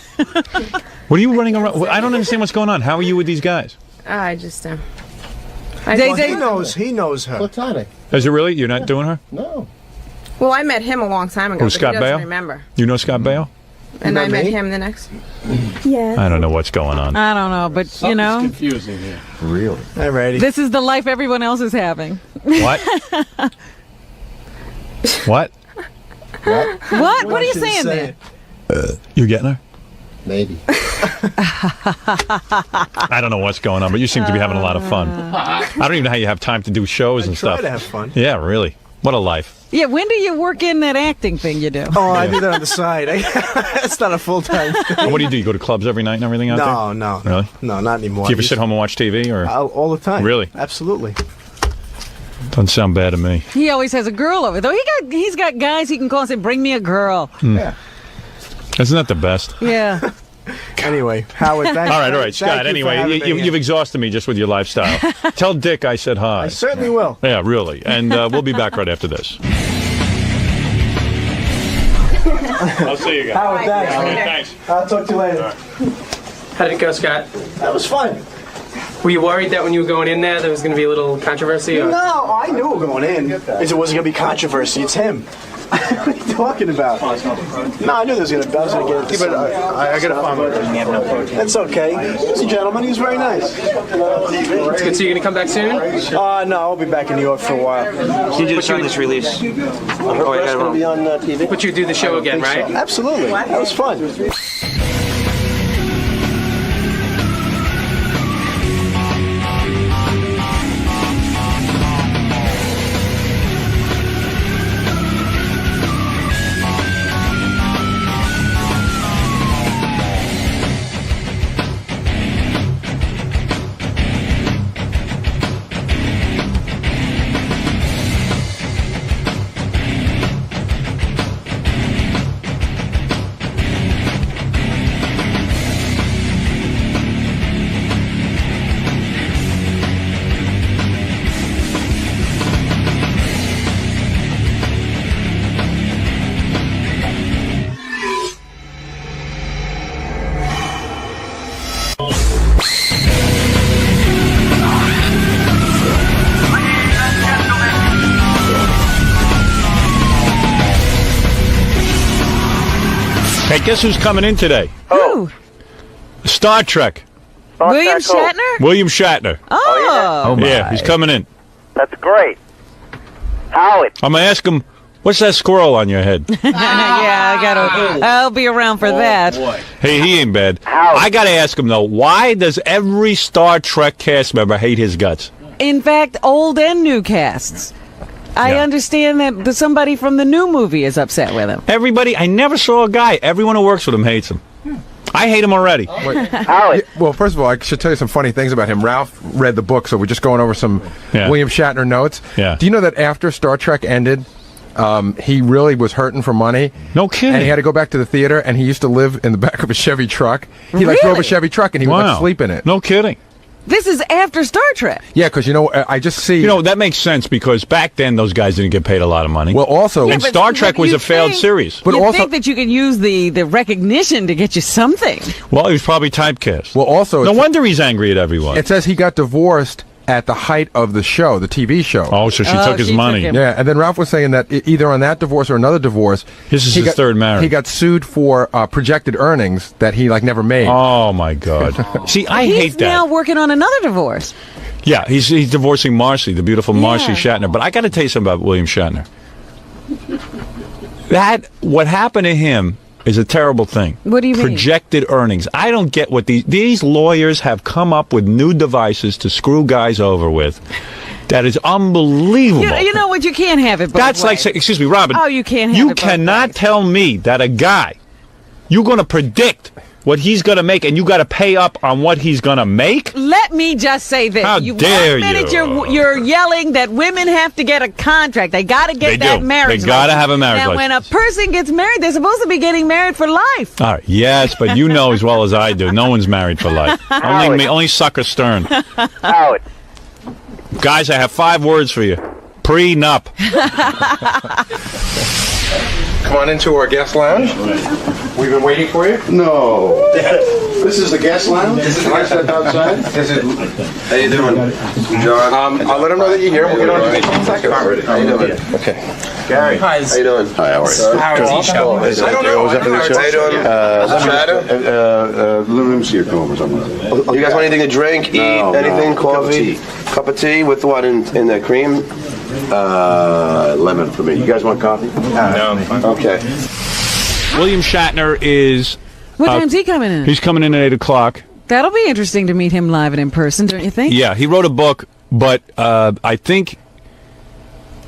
What are you running around? I don't understand what's going on. How are you with these guys? I just He knows her. Platonic. Is it really? You're not doing her? No. Well, I met him a long time ago. Who's but Scott he doesn't Baio? remember. You know Scott Baio? And I met him the next. Yeah. I don't know what's going on. I don't know, but you know, confusing here. Really? I'm ready. this is the life everyone else is having. What? What? What? What are you saying there? You getting her? Maybe. I don't know what's going on, but you seem to be having a lot of fun. I don't even know how you have time to do shows and Try stuff. to have fun. Yeah, really. What a life. Yeah, when do you work in that acting thing you do? Oh, I do that on the side. That's not a full-time thing. And what do? You go to clubs every night and everything out there? No. Really? No, not anymore. Do you ever sit home and watch TV? Or All the time. Really? Absolutely. Doesn't sound bad to me. He always has a girl over though. He's got guys he can call and say, "Bring me a girl." Yeah. Isn't that the best? Yeah. Anyway, Howard, thanks. All right, Scott. Anyway, you've exhausted me just with your lifestyle. Tell Dick I said hi. I certainly will. Yeah, really. And we'll be back right after this. I'll see you guys. Howard, thanks. Thanks. I'll talk to you later. How did it go, Scott? That was fun. Were you worried that when you were going in there was going to be a little controversy? Or? No, I knew we were going in. It wasn't going to be controversy. It's him. What are you talking about? No, I knew I was going to get it. But I got to find out. That's okay. He's a gentleman. He was very nice. It's good. So you're going to come back soon? No, I'll be back in New York for a while. Can you just run this release? Her breast's going to be on TV. But you do the show again, right? So. Absolutely. That was fun. Hey, guess who's coming in today? Who? Star Trek. William Shatner? William Shatner. Oh. Yeah, he's coming in. That's great. Howard. I'm going to ask him, what's that squirrel on your head? Yeah, I'll be around for that. Hey, he ain't bad. I got to ask him, though, why does every Star Trek cast member hate his guts? In fact, old and new casts. I understand that somebody from the new movie is upset with him. Everybody, I never saw a guy. Everyone who works with him hates him. I hate him already. Well, first of all, I should tell you some funny things about him. Ralph read the book, so we're just going over some William Shatner notes. Yeah. Do you know that after Star Trek ended, he really was hurting for money? No kidding. And he had to go back to the theater, and he used to live in the back of a Chevy truck. He drove a Chevy truck, and he would sleep in it. No kidding. This is after Star Trek. Yeah, because, I just see... You know, that makes sense, because back then, those guys didn't get paid a lot of money. Well, also... and Star Trek was a failed series. But you think that you can use the recognition to get you something. Well, he was probably typecast. Well, also... No wonder he's angry at everyone. It says he got divorced at the height of the show, the TV show. Oh, so she took his money. Yeah, and then Ralph was saying that either on that divorce or another divorce... This is his third marriage. He got sued for projected earnings that he, never made. Oh, my God. See, I hate that. He's now working on another divorce. Yeah, he's divorcing Marcy, the beautiful Marcy Shatner. But I got to tell you something about William Shatner. What happened to him is a terrible thing. What do you mean? Projected earnings. I don't get what these lawyers have come up with new devices to screw guys over with. That is unbelievable. You know what? You can't have it both That's ways. like, excuse me, Robin. Oh, you can't have You it both cannot ways. tell me that a guy, you're going to predict what he's going to make, and you got to pay up on what he's going to make? Let me just say this. How dare one minute you. You're yelling that women have to get a contract. They got to get that marriage They got to license. have a marriage Now, when a license. person gets married, they're supposed to be getting married for life. All right. Yes, but you know as well as I do, no one's married for life. Only Sucker Stern. Howard. Guys, I have 5 words for you. Prenup. Come on into our guest lounge. We've been waiting for you. No. This is the guest lounge? Can I step outside? How you doing, John? I'll let them know that you're here. We'll get on to you in a second. How you doing? Okay. Gary. How you doing? Hi, how are you? Howard's show. I don't know. How you doing? Let me see your comb or something. You guys want anything to drink, eat, anything, coffee? Cup of tea with what in the cream? Lemon for me. You guys want coffee? No. Okay. William Shatner is... What time's he coming in? He's coming in at 8 o'clock. That'll be interesting to meet him live and in person, don't you think? Yeah, he wrote a book, but I think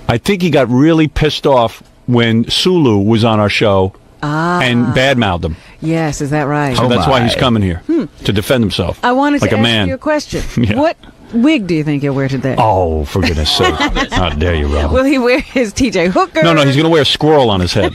he got really pissed off when Sulu was on our show and badmouthed him. Yes, is that right? So that's why he's coming here, to defend himself. I wanted like to a ask man. you a question. Yeah. What wig do you think he'll wear today? Oh, for goodness sake. How dare you, Robin. Will he wear his TJ Hooker? No, he's going to wear a squirrel on his head.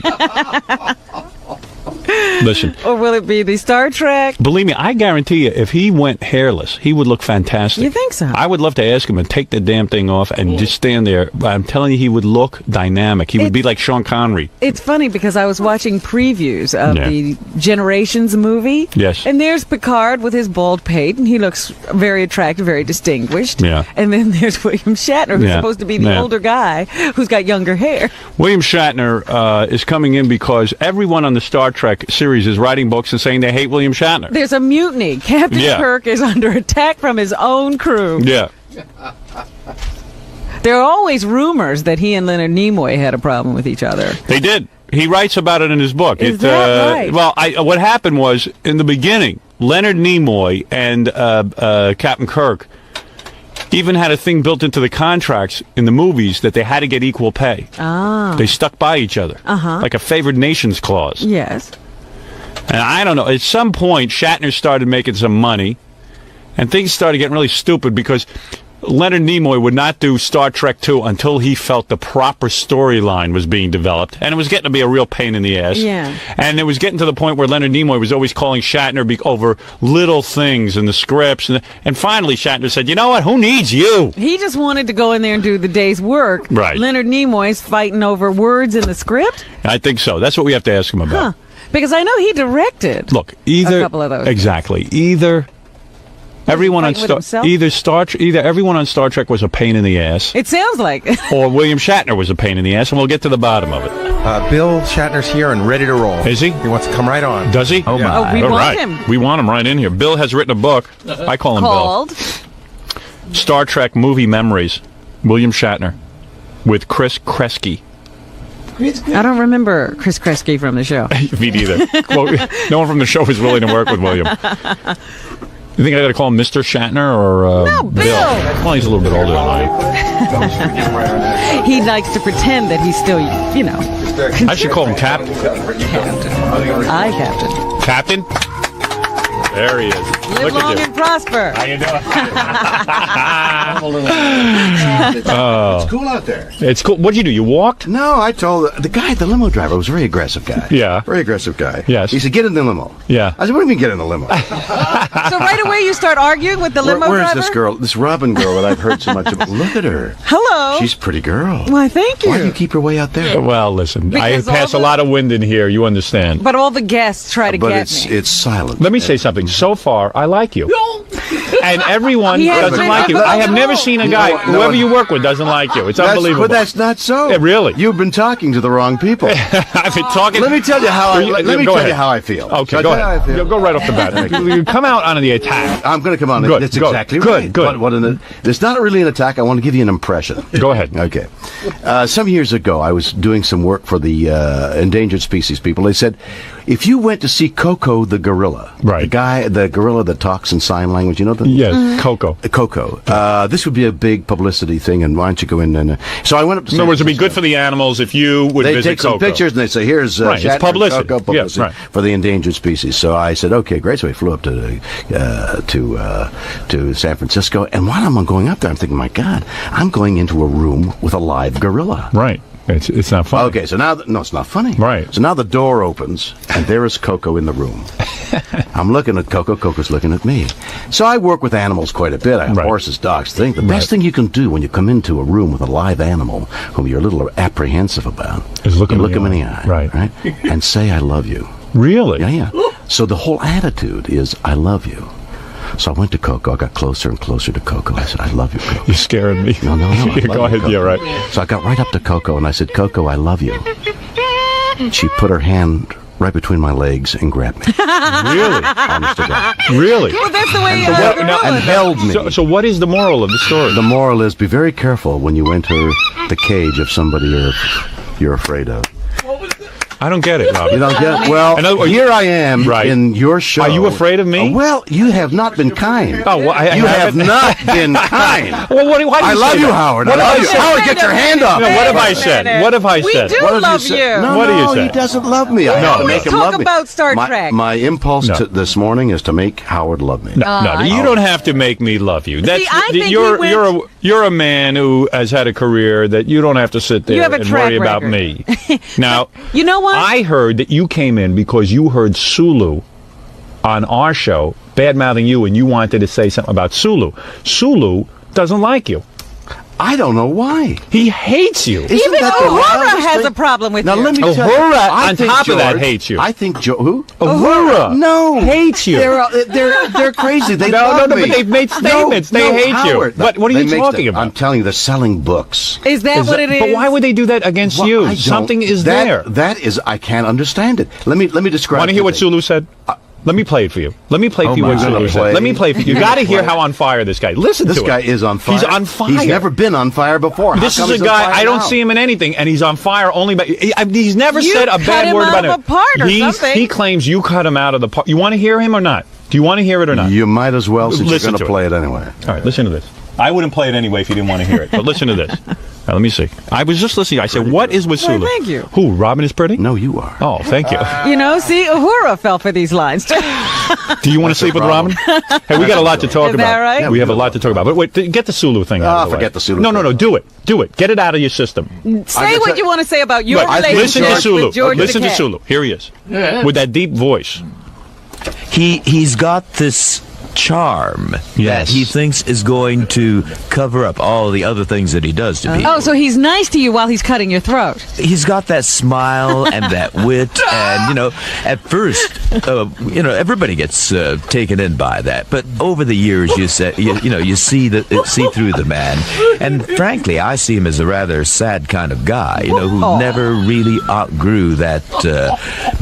Listen. Or will it be the Star Trek? Believe me, I guarantee you, if he went hairless, he would look fantastic. You think so? I would love to ask him and take the damn thing off and just stand there. I'm telling you, he would look dynamic. He would be like Sean Connery. It's funny because I was watching previews of the Generations movie. Yes. And there's Picard with his bald pate, and he looks very attractive, very distinguished. Yeah. And then there's William Shatner, who's supposed to be the older guy who's got younger hair. William Shatner is coming in because everyone on the Star Trek series is writing books and saying they hate William Shatner. There's a mutiny. Captain Kirk is under attack from his own crew. Yeah. There are always rumors that he and Leonard Nimoy had a problem with each other. They did. He writes about it in his book. Is that right? Well, what happened was, in the beginning, Leonard Nimoy and Captain Kirk even had a thing built into the contracts in the movies that they had to get equal pay. Ah. They stuck by each other. Like a favored nations clause. Yes. And I don't know. At some point, Shatner started making some money, and things started getting really stupid because Leonard Nimoy would not do Star Trek II until he felt the proper storyline was being developed, and it was getting to be a real pain in the ass. Yeah. And it was getting to the point where Leonard Nimoy was always calling Shatner over little things in the scripts, and finally Shatner said, "You know what? Who needs you?" He just wanted to go in there and do the day's work. Right. Leonard Nimoy's fighting over words in the script. I think so. That's what we have to ask him about. Because I know he directed. Look, either a couple of those. Exactly. Either everyone on everyone on Star Trek was a pain in the ass. It sounds like. Or William Shatner was a pain in the ass, and we'll get to the bottom of it. Bill Shatner's here and ready to roll. Is he? He wants to come right on. Does he? Oh, my. Oh, we All want right. him. We want him right in here. Bill has written a book. I call him Called? Bill. Star Trek Movie Memories. William Shatner with Chris Kresge. I don't remember Chris Kresge from the show. Me neither. Well, no one from the show is willing to work with William. You think I got to call him Mr. Shatner or No, Bill. Well, he's a little bit older than I am. He likes to pretend that he's still, I should call him Captain. Aye, Captain. Captain? There he is. Live Look long at you. and prosper. How you doing? It's cool out there. It's cool. What'd you do? You walked? No, I told the guy, the limo driver, was a very aggressive guy. Yeah. Very aggressive guy. Yes. He said, get in the limo. Yeah. I said, what do you mean get in the limo? So right away you start arguing with the limo Where's driver? this girl, this Robin girl that I've heard so much about? Look at her. Hello. She's a pretty girl. Why, thank you. Why do you keep her way out there? Well, listen, Because I pass all a lot of wind in here. You understand. But all the guests try to But get it's me. it's silent. Let me say something. So far, I like you. And everyone He has doesn't been like you. difficult I have to never know. seen a guy, whoever you work with, doesn't like you. It's unbelievable. But that's not so. Yeah, really? You've been talking to the wrong people. I've been talking. Let me tell you how I, let me Go tell ahead. you how I feel. Okay, Shall I go tell you how I ahead. feel? Go right off the bat. You come out on the attack. I'm going to come on. Good, That's good, exactly good, right. good. It's not really an attack. I want to give you an impression. Go ahead. Okay. Some years ago, I was doing some work for the endangered species people. They said, if you went to see Coco the gorilla, the gorilla that talks in sign language, you know the Coco. Coco. This would be a big publicity thing, and why don't you go in and? So I went up to. In other words, it'd be good for the animals if you would they visit take some Coco. pictures and they say, "Here's it's publicity. Coco publicity for the endangered species." So I said, "Okay, great." So we flew up to San Francisco, and while I'm going up there, I'm thinking, "My God, I'm going into a room with a live gorilla." Right. It's not funny. Okay, so now no, it's not funny. Right. So now the door opens, and there is Coco in the room. I'm looking at Coco. Coco's looking at me. So I work with animals quite a bit. I have horses, dogs. The best thing you can do when you come into a room with a live animal whom you're a little apprehensive about is look him in the eye. Right. And say, "I love you." Really? Yeah. So the whole attitude is, "I love you." So I went to Coco. I got closer and closer to Coco. I said, "I love you, Coco." You're scaring me. No. Go ahead. Yeah, right. So I got right up to Coco and I said, "Coco, I love you." She put her hand right between my legs and grabbed me. Really? Honest to God. Really? Well, that's the way and held me. So what is the moral of the story? The moral is, be very careful when you enter the cage of somebody you're afraid of. I don't get it, Rob. You don't get it? Well, here I am in your show. Are you afraid of me? Well, you have not been kind. Oh, well, you have not been kind. Well, why do you I love say you, that? Howard. What I love have you. I said? Howard, get your hand up. No, what have I said? What have I said? We do love you. No, what do you say? he doesn't love me. I have to make him love me. Talk about Star Trek. My impulse this morning is to make Howard love me. No, you don't have to make me love you. That's I think you're a man who has had a career that you don't have to sit there and worry about me. Now, you know what? I heard that you came in because you heard Sulu on our show bad-mouthing you, and you wanted to say something about Sulu. Sulu doesn't like you. I don't know why. He hates you. Even Uhura has a problem with you. Now let me tell you. Uhura, on top of that, hates you. I think who? Uhura. No, hates you. They're crazy. They love me. But they've made statements. They hate Howard, you. What are you talking about? I'm telling you, they're selling books. Is that what it is? But why would they do that against you? Something is there. That is, I can't understand it. Let me describe. Want to hear what Sulu said? Let me play it for you. Let me play for you what Sulu said. Let me play for you. You got to hear how on fire this guy. Listen to him. This guy is on fire. He's on fire. He's never been on fire before. This is a guy, I don't see him in anything, and he's on fire only by... He's never said a bad word about him. He claims you cut him out of the park. You want to hear him or not? Do you want to hear it or not? You might as well, since you're going to play it anyway. All right, listen to this. I wouldn't play it anyway if you didn't want to hear it, but listen to this. Now, let me see. I was just listening. I said, what is with Sulu? Thank you. Who, Robin is pretty? No, you are. Oh, thank you. See, Uhura fell for these lines. Do you want to sleep with Robin? Hey, we got a lot to talk about. Is that right? Yeah, we have a lot to talk about. But wait, get the Sulu thing out of the way. Forget the Sulu thing. No, do it. Do it. Get it out of your system. Say what you want to say about your relationship with George Listen to Sulu. Here he is. With that deep voice. He's got this charm that he thinks is going to cover up all the other things that he does to people. Oh, so he's nice to you while he's cutting your throat. He's got that smile and that wit, and at first, everybody gets taken in by that. But over the years, you see through the man, and frankly, I see him as a rather sad kind of guy, who never really outgrew that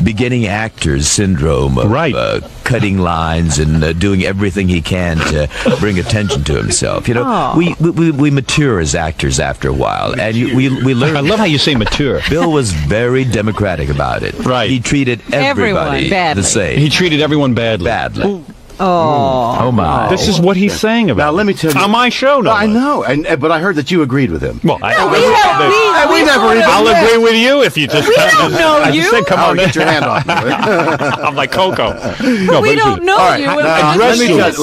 beginning actor's syndrome of cutting lines and doing everything he can to bring attention to himself. We mature as actors after a while, and we learn. I love how you say mature. Bill was very democratic about it. Right. He treated everybody the same. He treated everyone badly. Badly. Oh my! This is what he's saying about. Now let me tell you. On my show, no. I know, but I heard that you agreed with him. Well, we never. I'll agree with you if you just. We don't know you. I said, come on, get your hand off me. I'm like Coco. No, we don't know you.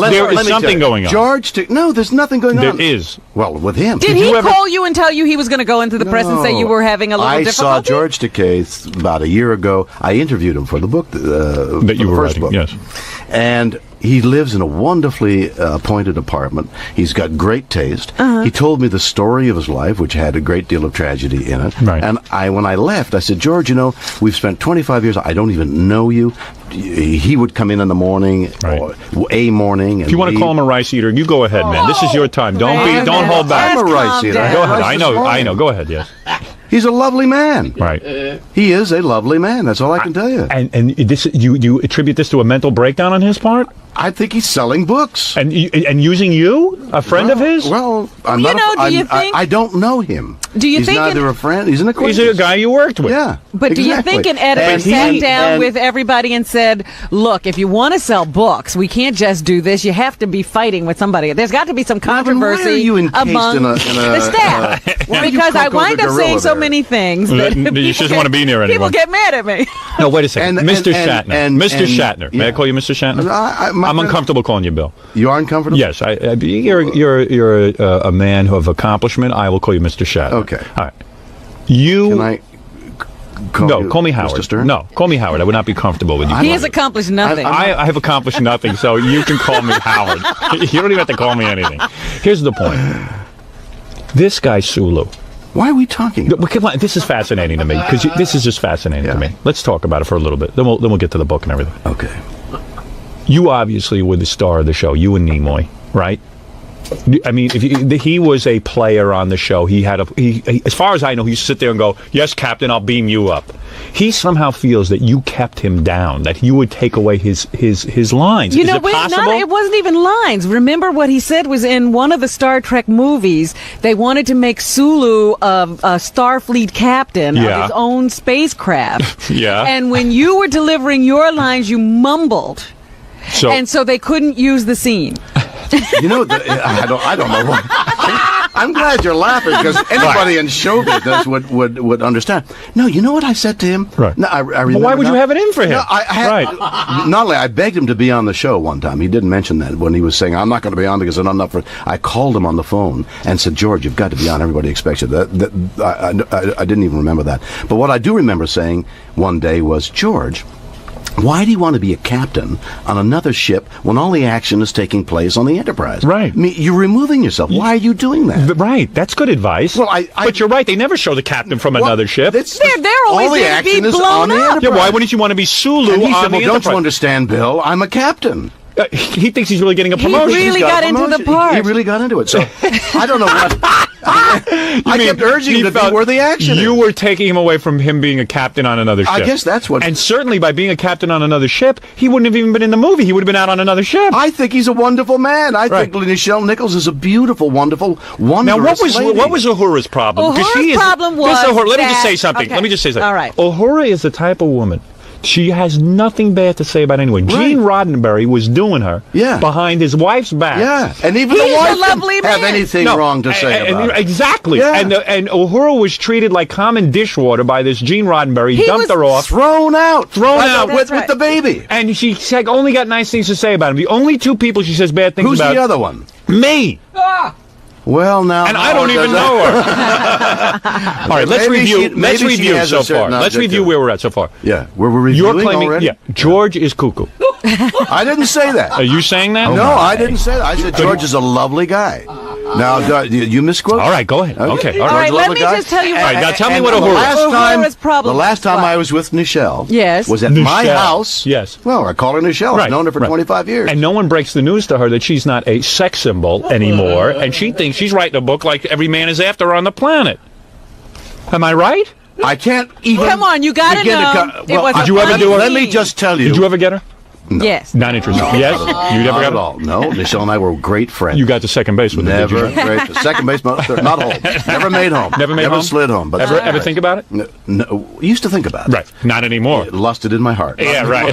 There is something going on. George, no, there's nothing going on. There is. Well, with him. Did he call you and tell you he was going to go into the press and say you were having a little difficulty? I saw George Takei about a year ago. I interviewed him for the book that you were first writing. Book. Yes, and he lives in a wonderfully appointed apartment. He's got great taste. He told me the story of his life, which had a great deal of tragedy in it. Right. And when I left, I said, George, we've spent 25 years. I don't even know you. He would come in the morning, or a morning. And if you want to call him a rice eater, you go ahead, man. This is your time. Don't hold back. I'm a rice eater. Go ahead. I know. Go ahead. Yes. He's a lovely man. Right. He is a lovely man. That's all I can tell you. And this, you attribute this to a mental breakdown on his part? I think he's selling books. And using you, a friend of his? Well, I'm You not. know, do you think- I don't know him. Do you he's think neither it- a friend? He's an acquaintance. He's a guy you worked with. Yeah. But do you think an editor sat down with everybody and said, look, if you want to sell books, we can't just do this. You have to be fighting with somebody. There's got to be some controversy why are you encased among in a- the staff. why are you Because I Coco wind the up saying gorilla so there? many things that You just people don't want to be near anyone. People get mad at me. No, wait a second. Mr. Shatner. Mr. Shatner. May I yeah. call you Mr. Shatner? I'm uncomfortable calling you Bill. You are uncomfortable? Yes. You're a man of accomplishment. I will call you Mr. Shatner. Okay. All right. You. Can I call me Howard. Mr. Stern? No, call me Howard. I would not be comfortable with you. He has accomplished nothing. I have accomplished nothing, so you can call me Howard. You don't even have to call me anything. Here's the point. This guy, Sulu. Why are we talking? Come on, this is fascinating to me, because this is just fascinating to me. Let's talk about it for a little bit. Then we'll get to the book and everything. Okay. You obviously were the star of the show, you and Nimoy, right? I mean, he was a player on the show. He had as far as I know, he used to sit there and go, "Yes, Captain, I'll beam you up." He somehow feels that you kept him down, that you would take away his lines. You Is know, it possible? it wasn't even lines. Remember what he said was in one of the Star Trek movies. They wanted to make Sulu a Starfleet captain of his own spacecraft. Yeah. And when you were delivering your lines, you mumbled. And so they couldn't use the scene. You know, I don't know why. I'm glad you're laughing, because anybody in show business would understand. No, you know what I said to him? Right. No, I remember. But why would you have it in for him? No, not only I begged him to be on the show one time. He didn't mention that when he was saying, "I'm not going to be on because I'm not enough for." I called him on the phone and said, "George, you've got to be on. Everybody expects you." I didn't even remember that. But what I do remember saying one day was, "George, why do you want to be a captain on another ship when all the action is taking place on the Enterprise?" Right. I mean, you're removing yourself. Why are you doing that? Right. That's good advice. Well, but you're right. They never show the captain from another ship. They're always all the going to action be is blown on the up. Enterprise. Yeah, why wouldn't you want to be Sulu And he on said, the "Well, don't Enterprise?" you understand, Bill? I'm a captain." He thinks he's really getting a promotion. He really got into the part. He really got into it. So I don't know what. I kept urging him to be where the action is. You were taking him away from him being a captain on another ship. I guess that's what. And certainly by being a captain on another ship, he wouldn't have even been in the movie. He would have been out on another ship. I think he's a wonderful man. I think Nichelle Nichols is a beautiful, wonderful, wondrous Now, what was Uhura's problem? Uhura's problem was Let me just that- say something. okay. Let me just say something. All right. Uhura is the type of woman. She has nothing bad to say about anyone. Gene Roddenberry was doing her behind his wife's back. Yeah, and even He's the wife a lovely didn't have man. anything wrong to say about it. Exactly. Yeah. And Uhura was treated like common dishwater by this Gene Roddenberry. He dumped her off. Thrown out with the baby. And she only got nice things to say about him. The only two people she says bad things Who's about. the other one? Me. Well, now, and I don't even know her. All right, let's review. Let's review so far. Let's review where we're at so far. Yeah, we're reviewing You're claiming, already. yeah, George is cuckoo. I didn't say that. Are you saying that? No, I didn't say that. I said George is a lovely guy. Now, you misquote. All right, go ahead. Okay. All right, let me just tell you what. All right, now tell me what Uhura's problem. The last time I was with Nichelle, yes, was at my house. Yes. Well, I call her Nichelle. I've known her for 25 years. And no one breaks the news to her that she's not a sex symbol anymore, and she thinks she's writing a book like every man is after her on the planet. Am I right? I can't even. Come on, you got to know. Did you ever do her? Let me just tell you. Did you ever get her? No. Yes. Not interested. Yes? You never got at all. No, Nichelle and I were great friends. You got to second base with never her, did you? Great. Second base, not home. Never made home. Never slid home. But ever think about it? No, used to think about it. Right. Not anymore. It lusted in my heart. Yeah, right.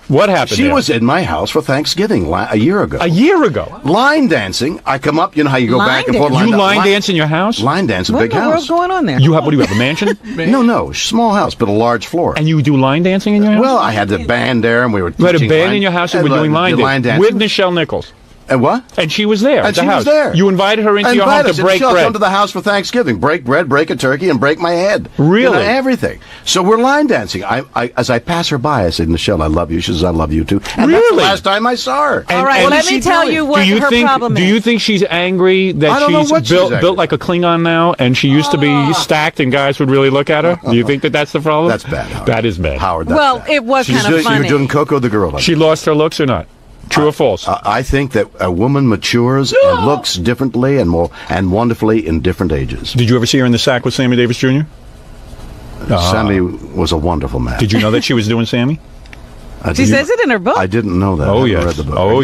What happened? She was in my house for Thanksgiving a year ago. A year ago. Line dancing. I come up. You know how you go back and forth. You line dance in your house? Line dance in a big What in the house. world's going on there? What do you have? A mansion? No, small house, but a large floor. And you do line dancing in your house? Well, I had the band there, and we were. You had a band in your house and we're doing line dancing with Nichelle Nichols. And what? And she was there. And she was there. You invited her into your home to break bread. Come to the house for Thanksgiving. Break bread, break a turkey, and break my head. Really? You know, everything. So we're line dancing. As I pass her by, I said, "Nichelle, I love you." She says, "I love you too." And that's the last time I saw her. All right, let me tell you what her problem is. Do you think she's angry that she's built like a Klingon now, and she used to be stacked, and guys would really look at her? Do you think that's the problem? That's bad, Howard. That is bad. Howard, well, bad. It was kind of funny. You're doing Coco the Gorilla. She lost her looks or not? True or false? I think that a woman matures and looks differently and wonderfully in different ages. Did you ever see her in the sack with Sammy Davis Jr.? Sammy was a wonderful man. Did you know that she was doing Sammy? She says it in her book. I didn't know that. Oh, I yes. read the book. Oh,